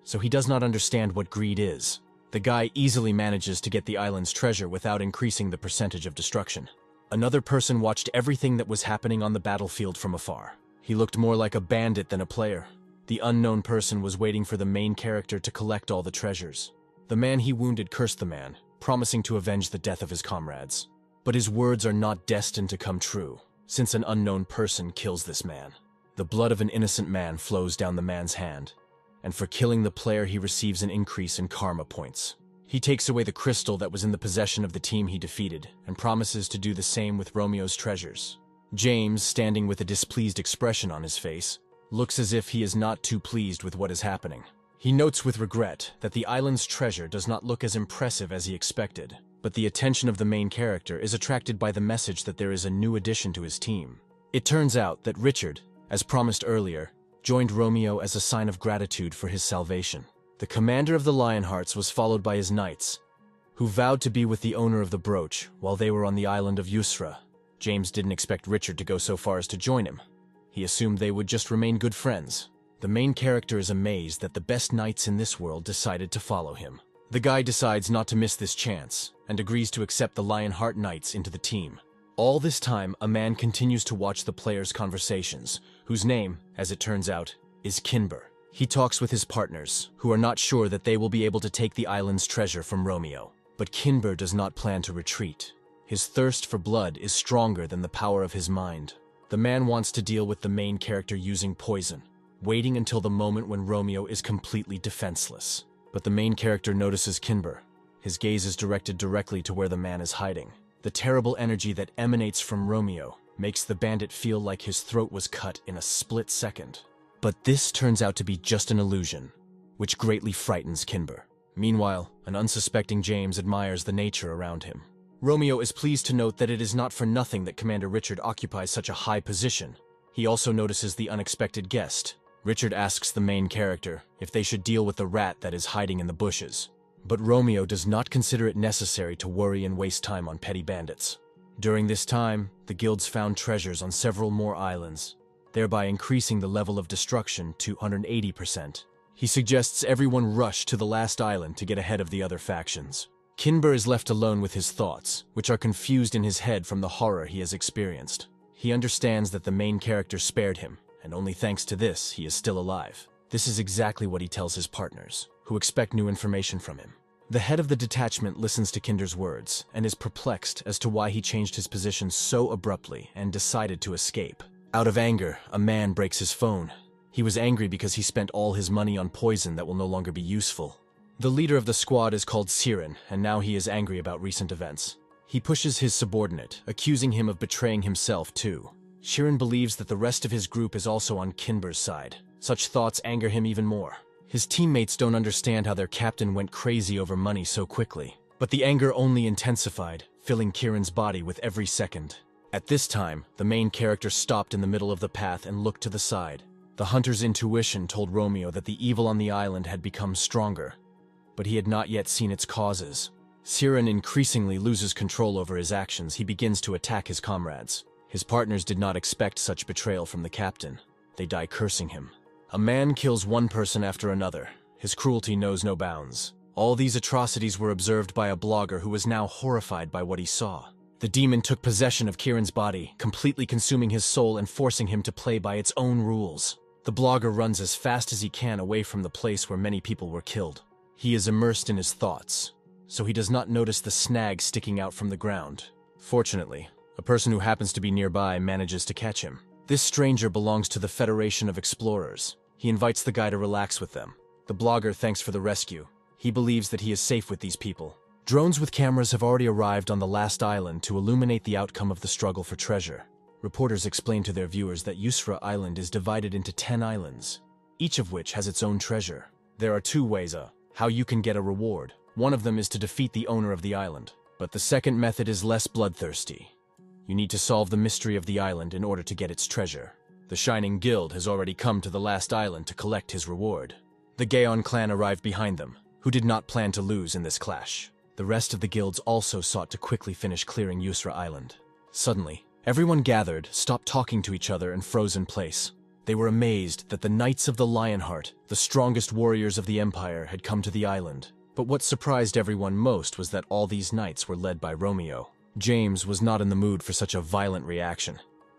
so he does not understand what greed is. The guy easily manages to get the island's treasure without increasing the percentage of destruction. Another person watched everything that was happening on the battlefield from afar. He looked more like a bandit than a player. The unknown person was waiting for the main character to collect all the treasures. The man he wounded cursed the man, promising to avenge the death of his comrades. But his words are not destined to come true, since an unknown person kills this man. The blood of an innocent man flows down the man's hand, and for killing the player he receives an increase in karma points. He takes away the crystal that was in the possession of the team he defeated, and promises to do the same with Romeo's treasures. James, standing with a displeased expression on his face, looks as if he is not too pleased with what is happening. He notes with regret that the island's treasure does not look as impressive as he expected, but the attention of the main character is attracted by the message that there is a new addition to his team. It turns out that Richard, as promised earlier, joined Romeo as a sign of gratitude for his salvation. The commander of the Lionhearts was followed by his knights, who vowed to be with the owner of the brooch while they were on the island of Yusra. James didn't expect Richard to go so far as to join him. He assumed they would just remain good friends. The main character is amazed that the best knights in this world decided to follow him. The guy decides not to miss this chance, and agrees to accept the Lionheart Knights into the team. All this time, a man continues to watch the players' conversations, whose name, as it turns out, is Kinber. He talks with his partners, who are not sure that they will be able to take the island's treasure from Romeo. But Kinber does not plan to retreat. His thirst for blood is stronger than the power of his mind. The man wants to deal with the main character using poison, waiting until the moment when Romeo is completely defenseless. But the main character notices Kinber. His gaze is directed directly to where the man is hiding. The terrible energy that emanates from Romeo makes the bandit feel like his throat was cut in a split second. But this turns out to be just an illusion, which greatly frightens Kinber. Meanwhile, an unsuspecting James admires the nature around him. Romeo is pleased to note that it is not for nothing that Commander Richard occupies such a high position. He also notices the unexpected guest. Richard asks the main character if they should deal with the rat that is hiding in the bushes. But Romeo does not consider it necessary to worry and waste time on petty bandits. During this time, the guilds found treasures on several more islands, thereby increasing the level of destruction to 180%. He suggests everyone rush to the last island to get ahead of the other factions. Kinber is left alone with his thoughts, which are confused in his head from the horror he has experienced. He understands that the main character spared him, and only thanks to this he is still alive. This is exactly what he tells his partners, who expect new information from him. The head of the detachment listens to Kinder's words and is perplexed as to why he changed his position so abruptly and decided to escape. Out of anger, a man breaks his phone. He was angry because he spent all his money on poison that will no longer be useful. The leader of the squad is called Siren, and now he is angry about recent events. He pushes his subordinate, accusing him of betraying himself too. Siren believes that the rest of his group is also on Kinber's side. Such thoughts anger him even more. His teammates don't understand how their captain went crazy over money so quickly. But the anger only intensified, filling Kieran's body with every second. At this time, the main character stopped in the middle of the path and looked to the side. The hunter's intuition told Romeo that the evil on the island had become stronger, but he had not yet seen its causes. Siren increasingly loses control over his actions. He begins to attack his comrades. His partners did not expect such betrayal from the captain. They die cursing him. A man kills one person after another. His cruelty knows no bounds. All these atrocities were observed by a blogger who was now horrified by what he saw. The demon took possession of Kieran's body, completely consuming his soul and forcing him to play by its own rules. The blogger runs as fast as he can away from the place where many people were killed. He is immersed in his thoughts, so he does not notice the snag sticking out from the ground. Fortunately, a person who happens to be nearby manages to catch him. This stranger belongs to the Federation of Explorers. He invites the guy to relax with them. The blogger thanks for the rescue. He believes that he is safe with these people. Drones with cameras have already arrived on the last island to illuminate the outcome of the struggle for treasure. Reporters explain to their viewers that Yusra Island is divided into 10 islands, each of which has its own treasure. There are two ways how you can get a reward. One of them is to defeat the owner of the island, but the second method is less bloodthirsty. You need to solve the mystery of the island in order to get its treasure. The Shining Guild has already come to the last island to collect his reward. The Gaon clan arrived behind them, who did not plan to lose in this clash. The rest of the guilds also sought to quickly finish clearing Yusra Island. Suddenly, everyone gathered, stopped talking to each other, and froze in place. They were amazed that the Knights of the Lionheart, the strongest warriors of the Empire, had come to the island. But what surprised everyone most was that all these knights were led by Romeo. James was not in the mood for such a violent reaction.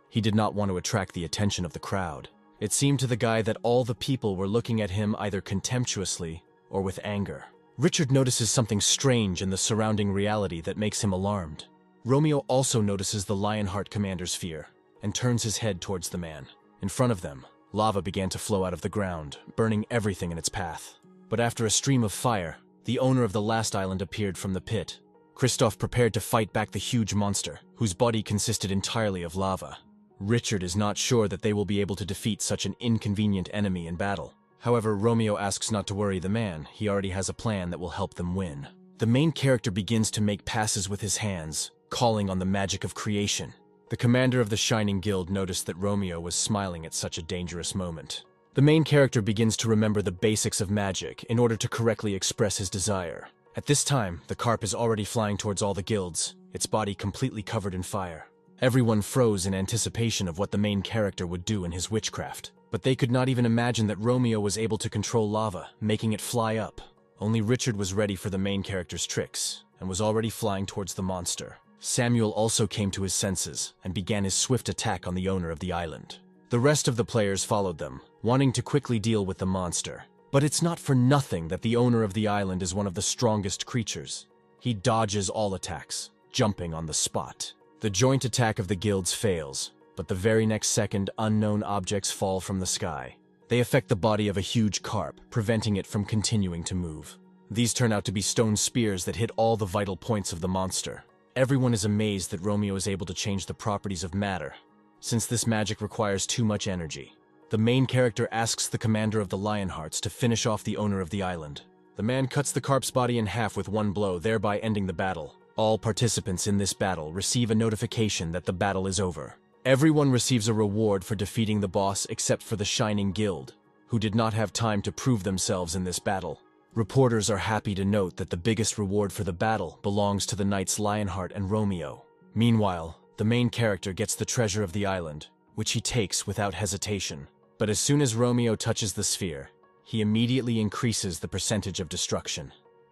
He did not want to attract the attention of the crowd. It seemed to the guy that all the people were looking at him either contemptuously or with anger. Richard notices something strange in the surrounding reality that makes him alarmed. Romeo also notices the Lionheart commander's fear and turns his head towards the man. In front of them, lava began to flow out of the ground, burning everything in its path. But after a stream of fire, the owner of the last island appeared from the pit. Kristoff prepared to fight back the huge monster, whose body consisted entirely of lava. Richard is not sure that they will be able to defeat such an inconvenient enemy in battle. However, Romeo asks not to worry the man. He already has a plan that will help them win. The main character begins to make passes with his hands, calling on the magic of creation. The commander of the Shining Guild noticed that Romeo was smiling at such a dangerous moment. The main character begins to remember the basics of magic in order to correctly express his desire. At this time, the carp is already flying towards all the guilds, its body completely covered in fire. Everyone froze in anticipation of what the main character would do in his witchcraft. But they could not even imagine that Romeo was able to control lava, making it fly up. Only Richard was ready for the main character's tricks, and was already flying towards the monster. Samuel also came to his senses, and began his swift attack on the owner of the island. The rest of the players followed them, wanting to quickly deal with the monster. But it's not for nothing that the owner of the island is one of the strongest creatures. He dodges all attacks, jumping on the spot. The joint attack of the guilds fails, but the very next second unknown objects fall from the sky. They affect the body of a huge carp, preventing it from continuing to move. These turn out to be stone spears that hit all the vital points of the monster. Everyone is amazed that Romeo is able to change the properties of matter, since this magic requires too much energy. The main character asks the commander of the Lionhearts to finish off the owner of the island. The man cuts the carp's body in half with one blow, thereby ending the battle. All participants in this battle receive a notification that the battle is over. Everyone receives a reward for defeating the boss except for the Shining Guild, who did not have time to prove themselves in this battle. Reporters are happy to note that the biggest reward for the battle belongs to the knights Lionheart and Romeo. Meanwhile, the main character gets the treasure of the island, which he takes without hesitation. But as soon as Romeo touches the sphere, he immediately increases the percentage of destruction.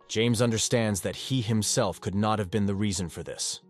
James understands that he himself could not have been the reason for this.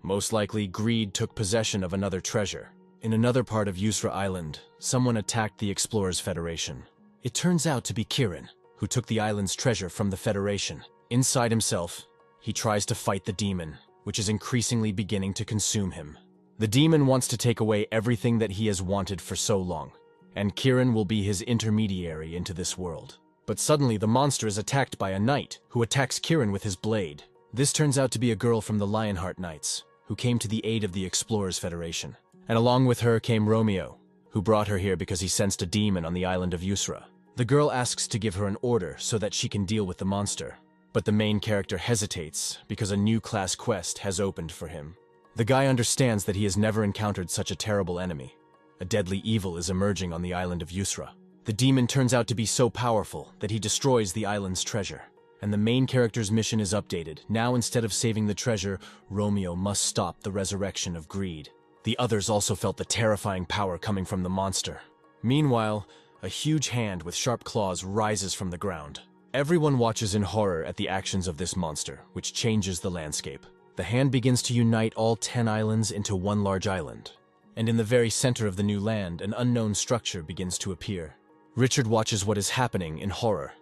Most likely, greed took possession of another treasure. In another part of Yusra Island, someone attacked the Explorers Federation. It turns out to be Kirin, who took the island's treasure from the Federation. Inside himself, he tries to fight the demon, which is increasingly beginning to consume him. The demon wants to take away everything that he has wanted for so long, and Kirin will be his intermediary into this world. But suddenly the monster is attacked by a knight, who attacks Kirin with his blade. This turns out to be a girl from the Lionheart Knights, who came to the aid of the Explorers Federation. And along with her came Romeo, who brought her here because he sensed a demon on the island of Yusra. The girl asks to give her an order so that she can deal with the monster. But the main character hesitates because a new class quest has opened for him. The guy understands that he has never encountered such a terrible enemy. A deadly evil is emerging on the island of Yusra. The demon turns out to be so powerful that he destroys the island's treasure. And the main character's mission is updated. Now, instead of saving the treasure, Romeo must stop the resurrection of greed. The others also felt the terrifying power coming from the monster. Meanwhile, a huge hand with sharp claws rises from the ground. Everyone watches in horror at the actions of this monster, which changes the landscape. The hand begins to unite all 10 islands into one large island. And in the very center of the new land, an unknown structure begins to appear. Richard watches what is happening in horror.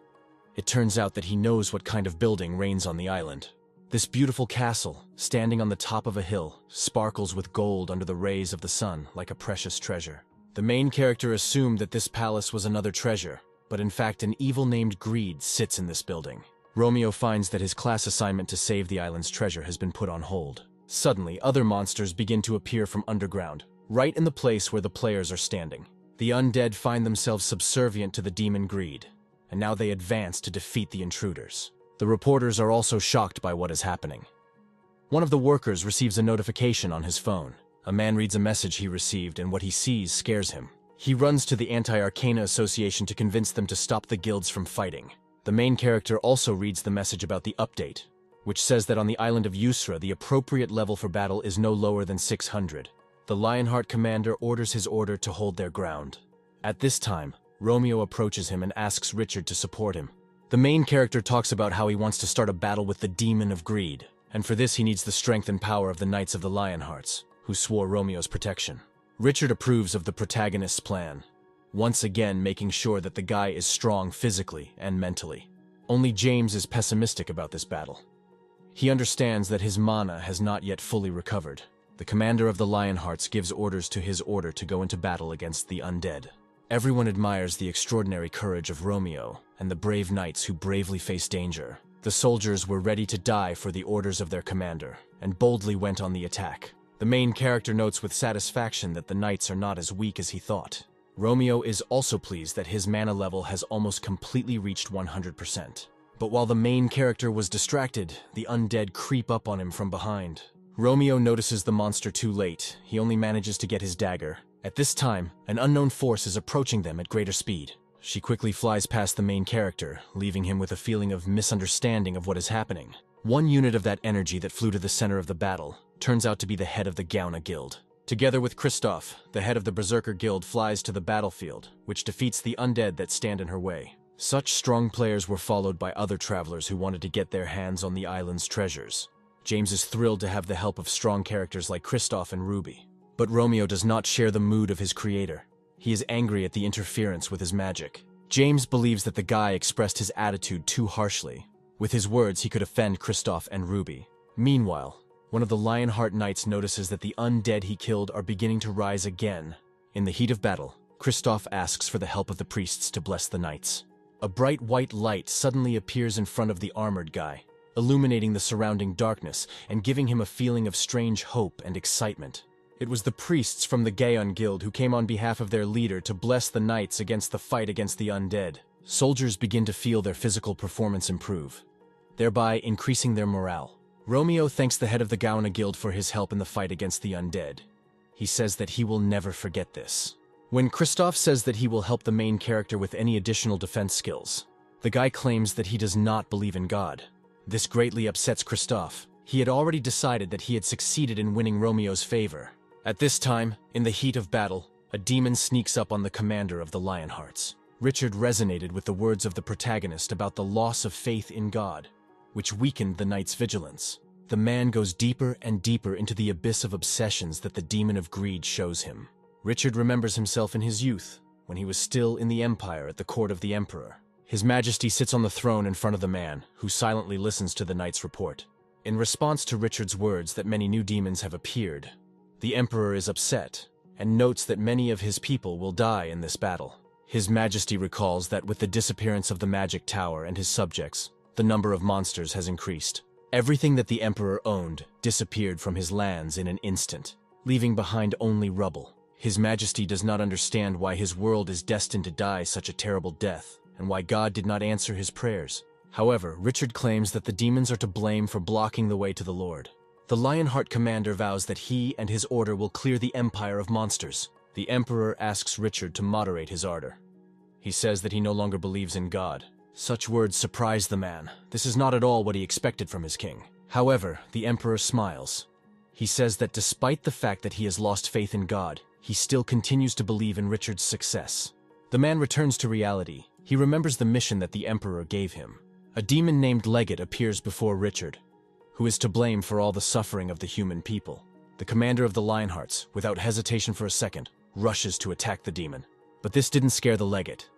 It turns out that he knows what kind of building reigns on the island. This beautiful castle, standing on the top of a hill, sparkles with gold under the rays of the sun like a precious treasure. The main character assumed that this palace was another treasure, but in fact an evil named Greed sits in this building. Romeo finds that his class assignment to save the island's treasure has been put on hold. Suddenly, other monsters begin to appear from underground, right in the place where the players are standing. The undead find themselves subservient to the demon Greed, and now they advance to defeat the intruders. The reporters are also shocked by what is happening. One of the workers receives a notification on his phone. A man reads a message he received, and what he sees scares him. He runs to the Anti-Arcana Association to convince them to stop the guilds from fighting. The main character also reads the message about the update, which says that on the island of Yusra, the appropriate level for battle is no lower than 600. The Lionheart commander orders his order to hold their ground. At this time, Romeo approaches him and asks Richard to support him. The main character talks about how he wants to start a battle with the demon of greed, and for this he needs the strength and power of the Knights of the Lionhearts, who swore Romeo's protection. Richard approves of the protagonist's plan, once again making sure that the guy is strong physically and mentally. Only James is pessimistic about this battle. He understands that his mana has not yet fully recovered. The commander of the Lionhearts gives orders to his order to go into battle against the undead. Everyone admires the extraordinary courage of Romeo and the brave knights who bravely face danger. The soldiers were ready to die for the orders of their commander and boldly went on the attack. The main character notes with satisfaction that the knights are not as weak as he thought. Romeo is also pleased that his mana level has almost completely reached 100%. But while the main character was distracted, the undead creep up on him from behind. Romeo notices the monster too late. He only manages to get his dagger. At this time, an unknown force is approaching them at greater speed. She quickly flies past the main character, leaving him with a feeling of misunderstanding of what is happening. One unit of that energy that flew to the center of the battle turns out to be the head of the Gauna Guild. Together with Christoph, the head of the Berserker Guild flies to the battlefield, which defeats the undead that stand in her way. Such strong players were followed by other travelers who wanted to get their hands on the island's treasures. James is thrilled to have the help of strong characters like Christoph and Ruby. But Romeo does not share the mood of his creator. He is angry at the interference with his magic. James believes that the guy expressed his attitude too harshly. With his words, he could offend Christoph and Ruby. Meanwhile, one of the Lionheart Knights notices that the undead he killed are beginning to rise again. In the heat of battle, Christoph asks for the help of the priests to bless the knights. A bright white light suddenly appears in front of the armored guy, illuminating the surrounding darkness and giving him a feeling of strange hope and excitement. It was the priests from the Gaon Guild who came on behalf of their leader to bless the knights against the fight against the undead. Soldiers begin to feel their physical performance improve, thereby increasing their morale. Romeo thanks the head of the Gaona Guild for his help in the fight against the undead. He says that he will never forget this. When Kristoff says that he will help the main character with any additional defense skills, the guy claims that he does not believe in God. This greatly upsets Kristoff. He had already decided that he had succeeded in winning Romeo's favor. At this time, in the heat of battle, a demon sneaks up on the commander of the Lionhearts. Richard resonated with the words of the protagonist about the loss of faith in God, which weakened the knight's vigilance. The man goes deeper and deeper into the abyss of obsessions that the demon of greed shows him. Richard remembers himself in his youth, when he was still in the Empire at the court of the Emperor. His Majesty sits on the throne in front of the man, who silently listens to the knight's report. In response to Richard's words that many new demons have appeared, the Emperor is upset, and notes that many of his people will die in this battle. His Majesty recalls that with the disappearance of the Magic Tower and his subjects, the number of monsters has increased. Everything that the Emperor owned disappeared from his lands in an instant, leaving behind only rubble. His Majesty does not understand why his world is destined to die such a terrible death, and why God did not answer his prayers. However, Richard claims that the demons are to blame for blocking the way to the Lord. The Lionheart commander vows that he and his order will clear the empire of monsters. The Emperor asks Richard to moderate his ardor. He says that he no longer believes in God. Such words surprise the man. This is not at all what he expected from his king. However, the Emperor smiles. He says that despite the fact that he has lost faith in God, he still continues to believe in Richard's success. The man returns to reality. He remembers the mission that the Emperor gave him. A demon named Legate appears before Richard, who is to blame for all the suffering of the human people. The commander of the Lionhearts, without hesitation for a second, rushes to attack the demon. But this didn't scare the Legate.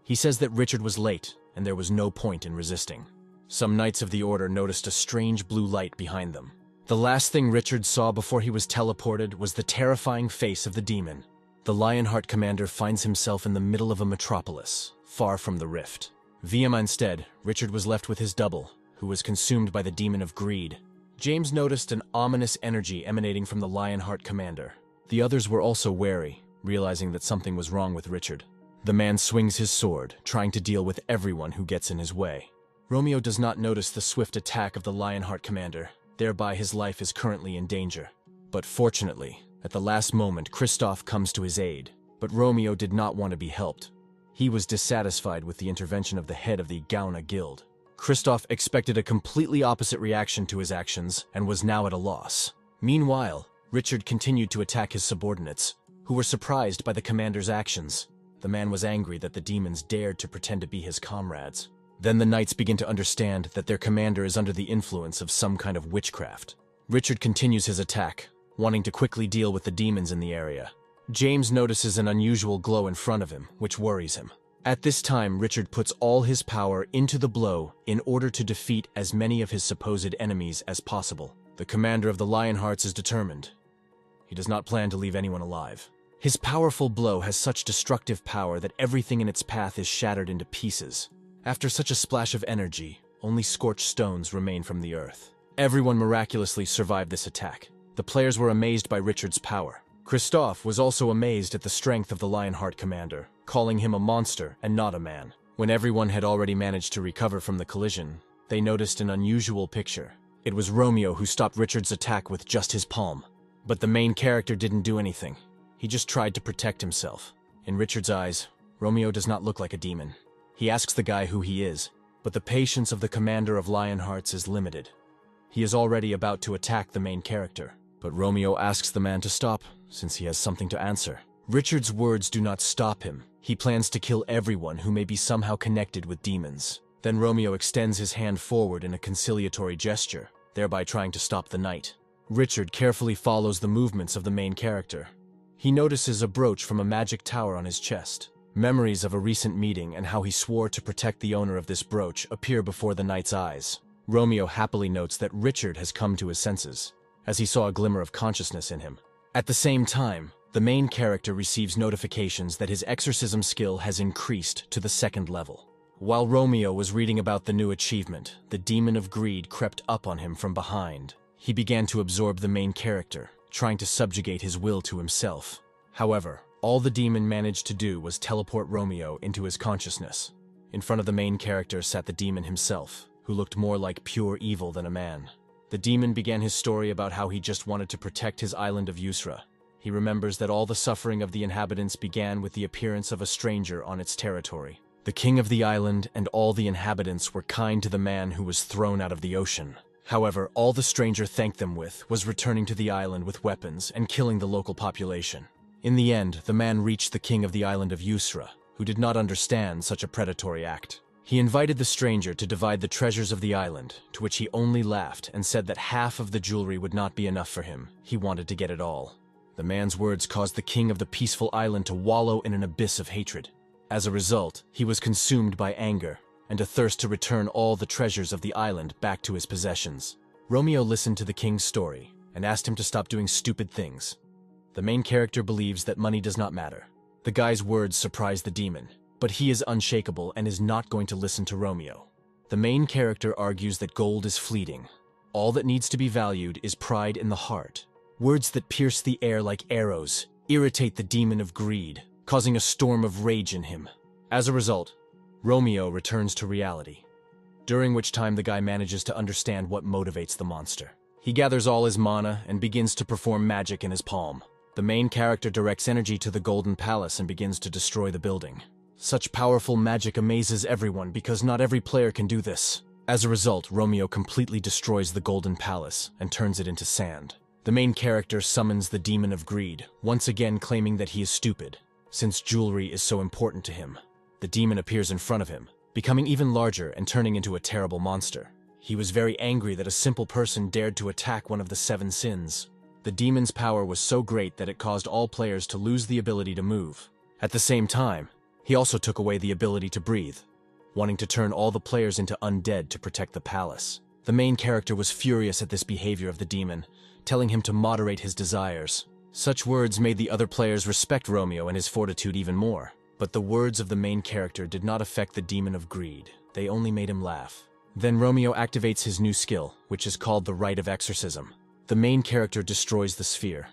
He says that Richard was late, and there was no point in resisting. Some knights of the Order noticed a strange blue light behind them. The last thing Richard saw before he was teleported was the terrifying face of the demon. The Lionheart commander finds himself in the middle of a metropolis, far from the rift. Instead, Richard was left with his double, who was consumed by the demon of greed. James noticed an ominous energy emanating from the Lionheart commander. The others were also wary, realizing that something was wrong with Richard. The man swings his sword, trying to deal with everyone who gets in his way. Romeo does not notice the swift attack of the Lionheart commander, thereby his life is currently in danger. But fortunately, at the last moment, Kristoff comes to his aid. But Romeo did not want to be helped. He was dissatisfied with the intervention of the head of the Gaona Guild. Kristoff expected a completely opposite reaction to his actions and was now at a loss. Meanwhile, Richard continued to attack his subordinates, who were surprised by the commander's actions. The man was angry that the demons dared to pretend to be his comrades. Then the knights begin to understand that their commander is under the influence of some kind of witchcraft. Richard continues his attack, wanting to quickly deal with the demons in the area. James notices an unusual glow in front of him, which worries him. At this time, Richard puts all his power into the blow in order to defeat as many of his supposed enemies as possible. The commander of the Lionhearts is determined. He does not plan to leave anyone alive. His powerful blow has such destructive power that everything in its path is shattered into pieces. After such a splash of energy, only scorched stones remain from the earth. Everyone miraculously survived this attack. The players were amazed by Richard's power. Kristoff was also amazed at the strength of the Lionheart commander, calling him a monster and not a man. When everyone had already managed to recover from the collision, they noticed an unusual picture. It was Romeo who stopped Richard's attack with just his palm. But the main character didn't do anything. He just tried to protect himself. In Richard's eyes, Romeo does not look like a demon. He asks the guy who he is, but the patience of the commander of Lionhearts is limited. He is already about to attack the main character, but Romeo asks the man to stop, since he has something to answer. Richard's words do not stop him. He plans to kill everyone who may be somehow connected with demons. Then Romeo extends his hand forward in a conciliatory gesture, thereby trying to stop the knight. Richard carefully follows the movements of the main character. He notices a brooch from a magic tower on his chest. Memories of a recent meeting and how he swore to protect the owner of this brooch appear before the knight's eyes. Romeo happily notes that Richard has come to his senses, as he saw a glimmer of consciousness in him. At the same time, the main character receives notifications that his exorcism skill has increased to the 2nd level. While Romeo was reading about the new achievement, the demon of greed crept up on him from behind. He began to absorb the main character, trying to subjugate his will to himself. However, all the demon managed to do was teleport Romeo into his consciousness. In front of the main character sat the demon himself, who looked more like pure evil than a man. The demon began his story about how he just wanted to protect his island of Yusra. He remembers that all the suffering of the inhabitants began with the appearance of a stranger on its territory. The king of the island and all the inhabitants were kind to the man who was thrown out of the ocean. However, all the stranger thanked them with was returning to the island with weapons and killing the local population. In the end, the man reached the king of the island of Yusra, who did not understand such a predatory act. He invited the stranger to divide the treasures of the island, to which he only laughed and said that half of the jewelry would not be enough for him. He wanted to get it all. The man's words caused the king of the peaceful island to wallow in an abyss of hatred. As a result, he was consumed by anger and a thirst to return all the treasures of the island back to his possessions. Romeo listened to the king's story and asked him to stop doing stupid things. The main character believes that money does not matter. The guy's words surprise the demon, but he is unshakable and is not going to listen to Romeo. The main character argues that gold is fleeting. All that needs to be valued is pride in the heart. Words that pierce the air like arrows irritate the demon of greed, causing a storm of rage in him. As a result, Romeo returns to reality, during which time the guy manages to understand what motivates the monster. He gathers all his mana and begins to perform magic in his palm. The main character directs energy to the Golden Palace and begins to destroy the building. Such powerful magic amazes everyone because not every player can do this. As a result, Romeo completely destroys the Golden Palace and turns it into sand. The main character summons the demon of greed, once again claiming that he is stupid, since jewelry is so important to him. The demon appears in front of him, becoming even larger and turning into a terrible monster. He was very angry that a simple person dared to attack one of the 7 sins. The demon's power was so great that it caused all players to lose the ability to move. At the same time, he also took away the ability to breathe, wanting to turn all the players into undead to protect the palace. The main character was furious at this behavior of the demon, telling him to moderate his desires. Such words made the other players respect Romeo and his fortitude even more. But the words of the main character did not affect the demon of greed. They only made him laugh. Then Romeo activates his new skill, which is called the Rite of Exorcism. The main character destroys the sphere,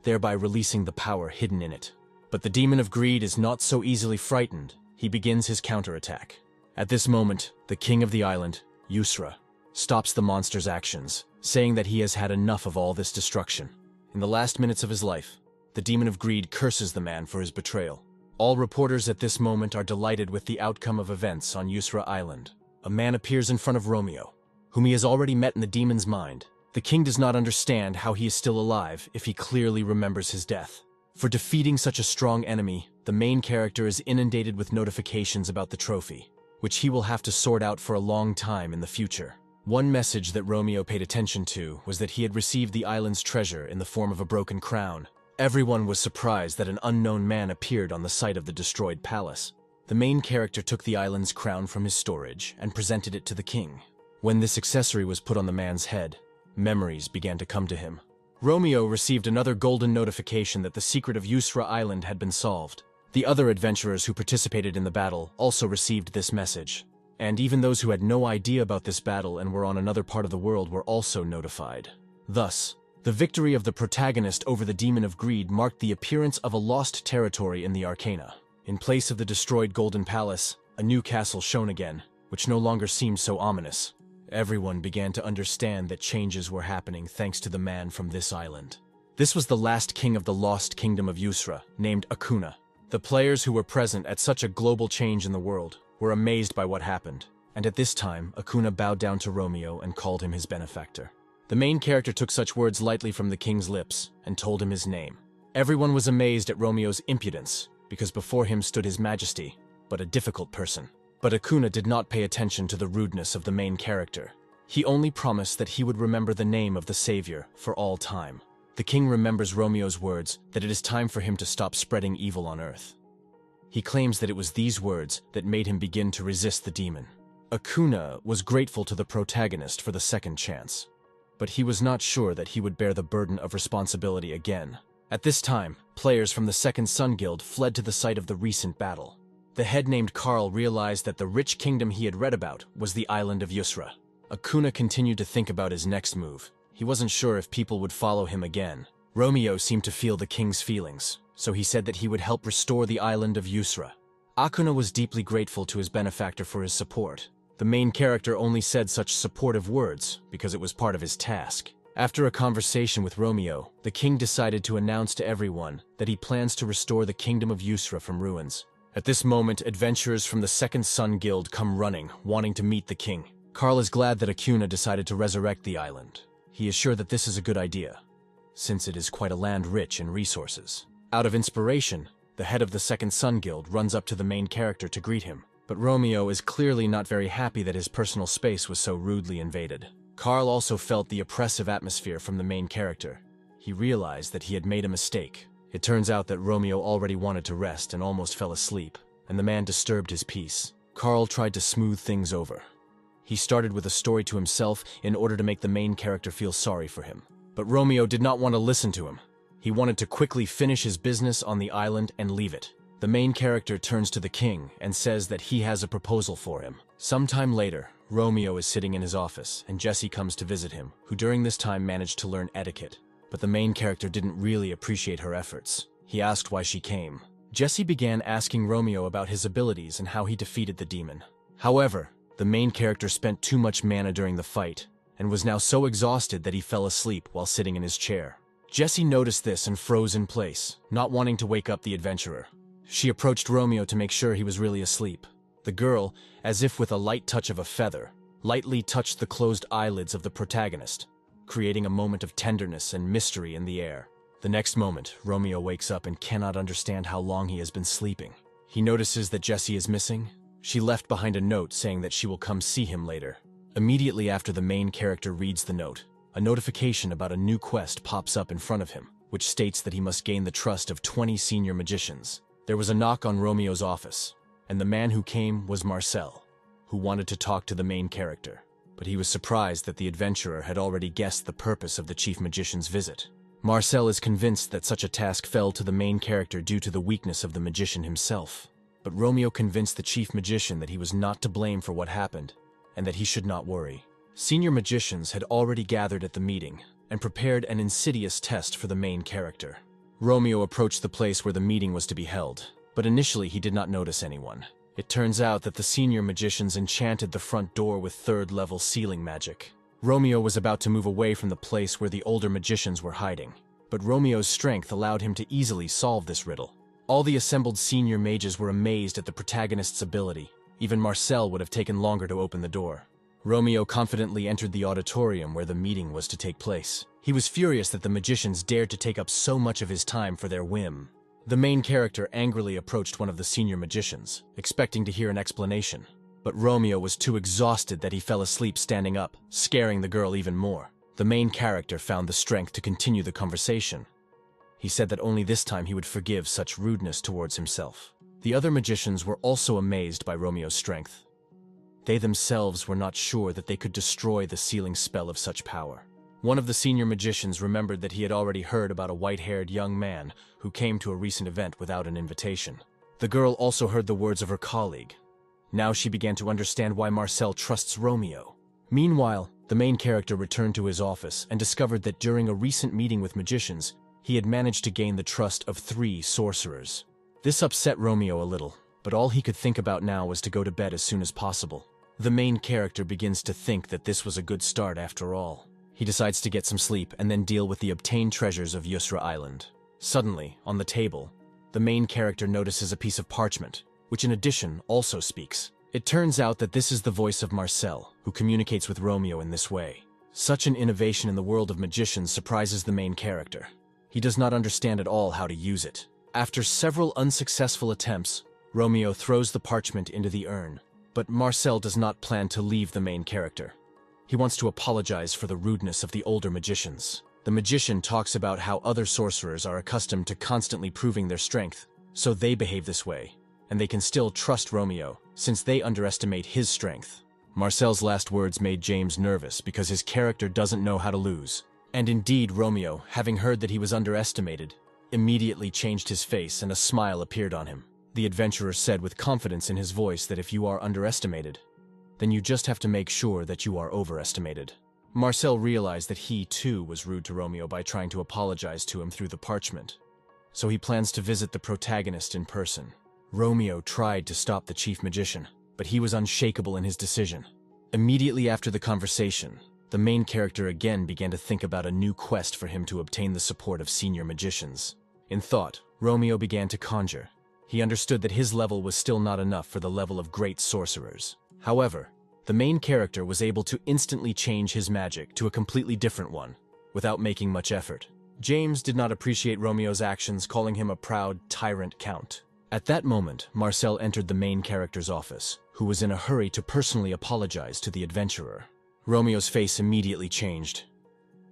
thereby releasing the power hidden in it. But the demon of greed is not so easily frightened. He begins his counterattack. At this moment, the king of the island, Yusra, stops the monster's actions, saying that he has had enough of all this destruction. In the last minutes of his life, the demon of greed curses the man for his betrayal. All reporters at this moment are delighted with the outcome of events on Yusra Island. A man appears in front of Romeo, whom he has already met in the demon's mind. The king does not understand how he is still alive if he clearly remembers his death. For defeating such a strong enemy, the main character is inundated with notifications about the trophy, which he will have to sort out for a long time in the future. One message that Romeo paid attention to was that he had received the island's treasure in the form of a broken crown. Everyone was surprised that an unknown man appeared on the site of the destroyed palace. The main character took the island's crown from his storage and presented it to the king. When this accessory was put on the man's head, memories began to come to him. Romeo received another golden notification that the secret of Yusra Island had been solved. The other adventurers who participated in the battle also received this message. And even those who had no idea about this battle and were on another part of the world were also notified. Thus, the victory of the protagonist over the demon of greed marked the appearance of a lost territory in the Arcana. In place of the destroyed Golden Palace, a new castle shone again, which no longer seemed so ominous. Everyone began to understand that changes were happening thanks to the man from this island. This was the last king of the lost kingdom of Yusra, named Akuna. The players who were present at such a global change in the world were amazed by what happened, and at this time, Akuna bowed down to Romeo and called him his benefactor. The main character took such words lightly from the king's lips and told him his name. Everyone was amazed at Romeo's impudence, because before him stood his majesty, but a difficult person. But Akuna did not pay attention to the rudeness of the main character. He only promised that he would remember the name of the savior for all time. The king remembers Romeo's words that it is time for him to stop spreading evil on earth. He claims that it was these words that made him begin to resist the demon. Akuna was grateful to the protagonist for the second chance, but he was not sure that he would bear the burden of responsibility again. At this time, players from the Second Sun Guild fled to the site of the recent battle. The head named Karl realized that the rich kingdom he had read about was the island of Yusra. Akuna continued to think about his next move. He wasn't sure if people would follow him again, Romeo seemed to feel the king's feelings, so he said that he would help restore the island of Yusra. Akuna was deeply grateful to his benefactor for his support. The main character only said such supportive words because it was part of his task. After a conversation with Romeo, the king decided to announce to everyone that he plans to restore the kingdom of Yusra from ruins. At this moment, adventurers from the Second Sun Guild come running, wanting to meet the king. Karl is glad that Akuna decided to resurrect the island. He is sure that this is a good idea, since it is quite a land rich in resources. Out of inspiration, the head of the Second Sun Guild runs up to the main character to greet him. But Romeo is clearly not very happy that his personal space was so rudely invaded. Karl also felt the oppressive atmosphere from the main character. He realized that he had made a mistake. It turns out that Romeo already wanted to rest and almost fell asleep, and the man disturbed his peace. Karl tried to smooth things over. He started with a story to himself in order to make the main character feel sorry for him. But Romeo did not want to listen to him. He wanted to quickly finish his business on the island and leave it. The main character turns to the king and says that he has a proposal for him. Sometime later, Romeo is sitting in his office and Jessie comes to visit him, who during this time managed to learn etiquette. But the main character didn't really appreciate her efforts. He asked why she came. Jessie began asking Romeo about his abilities and how he defeated the demon. However, the main character spent too much mana during the fight and was now so exhausted that he fell asleep while sitting in his chair. Jessie noticed this and froze in place, not wanting to wake up the adventurer. She approached Romeo to make sure he was really asleep. The girl, as if with a light touch of a feather, lightly touched the closed eyelids of the protagonist, creating a moment of tenderness and mystery in the air. The next moment, Romeo wakes up and cannot understand how long he has been sleeping. He notices that Jessie is missing. She left behind a note saying that she will come see him later. Immediately after the main character reads the note, a notification about a new quest pops up in front of him, which states that he must gain the trust of 20 senior magicians. There was a knock on Romeo's office, and the man who came was Marcel, who wanted to talk to the main character. But he was surprised that the adventurer had already guessed the purpose of the chief magician's visit. Marcel is convinced that such a task fell to the main character due to the weakness of the magician himself. But Romeo convinced the chief magician that he was not to blame for what happened, and that he should not worry. Senior magicians had already gathered at the meeting and prepared an insidious test for the main character. Romeo approached the place where the meeting was to be held, but initially he did not notice anyone. It turns out that the senior magicians enchanted the front door with third-level sealing magic. Romeo was about to move away from the place where the older magicians were hiding, but Romeo's strength allowed him to easily solve this riddle. All the assembled senior mages were amazed at the protagonist's ability. Even Marcel would have taken longer to open the door. Romeo confidently entered the auditorium where the meeting was to take place. He was furious that the magicians dared to take up so much of his time for their whim. The main character angrily approached one of the senior magicians, expecting to hear an explanation. But Romeo was too exhausted that he fell asleep standing up, scaring the girl even more. The main character found the strength to continue the conversation. He said that only this time he would forgive such rudeness towards himself. The other magicians were also amazed by Romeo's strength. They themselves were not sure that they could destroy the sealing spell of such power. One of the senior magicians remembered that he had already heard about a white-haired young man who came to a recent event without an invitation. The girl also heard the words of her colleague. Now she began to understand why Marcel trusts Romeo. Meanwhile, the main character returned to his office and discovered that during a recent meeting with magicians, he had managed to gain the trust of 3 sorcerers. This upset Romeo a little, but all he could think about now was to go to bed as soon as possible. The main character begins to think that this was a good start after all. He decides to get some sleep and then deal with the obtained treasures of Yusra Island. Suddenly, on the table, the main character notices a piece of parchment, which in addition also speaks. It turns out that this is the voice of Marcel, who communicates with Romeo in this way. Such an innovation in the world of magicians surprises the main character. He does not understand at all how to use it. After several unsuccessful attempts, Romeo throws the parchment into the urn. But Marcel does not plan to leave the main character. He wants to apologize for the rudeness of the older magicians. The magician talks about how other sorcerers are accustomed to constantly proving their strength, so they behave this way, and they can still trust Romeo, since they underestimate his strength. Marcel's last words made James nervous because his character doesn't know how to lose. And indeed, Romeo, having heard that he was underestimated, immediately changed his face and a smile appeared on him. The adventurer said with confidence in his voice that if you are underestimated, then you just have to make sure that you are overestimated. Marcel realized that he, too, was rude to Romeo by trying to apologize to him through the parchment. So he plans to visit the protagonist in person. Romeo tried to stop the chief magician, but he was unshakable in his decision. Immediately after the conversation, the main character again began to think about a new quest for him to obtain the support of senior magicians. In thought, Romeo began to conjure. He understood that his level was still not enough for the level of great sorcerers. However, the main character was able to instantly change his magic to a completely different one, without making much effort. James did not appreciate Romeo's actions, calling him a proud tyrant count. At that moment, Marcel entered the main character's office, who was in a hurry to personally apologize to the adventurer. Romeo's face immediately changed.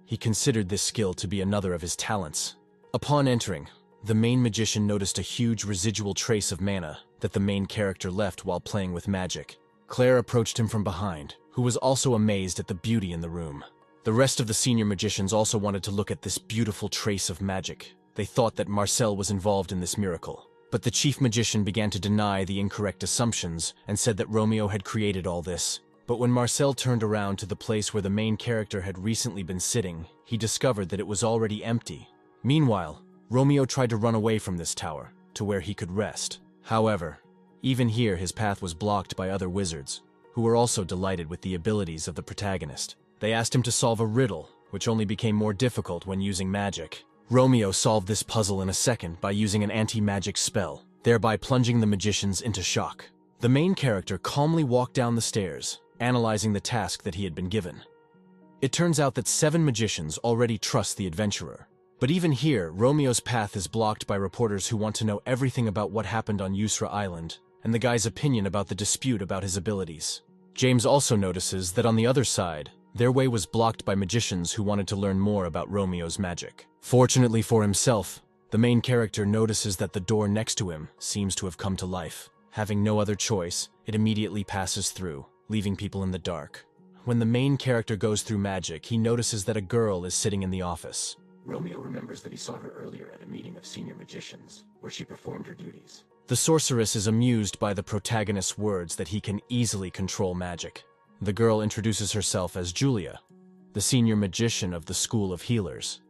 He considered this skill to be another of his talents. Upon entering, the main magician noticed a huge residual trace of mana that the main character left while playing with magic. Claire approached him from behind, who was also amazed at the beauty in the room. The rest of the senior magicians also wanted to look at this beautiful trace of magic. They thought that Marcel was involved in this miracle. But the chief magician began to deny the incorrect assumptions and said that Romeo had created all this. But when Marcel turned around to the place where the main character had recently been sitting, he discovered that it was already empty. Meanwhile, Romeo tried to run away from this tower, to where he could rest. However, even here his path was blocked by other wizards, who were also delighted with the abilities of the protagonist. They asked him to solve a riddle, which only became more difficult when using magic. Romeo solved this puzzle in a second by using an anti-magic spell, thereby plunging the magicians into shock. The main character calmly walked down the stairs, analyzing the task that he had been given. It turns out that 7 magicians already trust the adventurer. But even here, Romeo's path is blocked by reporters who want to know everything about what happened on Yusra Island, and the guy's opinion about the dispute about his abilities. James also notices that on the other side, their way was blocked by magicians who wanted to learn more about Romeo's magic. Fortunately for himself, the main character notices that the door next to him seems to have come to life. Having no other choice, it immediately passes through, leaving people in the dark. When the main character goes through magic, he notices that a girl is sitting in the office. Romeo remembers that he saw her earlier at a meeting of senior magicians, where she performed her duties. The sorceress is amused by the protagonist's words that he can easily control magic. The girl introduces herself as Julia, the senior magician of the School of Healers,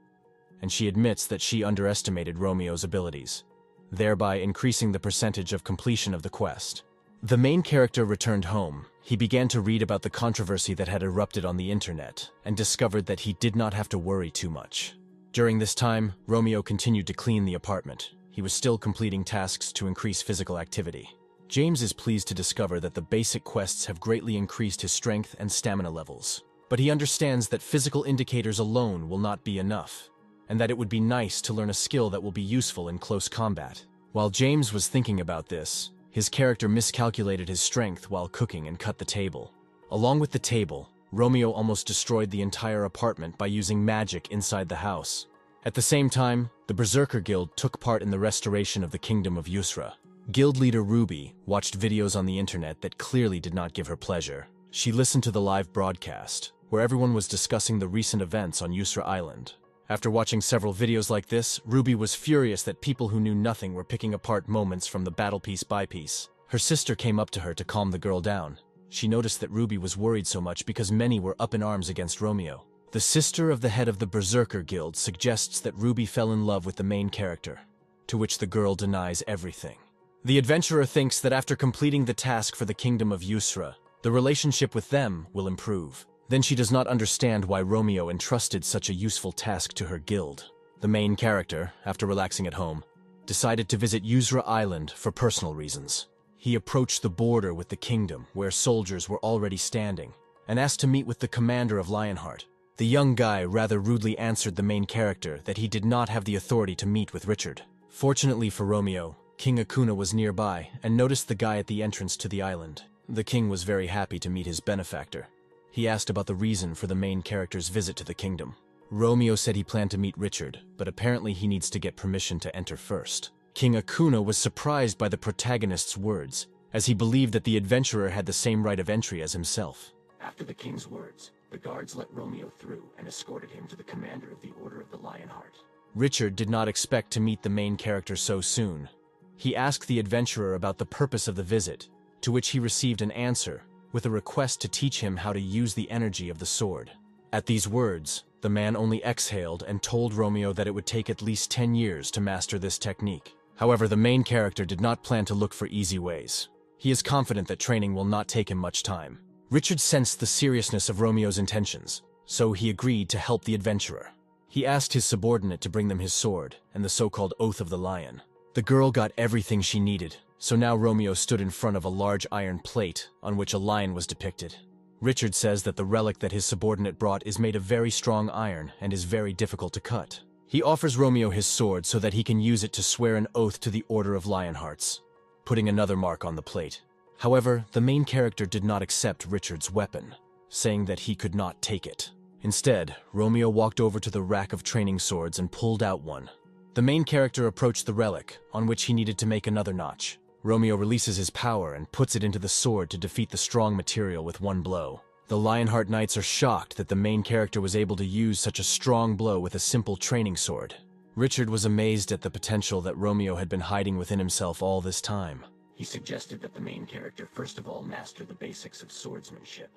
and she admits that she underestimated Romeo's abilities, thereby increasing the percentage of completion of the quest. The main character returned home. He began to read about the controversy that had erupted on the internet and discovered that he did not have to worry too much. During this time, Romeo continued to clean the apartment. He was still completing tasks to increase physical activity. James is pleased to discover that the basic quests have greatly increased his strength and stamina levels. But he understands that physical indicators alone will not be enough, and that it would be nice to learn a skill that will be useful in close combat. While James was thinking about this, his character miscalculated his strength while cooking and cut the table. Along with the table, Romeo almost destroyed the entire apartment by using magic inside the house. At the same time, the Berserker Guild took part in the restoration of the Kingdom of Yusra. Guild leader Ruby watched videos on the internet that clearly did not give her pleasure. She listened to the live broadcast, where everyone was discussing the recent events on Yusra Island. After watching several videos like this, Ruby was furious that people who knew nothing were picking apart moments from the battle piece by piece. Her sister came up to her to calm the girl down. She noticed that Ruby was worried so much because many were up in arms against Romeo. The sister of the head of the Berserker Guild suggests that Ruby fell in love with the main character, to which the girl denies everything. The adventurer thinks that after completing the task for the Kingdom of Yusra, the relationship with them will improve. Then she does not understand why Romeo entrusted such a useful task to her guild. The main character, after relaxing at home, decided to visit Yusra Island for personal reasons. He approached the border with the kingdom, where soldiers were already standing, and asked to meet with the commander of Lionheart. The young guy rather rudely answered the main character that he did not have the authority to meet with Richard. Fortunately for Romeo, King Akuna was nearby and noticed the guy at the entrance to the island. The king was very happy to meet his benefactor. He asked about the reason for the main character's visit to the kingdom. Romeo said he planned to meet Richard, but apparently he needs to get permission to enter first. King Akuna was surprised by the protagonist's words, as he believed that the adventurer had the same right of entry as himself. After the king's words, the guards let Romeo through and escorted him to the commander of the Order of the Lionheart. Richard did not expect to meet the main character so soon. He asked the adventurer about the purpose of the visit, to which he received an answer with a request to teach him how to use the energy of the sword. At these words, the man only exhaled and told Romeo that it would take at least 10 years to master this technique. However, the main character did not plan to look for easy ways. He is confident that training will not take him much time. Richard sensed the seriousness of Romeo's intentions, so he agreed to help the adventurer. He asked his subordinate to bring them his sword and the so-called Oath of the Lion. The girl got everything she needed, so now Romeo stood in front of a large iron plate on which a lion was depicted. Richard says that the relic that his subordinate brought is made of very strong iron and is very difficult to cut. He offers Romeo his sword so that he can use it to swear an oath to the Order of Lionhearts, putting another mark on the plate. However, the main character did not accept Richard's weapon, saying that he could not take it. Instead, Romeo walked over to the rack of training swords and pulled out one. The main character approached the relic, on which he needed to make another notch. Romeo releases his power and puts it into the sword to defeat the strong material with one blow. The Lionheart Knights are shocked that the main character was able to use such a strong blow with a simple training sword. Richard was amazed at the potential that Romeo had been hiding within himself all this time. He suggested that the main character first of all master the basics of swordsmanship.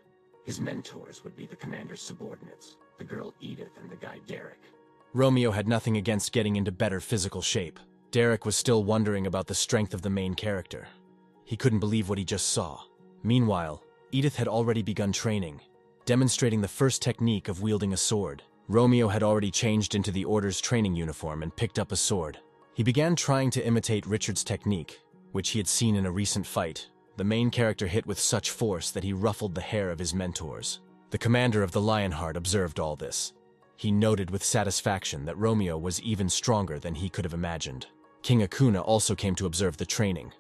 His mentors would be the commander's subordinates, the girl Edith and the guy Derek. Romeo had nothing against getting into better physical shape. Derek was still wondering about the strength of the main character. He couldn't believe what he just saw. Meanwhile, Edith had already begun training, demonstrating the first technique of wielding a sword. Romeo had already changed into the Order's training uniform and picked up a sword. He began trying to imitate Richard's technique, which he had seen in a recent fight. The main character hit with such force that he ruffled the hair of his mentors. The commander of the Lionheart observed all this. He noted with satisfaction that Romeo was even stronger than he could have imagined. King Akuna also came to observe the training.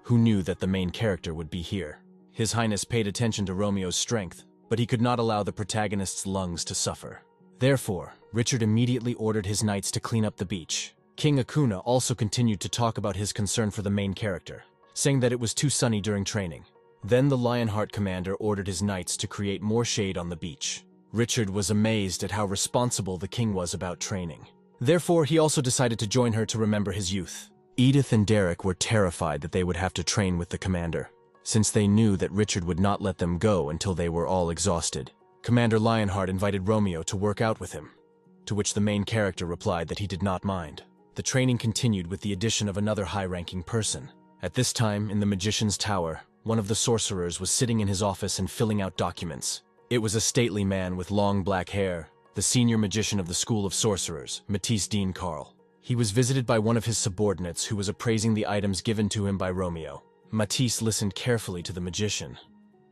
Who knew that the main character would be here? His Highness paid attention to Romeo's strength, but he could not allow the protagonist's lungs to suffer. Therefore, Richard immediately ordered his knights to clean up the beach. King Akuna also continued to talk about his concern for the main character, saying that it was too sunny during training. Then the Lionheart commander ordered his knights to create more shade on the beach. Richard was amazed at how responsible the king was about training. Therefore, he also decided to join her to remember his youth. Edith and Derek were terrified that they would have to train with the commander, since they knew that Richard would not let them go until they were all exhausted. Commander Lionheart invited Romeo to work out with him, to which the main character replied that he did not mind. The training continued with the addition of another high-ranking person. At this time, in the Magician's Tower, one of the sorcerers was sitting in his office and filling out documents. It was a stately man with long black hair, the senior magician of the School of Sorcerers, Matisse Dean Carl. He was visited by one of his subordinates who was appraising the items given to him by Romeo. Matisse listened carefully to the magician.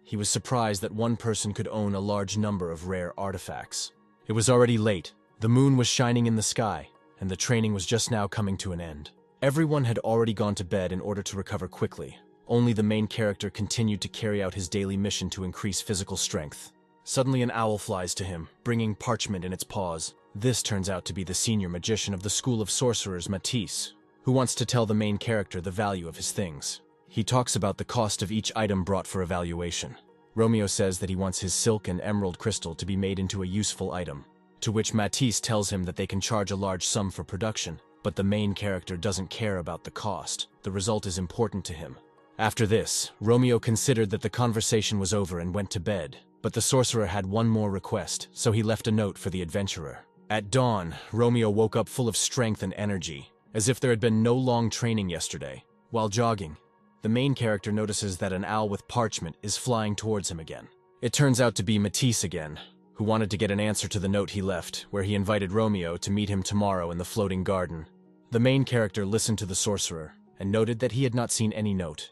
He was surprised that one person could own a large number of rare artifacts. It was already late, the moon was shining in the sky, and the training was just now coming to an end. Everyone had already gone to bed in order to recover quickly. Only the main character continued to carry out his daily mission to increase physical strength. Suddenly an owl flies to him, bringing parchment in its paws. This turns out to be the senior magician of the School of Sorcerers, Matisse, who wants to tell the main character the value of his things. He talks about the cost of each item brought for evaluation. Romeo says that he wants his silk and emerald crystal to be made into a useful item, to which Matisse tells him that they can charge a large sum for production, but the main character doesn't care about the cost. The result is important to him. After this, Romeo considered that the conversation was over and went to bed, but the sorcerer had one more request, so he left a note for the adventurer. At dawn, Romeo woke up full of strength and energy, as if there had been no long training yesterday. While jogging, the main character notices that an owl with parchment is flying towards him again. It turns out to be Matisse again, who wanted to get an answer to the note he left, where he invited Romeo to meet him tomorrow in the floating garden. The main character listened to the sorcerer, and noted that he had not seen any note,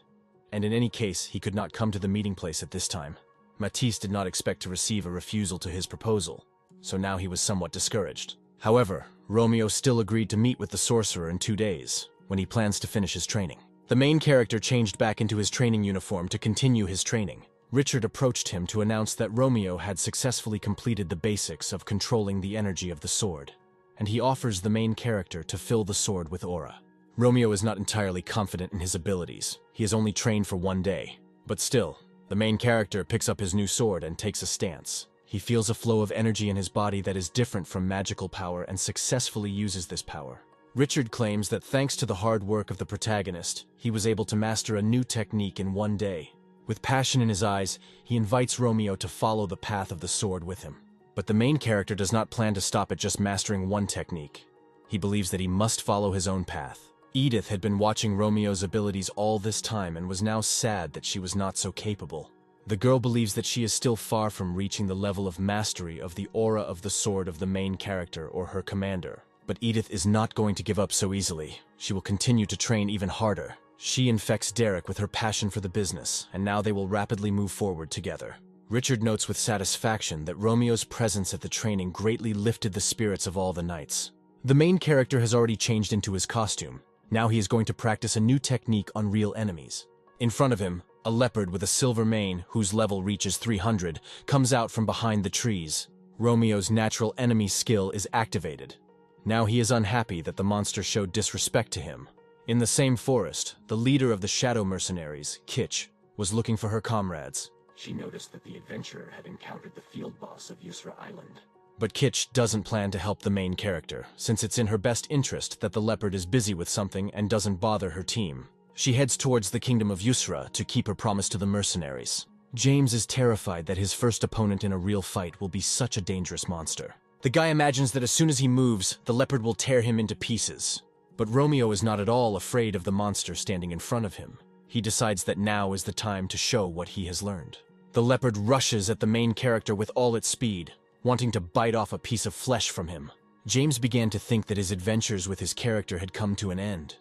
and in any case he could not come to the meeting place at this time. Matisse did not expect to receive a refusal to his proposal, so now he was somewhat discouraged. However, Romeo still agreed to meet with the sorcerer in 2 days, when he plans to finish his training. The main character changed back into his training uniform to continue his training. Richard approached him to announce that Romeo had successfully completed the basics of controlling the energy of the sword, and he offers the main character to fill the sword with aura. Romeo is not entirely confident in his abilities. He has only trained for 1 day, but still, the main character picks up his new sword and takes a stance. He feels a flow of energy in his body that is different from magical power and successfully uses this power. Richard claims that thanks to the hard work of the protagonist, he was able to master a new technique in 1 day. With passion in his eyes, he invites Romeo to follow the path of the sword with him. But the main character does not plan to stop at just mastering one technique. He believes that he must follow his own path. Edith had been watching Romeo's abilities all this time and was now sad that she was not so capable. The girl believes that she is still far from reaching the level of mastery of the aura of the sword of the main character or her commander. But Edith is not going to give up so easily. She will continue to train even harder. She infects Derek with her passion for the business, and now they will rapidly move forward together. Richard notes with satisfaction that Romeo's presence at the training greatly lifted the spirits of all the knights. The main character has already changed into his costume. Now he is going to practice a new technique on real enemies. In front of him, a leopard with a silver mane, whose level reaches 300, comes out from behind the trees. Romeo's natural enemy skill is activated. Now he is unhappy that the monster showed disrespect to him. In the same forest, the leader of the shadow mercenaries, Kitch, was looking for her comrades. She noticed that the adventurer had encountered the field boss of Yusra Island. But Kitch doesn't plan to help the main character, since it's in her best interest that the leopard is busy with something and doesn't bother her team. She heads towards the kingdom of Yusra to keep her promise to the mercenaries. James is terrified that his first opponent in a real fight will be such a dangerous monster. The guy imagines that as soon as he moves, the leopard will tear him into pieces. But Romeo is not at all afraid of the monster standing in front of him. He decides that now is the time to show what he has learned. The leopard rushes at the main character with all its speed, wanting to bite off a piece of flesh from him. James began to think that his adventures with his character had come to an end.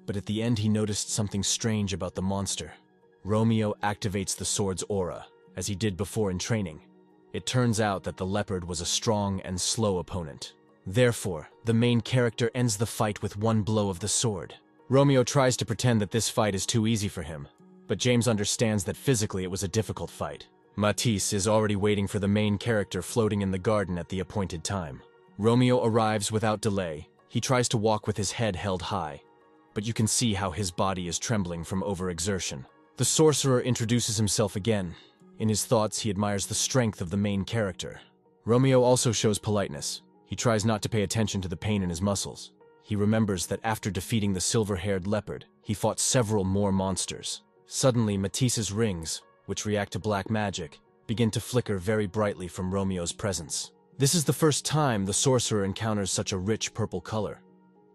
But at the end he noticed something strange about the monster. Romeo activates the sword's aura, as he did before in training. It turns out that the leopard was a strong and slow opponent. Therefore, the main character ends the fight with one blow of the sword. Romeo tries to pretend that this fight is too easy for him, but James understands that physically it was a difficult fight. Matisse is already waiting for the main character floating in the garden at the appointed time. Romeo arrives without delay. He tries to walk with his head held high, but you can see how his body is trembling from overexertion. The sorcerer introduces himself again. In his thoughts, he admires the strength of the main character. Romeo also shows politeness. He tries not to pay attention to the pain in his muscles. He remembers that after defeating the silver-haired leopard, he fought several more monsters. Suddenly, Matisse's rings, which react to black magic, begin to flicker very brightly from Romeo's presence. This is the first time the sorcerer encounters such a rich purple color.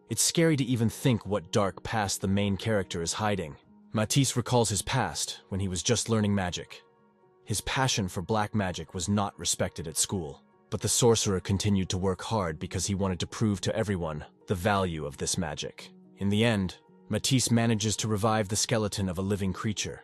It's scary to even think what dark past the main character is hiding. Matisse recalls his past when he was just learning magic. His passion for black magic was not respected at school, but the sorcerer continued to work hard because he wanted to prove to everyone the value of this magic. In the end, Matisse manages to revive the skeleton of a living creature.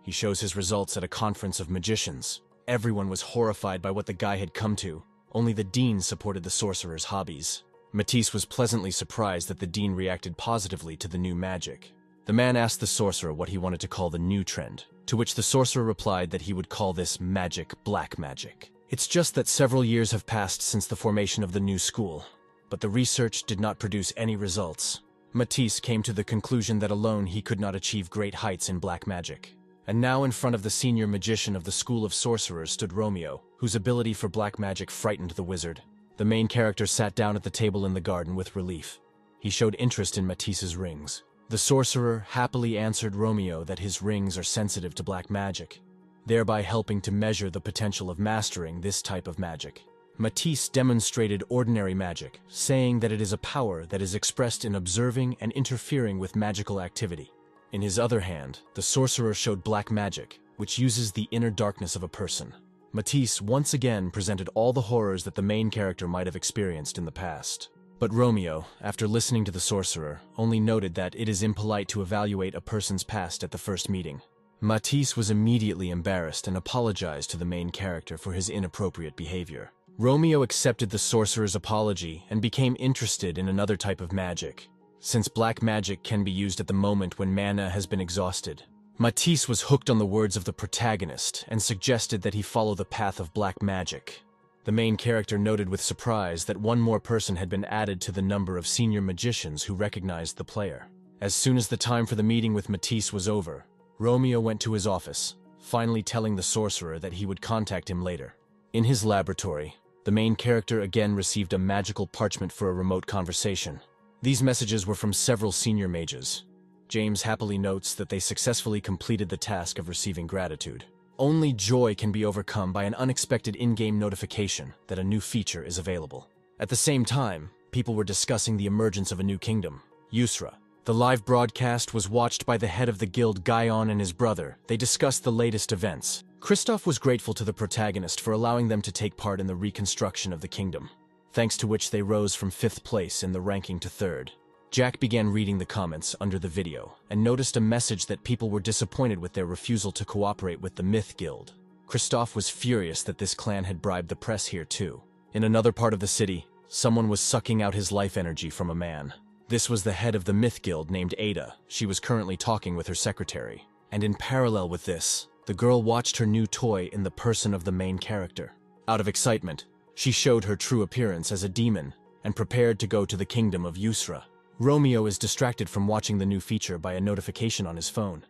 He shows his results at a conference of magicians. Everyone was horrified by what the guy had come to. Only the dean supported the sorcerer's hobbies. Matisse was pleasantly surprised that the dean reacted positively to the new magic. The man asked the sorcerer what he wanted to call the new trend, to which the sorcerer replied that he would call this magic black magic. It's just that several years have passed since the formation of the new school, but the research did not produce any results. Matisse came to the conclusion that alone he could not achieve great heights in black magic. And now in front of the senior magician of the School of Sorcerers stood Romeo, whose ability for black magic frightened the wizard. The main character sat down at the table in the garden with relief. He showed interest in Matisse's rings. The sorcerer happily answered Romeo that his rings are sensitive to black magic, thereby helping to measure the potential of mastering this type of magic. Matisse demonstrated ordinary magic, saying that it is a power that is expressed in observing and interfering with magical activity. In his other hand, the sorcerer showed black magic, which uses the inner darkness of a person. Matisse once again presented all the horrors that the main character might have experienced in the past. But Romeo, after listening to the sorcerer, only noted that it is impolite to evaluate a person's past at the first meeting. Matisse was immediately embarrassed and apologized to the main character for his inappropriate behavior. Romeo accepted the sorcerer's apology and became interested in another type of magic, since black magic can be used at the moment when mana has been exhausted. Matisse was hooked on the words of the protagonist and suggested that he follow the path of black magic. The main character noted with surprise that one more person had been added to the number of senior magicians who recognized the player. As soon as the time for the meeting with Matisse was over, Romeo went to his office, finally telling the sorcerer that he would contact him later. In his laboratory, the main character again received a magical parchment for a remote conversation. These messages were from several senior mages. James happily notes that they successfully completed the task of receiving gratitude. Only joy can be overcome by an unexpected in-game notification that a new feature is available. At the same time, people were discussing the emergence of a new kingdom, Yusra. The live broadcast was watched by the head of the guild, Guyon, and his brother. They discussed the latest events. Kristoff was grateful to the protagonist for allowing them to take part in the reconstruction of the kingdom, thanks to which they rose from 5th place in the ranking to 3rd. Jack began reading the comments under the video and noticed a message that people were disappointed with their refusal to cooperate with the Myth Guild. Kristoff was furious that this clan had bribed the press here too. In another part of the city, someone was sucking out his life energy from a man. This was the head of the Myth Guild named Ada. She was currently talking with her secretary. And in parallel with this, the girl watched her new toy in the person of the main character. Out of excitement, she showed her true appearance as a demon and prepared to go to the kingdom of Yusra. Romeo is distracted from watching the new feature by a notification on his phone.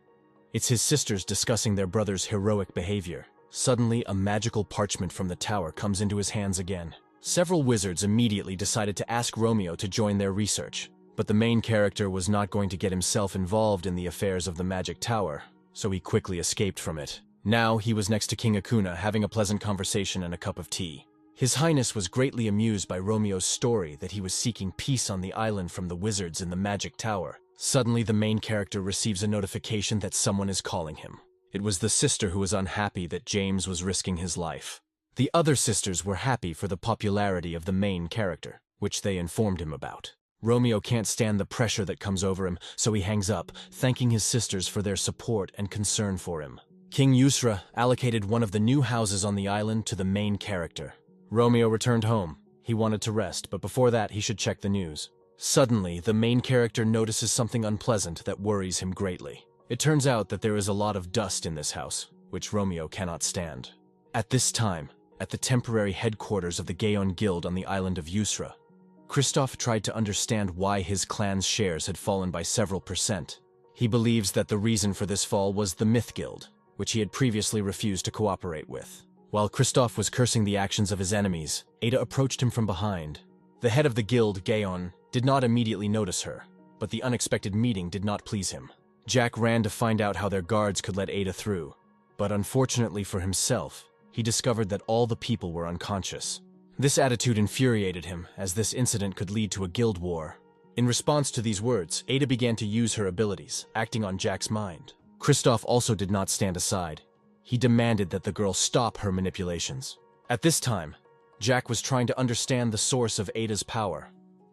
It's his sisters discussing their brother's heroic behavior. Suddenly, a magical parchment from the tower comes into his hands again. Several wizards immediately decided to ask Romeo to join their research. But the main character was not going to get himself involved in the affairs of the magic tower, so he quickly escaped from it. Now he was next to King Akuna, having a pleasant conversation and a cup of tea. His Highness was greatly amused by Romeo's story that he was seeking peace on the island from the wizards in the magic tower. Suddenly, the main character receives a notification that someone is calling him. It was the sister who was unhappy that James was risking his life. The other sisters were happy for the popularity of the main character, which they informed him about. Romeo can't stand the pressure that comes over him, so he hangs up, thanking his sisters for their support and concern for him. King Yusra allocated one of the new houses on the island to the main character. Romeo returned home. He wanted to rest, but before that he should check the news. Suddenly, the main character notices something unpleasant that worries him greatly. It turns out that there is a lot of dust in this house, which Romeo cannot stand. At this time, at the temporary headquarters of the Gaon Guild on the island of Yusra, Kristoff tried to understand why his clan's shares had fallen by several %. He believes that the reason for this fall was the Myth Guild, which he had previously refused to cooperate with. While Kristoff was cursing the actions of his enemies, Ada approached him from behind. The head of the guild, Gaon, did not immediately notice her, but the unexpected meeting did not please him. Jack ran to find out how their guards could let Ada through, but unfortunately for himself, he discovered that all the people were unconscious. This attitude infuriated him, as this incident could lead to a guild war. In response to these words, Ada began to use her abilities, acting on Jack's mind. Kristoff also did not stand aside. He demanded that the girl stop her manipulations. At this time, Jack was trying to understand the source of Ada's power.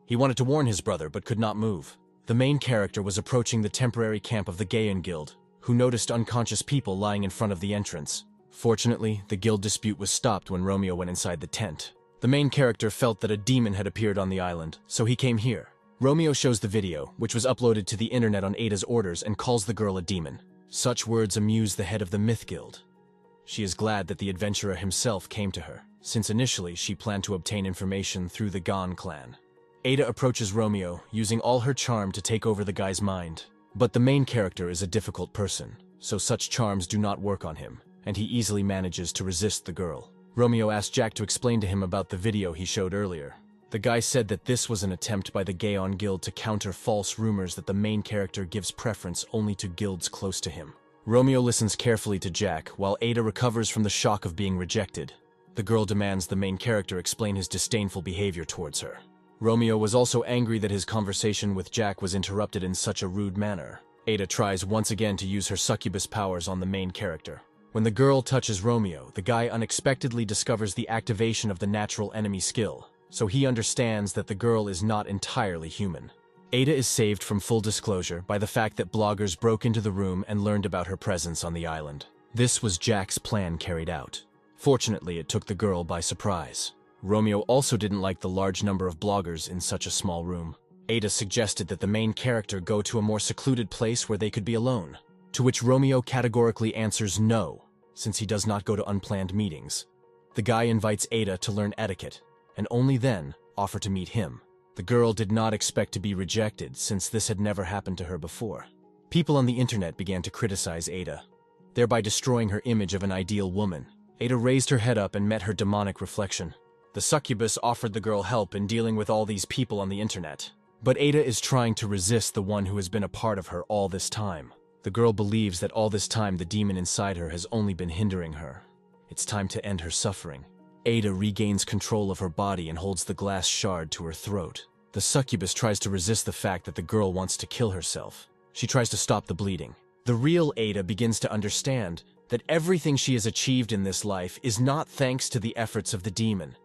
He wanted to warn his brother, but could not move. The main character was approaching the temporary camp of the Gaon Guild, who noticed unconscious people lying in front of the entrance. Fortunately, the guild dispute was stopped when Romeo went inside the tent. The main character felt that a demon had appeared on the island, so he came here. Romeo shows the video, which was uploaded to the internet on Ada's orders, and calls the girl a demon. Such words amuse the head of the Myth Guild. She is glad that the adventurer himself came to her, since initially she planned to obtain information through the Gon clan. Ada approaches Romeo, using all her charm to take over the guy's mind. But the main character is a difficult person, so such charms do not work on him, and he easily manages to resist the girl. Romeo asked Jack to explain to him about the video he showed earlier. The guy said that this was an attempt by the Gaon Guild to counter false rumors that the main character gives preference only to guilds close to him. Romeo listens carefully to Jack, while Ada recovers from the shock of being rejected. The girl demands the main character explain his disdainful behavior towards her. Romeo was also angry that his conversation with Jack was interrupted in such a rude manner. Ada tries once again to use her succubus powers on the main character. When the girl touches Romeo, the guy unexpectedly discovers the activation of the natural enemy skill, so he understands that the girl is not entirely human. Ada is saved from full disclosure by the fact that bloggers broke into the room and learned about her presence on the island. This was Jack's plan carried out. Fortunately, it took the girl by surprise. Romeo also didn't like the large number of bloggers in such a small room. Ada suggested that the main character go to a more secluded place where they could be alone, to which Romeo categorically answers no, since he does not go to unplanned meetings. The guy invites Ada to learn etiquette, and only then offer to meet him. The girl did not expect to be rejected, since this had never happened to her before. People on the internet began to criticize Ada, thereby destroying her image of an ideal woman. Ada raised her head up and met her demonic reflection. The succubus offered the girl help in dealing with all these people on the internet. But Ada is trying to resist the one who has been a part of her all this time. The girl believes that all this time the demon inside her has only been hindering her. It's time to end her suffering. Ada regains control of her body and holds the glass shard to her throat. The succubus tries to resist the fact that the girl wants to kill herself. She tries to stop the bleeding. The real Ada begins to understand that everything she has achieved in this life is not thanks to the efforts of the demon,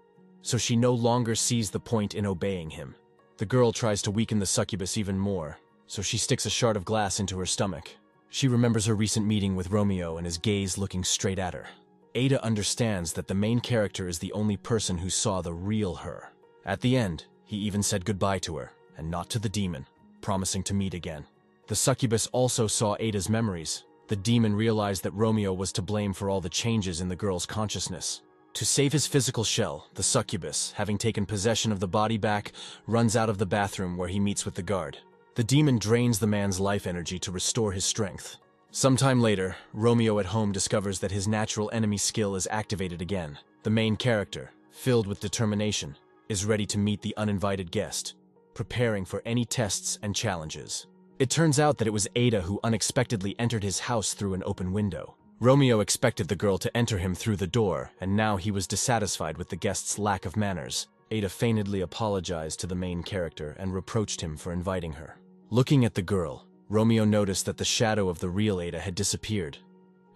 so she no longer sees the point in obeying him. The girl tries to weaken the succubus even more, so she sticks a shard of glass into her stomach. She remembers her recent meeting with Romeo and his gaze looking straight at her. Ada understands that the main character is the only person who saw the real her. At the end, he even said goodbye to her, and not to the demon, promising to meet again. The succubus also saw Ada's memories. The demon realized that Romeo was to blame for all the changes in the girl's consciousness. To save his physical shell, the succubus, having taken possession of the body back, runs out of the bathroom where he meets with the guard. The demon drains the man's life energy to restore his strength. Sometime later, Romeo at home discovers that his natural enemy skill is activated again. The main character, filled with determination, is ready to meet the uninvited guest, preparing for any tests and challenges. It turns out that it was Ada who unexpectedly entered his house through an open window. Romeo expected the girl to enter him through the door, and now he was dissatisfied with the guest's lack of manners. Ada feignedly apologized to the main character and reproached him for inviting her. Looking at the girl, Romeo noticed that the shadow of the real Ada had disappeared,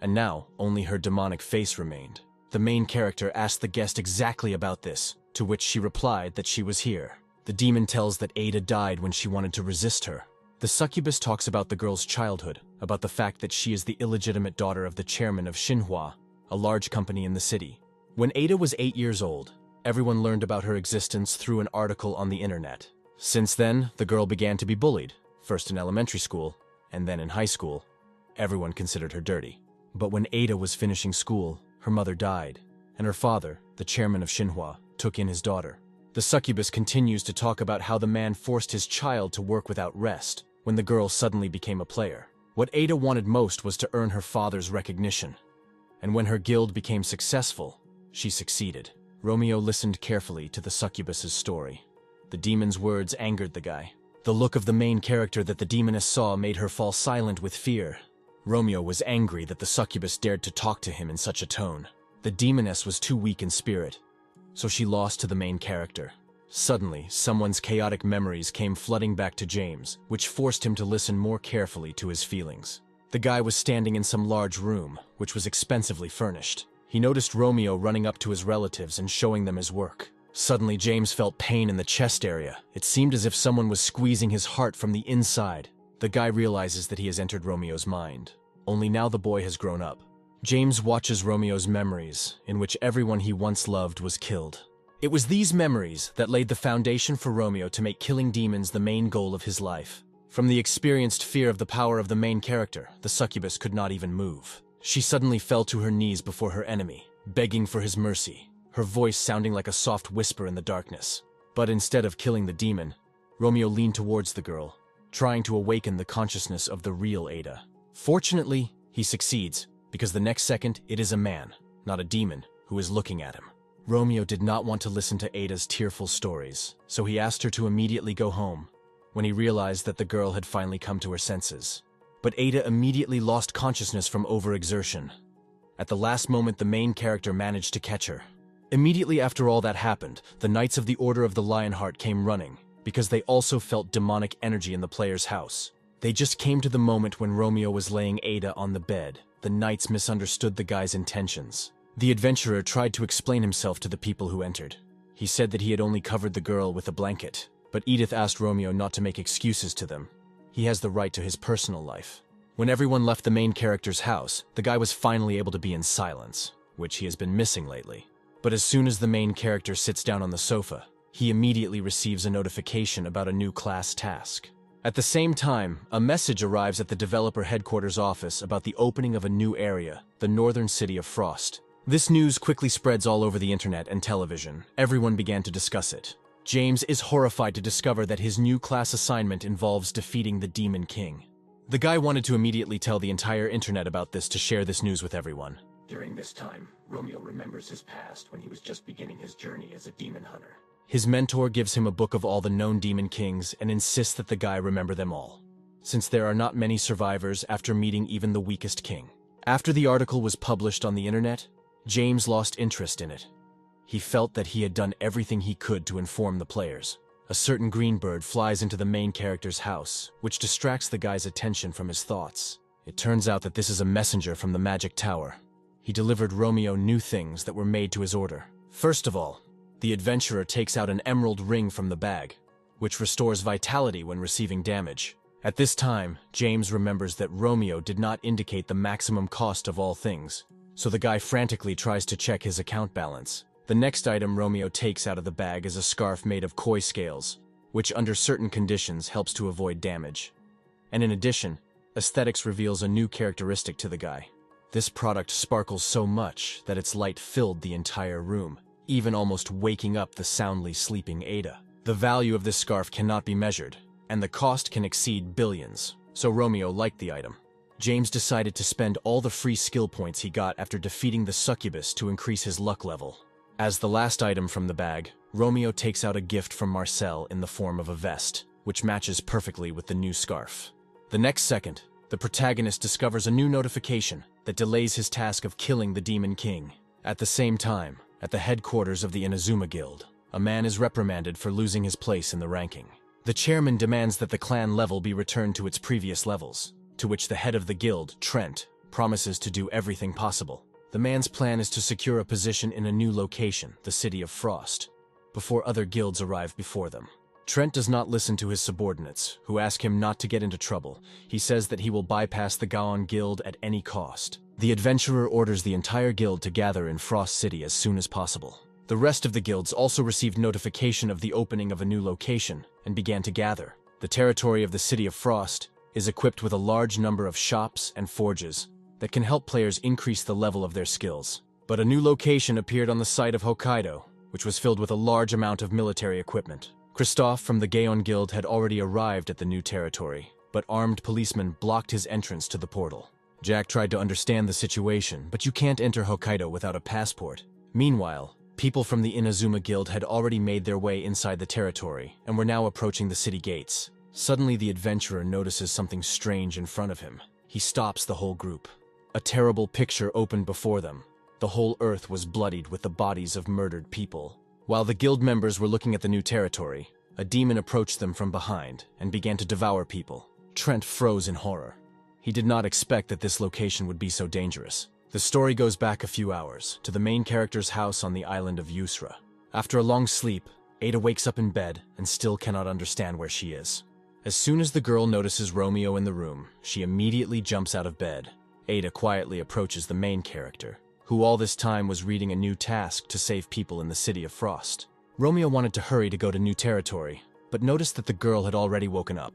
and now only her demonic face remained. The main character asked the guest exactly about this, to which she replied that she was here. The demon tells that Ada died when she wanted to resist her. The succubus talks about the girl's childhood, about the fact that she is the illegitimate daughter of the chairman of Manhwa, a large company in the city. When Ada was 8 years old, everyone learned about her existence through an article on the internet. Since then, the girl began to be bullied, first in elementary school, and then in high school. Everyone considered her dirty. But when Ada was finishing school, her mother died, and her father, the chairman of Manhwa, took in his daughter. The succubus continues to talk about how the man forced his child to work without rest, when the girl suddenly became a player. What Ada wanted most was to earn her father's recognition. And when her guild became successful, she succeeded. Romeo listened carefully to the succubus's story. The demon's words angered the guy. The look of the main character that the demoness saw made her fall silent with fear. Romeo was angry that the succubus dared to talk to him in such a tone. The demoness was too weak in spirit, so she lost to the main character. Suddenly, someone's chaotic memories came flooding back to James, which forced him to listen more carefully to his feelings. The guy was standing in some large room, which was expensively furnished. He noticed Romeo running up to his relatives and showing them his work. Suddenly, James felt pain in the chest area. It seemed as if someone was squeezing his heart from the inside. The guy realizes that he has entered Romeo's mind. Only now the boy has grown up. James watches Romeo's memories, in which everyone he once loved was killed. It was these memories that laid the foundation for Romeo to make killing demons the main goal of his life. From the experienced fear of the power of the main character, the succubus could not even move. She suddenly fell to her knees before her enemy, begging for his mercy, her voice sounding like a soft whisper in the darkness. But instead of killing the demon, Romeo leaned towards the girl, trying to awaken the consciousness of the real Ada. Fortunately, he succeeds, because the next second it is a man, not a demon, who is looking at him. Romeo did not want to listen to Ada's tearful stories, so he asked her to immediately go home, when he realized that the girl had finally come to her senses. But Ada immediately lost consciousness from overexertion. At the last moment, the main character managed to catch her. Immediately after all that happened, the Knights of the Order of the Lionheart came running, because they also felt demonic energy in the player's house. They just came to the moment when Romeo was laying Ada on the bed. The Knights misunderstood the guy's intentions. The adventurer tried to explain himself to the people who entered. He said that he had only covered the girl with a blanket, but Edith asked Romeo not to make excuses to them. He has the right to his personal life. When everyone left the main character's house, the guy was finally able to be in silence, which he has been missing lately. But as soon as the main character sits down on the sofa, he immediately receives a notification about a new class task. At the same time, a message arrives at the developer headquarters office about the opening of a new area, the northern city of Frost. This news quickly spreads all over the internet and television. Everyone began to discuss it. James is horrified to discover that his new class assignment involves defeating the Demon King. The guy wanted to immediately tell the entire internet about this to share this news with everyone. During this time, Romeo remembers his past when he was just beginning his journey as a demon hunter. His mentor gives him a book of all the known demon kings and insists that the guy remember them all. since there are not many survivors after meeting even the weakest king. After the article was published on the internet, James lost interest in it. He felt that he had done everything he could to inform the players. A certain green bird flies into the main character's house, which distracts the guy's attention from his thoughts. It turns out that this is a messenger from the magic tower. He delivered Romeo new things that were made to his order. First of all, the adventurer takes out an emerald ring from the bag, which restores vitality when receiving damage. At this time, James remembers that Romeo did not indicate the maximum cost of all things, so the guy frantically tries to check his account balance. The next item Romeo takes out of the bag is a scarf made of koi scales, which under certain conditions helps to avoid damage. And in addition, aesthetics reveals a new characteristic to the guy. This product sparkles so much that its light filled the entire room, even almost waking up the soundly sleeping Ada. The value of this scarf cannot be measured, and the cost can exceed billions, so Romeo liked the item. James decided to spend all the free skill points he got after defeating the succubus to increase his luck level. As the last item from the bag, Romeo takes out a gift from Marcel in the form of a vest, which matches perfectly with the new scarf. The next second, the protagonist discovers a new notification that delays his task of killing the Demon King. At the same time, at the headquarters of the Inazuma Guild, a man is reprimanded for losing his place in the ranking. The chairman demands that the clan level be returned to its previous levels, to which the head of the guild, Trent, promises to do everything possible. The man's plan is to secure a position in a new location, the City of Frost, before other guilds arrive before them. Trent does not listen to his subordinates, who ask him not to get into trouble. He says that he will bypass the Gaon Guild at any cost. The adventurer orders the entire guild to gather in Frost City as soon as possible. The rest of the guilds also received notification of the opening of a new location and began to gather. The territory of the City of Frost is equipped with a large number of shops and forges that can help players increase the level of their skills. But a new location appeared on the site of Hokkaido, which was filled with a large amount of military equipment. Christophe from the Gaon Guild had already arrived at the new territory, but armed policemen blocked his entrance to the portal. Jack tried to understand the situation, but you can't enter Hokkaido without a passport. Meanwhile, people from the Inazuma Guild had already made their way inside the territory and were now approaching the city gates. Suddenly, the adventurer notices something strange in front of him. He stops the whole group. A terrible picture opened before them. The whole earth was bloodied with the bodies of murdered people. While the guild members were looking at the new territory, a demon approached them from behind and began to devour people. Trent froze in horror. He did not expect that this location would be so dangerous. The story goes back a few hours, to the main character's house on the island of Yusra. After a long sleep, Ada wakes up in bed and still cannot understand where she is. As soon as the girl notices Romeo in the room, she immediately jumps out of bed. Ada quietly approaches the main character, who all this time was reading a new task to save people in the City of Frost. Romeo wanted to hurry to go to new territory, but noticed that the girl had already woken up.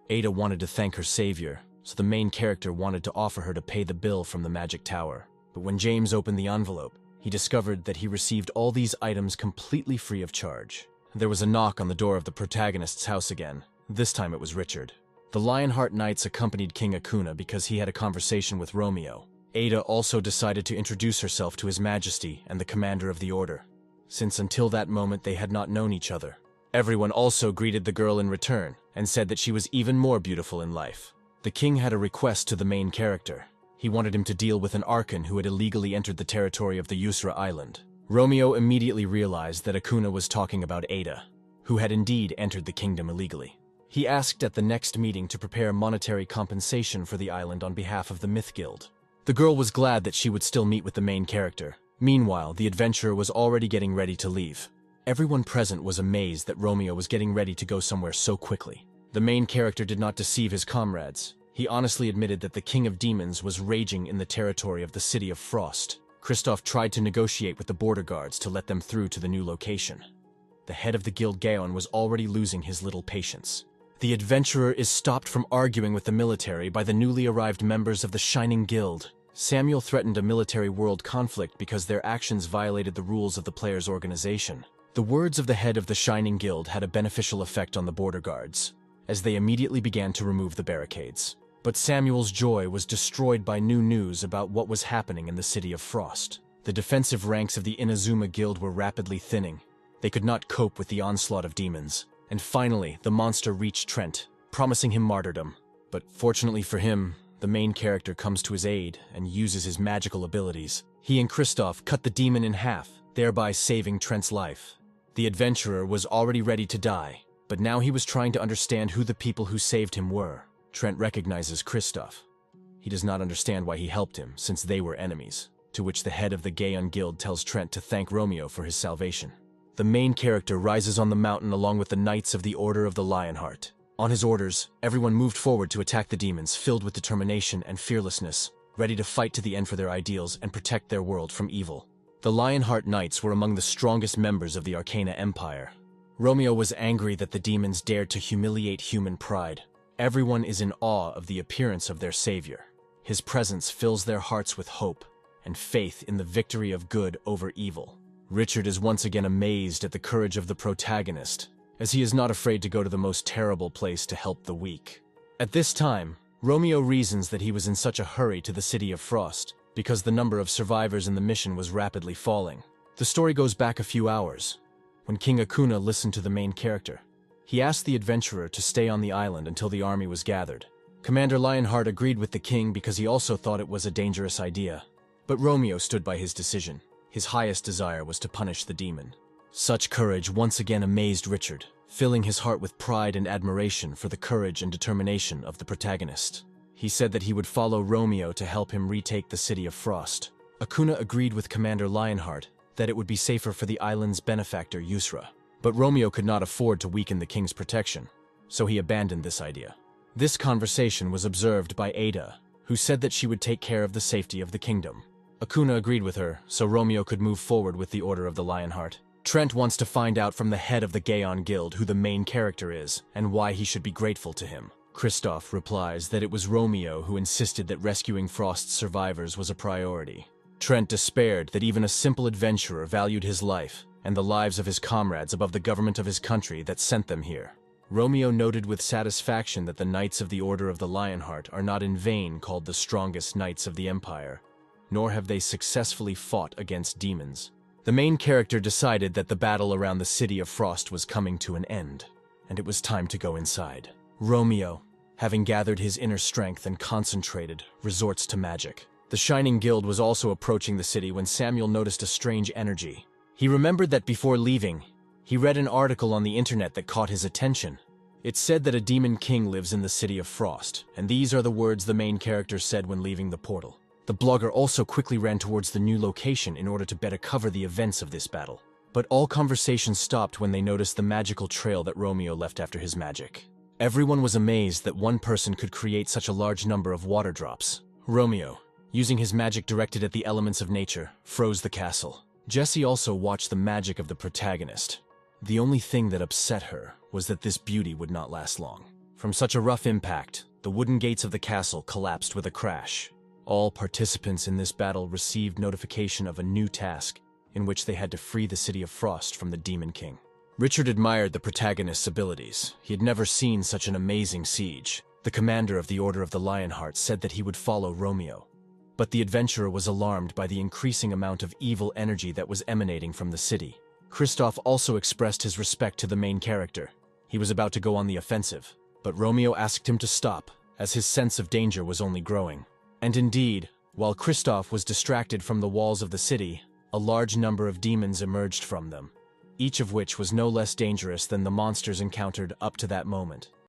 Ada wanted to thank her savior, so the main character wanted to offer her to pay the bill from the magic tower. But when James opened the envelope, he discovered that he received all these items completely free of charge. There was a knock on the door of the protagonist's house again. This time it was Richard. The Lionheart Knights accompanied King Akuna because he had a conversation with Romeo. Ada also decided to introduce herself to His Majesty and the commander of the order, since until that moment they had not known each other. Everyone also greeted the girl in return and said that she was even more beautiful in life. The king had a request to the main character. He wanted him to deal with an Archon who had illegally entered the territory of the Yusra Island. Romeo immediately realized that Akuna was talking about Ada, who had indeed entered the kingdom illegally. He asked at the next meeting to prepare monetary compensation for the island on behalf of the Myth Guild. The girl was glad that she would still meet with the main character. Meanwhile, the adventurer was already getting ready to leave. Everyone present was amazed that Romeo was getting ready to go somewhere so quickly. The main character did not deceive his comrades. He honestly admitted that the King of Demons was raging in the territory of the City of Frost. Christophe tried to negotiate with the border guards to let them through to the new location. The head of the Guild Gaon was already losing his little patience. The adventurer is stopped from arguing with the military by the newly arrived members of the Shining Guild. Samuel threatened a military world conflict because their actions violated the rules of the player's organization. The words of the head of the Shining Guild had a beneficial effect on the border guards, as they immediately began to remove the barricades. But Samuel's joy was destroyed by new news about what was happening in the City of Frost. The defensive ranks of the Inazuma Guild were rapidly thinning. They could not cope with the onslaught of demons. And finally, the monster reached Trent, promising him martyrdom. But fortunately for him, the main character comes to his aid and uses his magical abilities. He and Kristoff cut the demon in half, thereby saving Trent's life. The adventurer was already ready to die, but now he was trying to understand who the people who saved him were. Trent recognizes Kristoff. He does not understand why he helped him, since they were enemies, to which the head of the Gaon Guild tells Trent to thank Romeo for his salvation. The main character rises on the mountain along with the Knights of the Order of the Lionheart. On his orders, everyone moved forward to attack the demons, filled with determination and fearlessness, ready to fight to the end for their ideals and protect their world from evil. The Lionheart Knights were among the strongest members of the Arcana Empire. Romeo was angry that the demons dared to humiliate human pride. Everyone is in awe of the appearance of their savior. His presence fills their hearts with hope and faith in the victory of good over evil. Richard is once again amazed at the courage of the protagonist, as he is not afraid to go to the most terrible place to help the weak. At this time, Romeo reasons that he was in such a hurry to the City of Frost because the number of survivors in the mission was rapidly falling. The story goes back a few hours, when King Akuna listened to the main character. He asked the adventurer to stay on the island until the army was gathered. Commander Lionheart agreed with the king because he also thought it was a dangerous idea. But Romeo stood by his decision. His highest desire was to punish the demon. Such courage once again amazed Richard, filling his heart with pride and admiration for the courage and determination of the protagonist. He said that he would follow Romeo to help him retake the City of Frost. Akuna agreed with Commander Lionheart that it would be safer for the island's benefactor Yusra. But Romeo could not afford to weaken the king's protection, so he abandoned this idea. This conversation was observed by Ada, who said that she would take care of the safety of the kingdom. Akuna agreed with her, so Romeo could move forward with the Order of the Lionheart. Trent wants to find out from the head of the Gaon Guild who the main character is, and why he should be grateful to him. Kristoff replies that it was Romeo who insisted that rescuing Frost's survivors was a priority. Trent despaired that even a simple adventurer valued his life and the lives of his comrades above the government of his country that sent them here. Romeo noted with satisfaction that the Knights of the Order of the Lionheart are not in vain called the strongest knights of the Empire, nor have they successfully fought against demons. The main character decided that the battle around the City of Frost was coming to an end, and it was time to go inside. Romeo, having gathered his inner strength and concentrated, resorts to magic. The Shining Guild was also approaching the city when Samuel noticed a strange energy. He remembered that before leaving, he read an article on the internet that caught his attention. It said that a demon king lives in the City of Frost, and these are the words the main character said when leaving the portal. The blogger also quickly ran towards the new location in order to better cover the events of this battle. But all conversation stopped when they noticed the magical trail that Romeo left after his magic. Everyone was amazed that one person could create such a large number of water drops. Romeo, using his magic directed at the elements of nature, froze the castle. Jessie also watched the magic of the protagonist. The only thing that upset her was that this beauty would not last long. From such a rough impact, the wooden gates of the castle collapsed with a crash. All participants in this battle received notification of a new task, in which they had to free the City of Frost from the Demon King. Richard admired the protagonist's abilities. He had never seen such an amazing siege. The commander of the Order of the Lionheart said that he would follow Romeo. But the adventurer was alarmed by the increasing amount of evil energy that was emanating from the city. Kristoff also expressed his respect to the main character. He was about to go on the offensive, but Romeo asked him to stop, as his sense of danger was only growing. And indeed, while Kristoff was distracted from the walls of the city, a large number of demons emerged from them, each of which was no less dangerous than the monsters encountered up to that moment.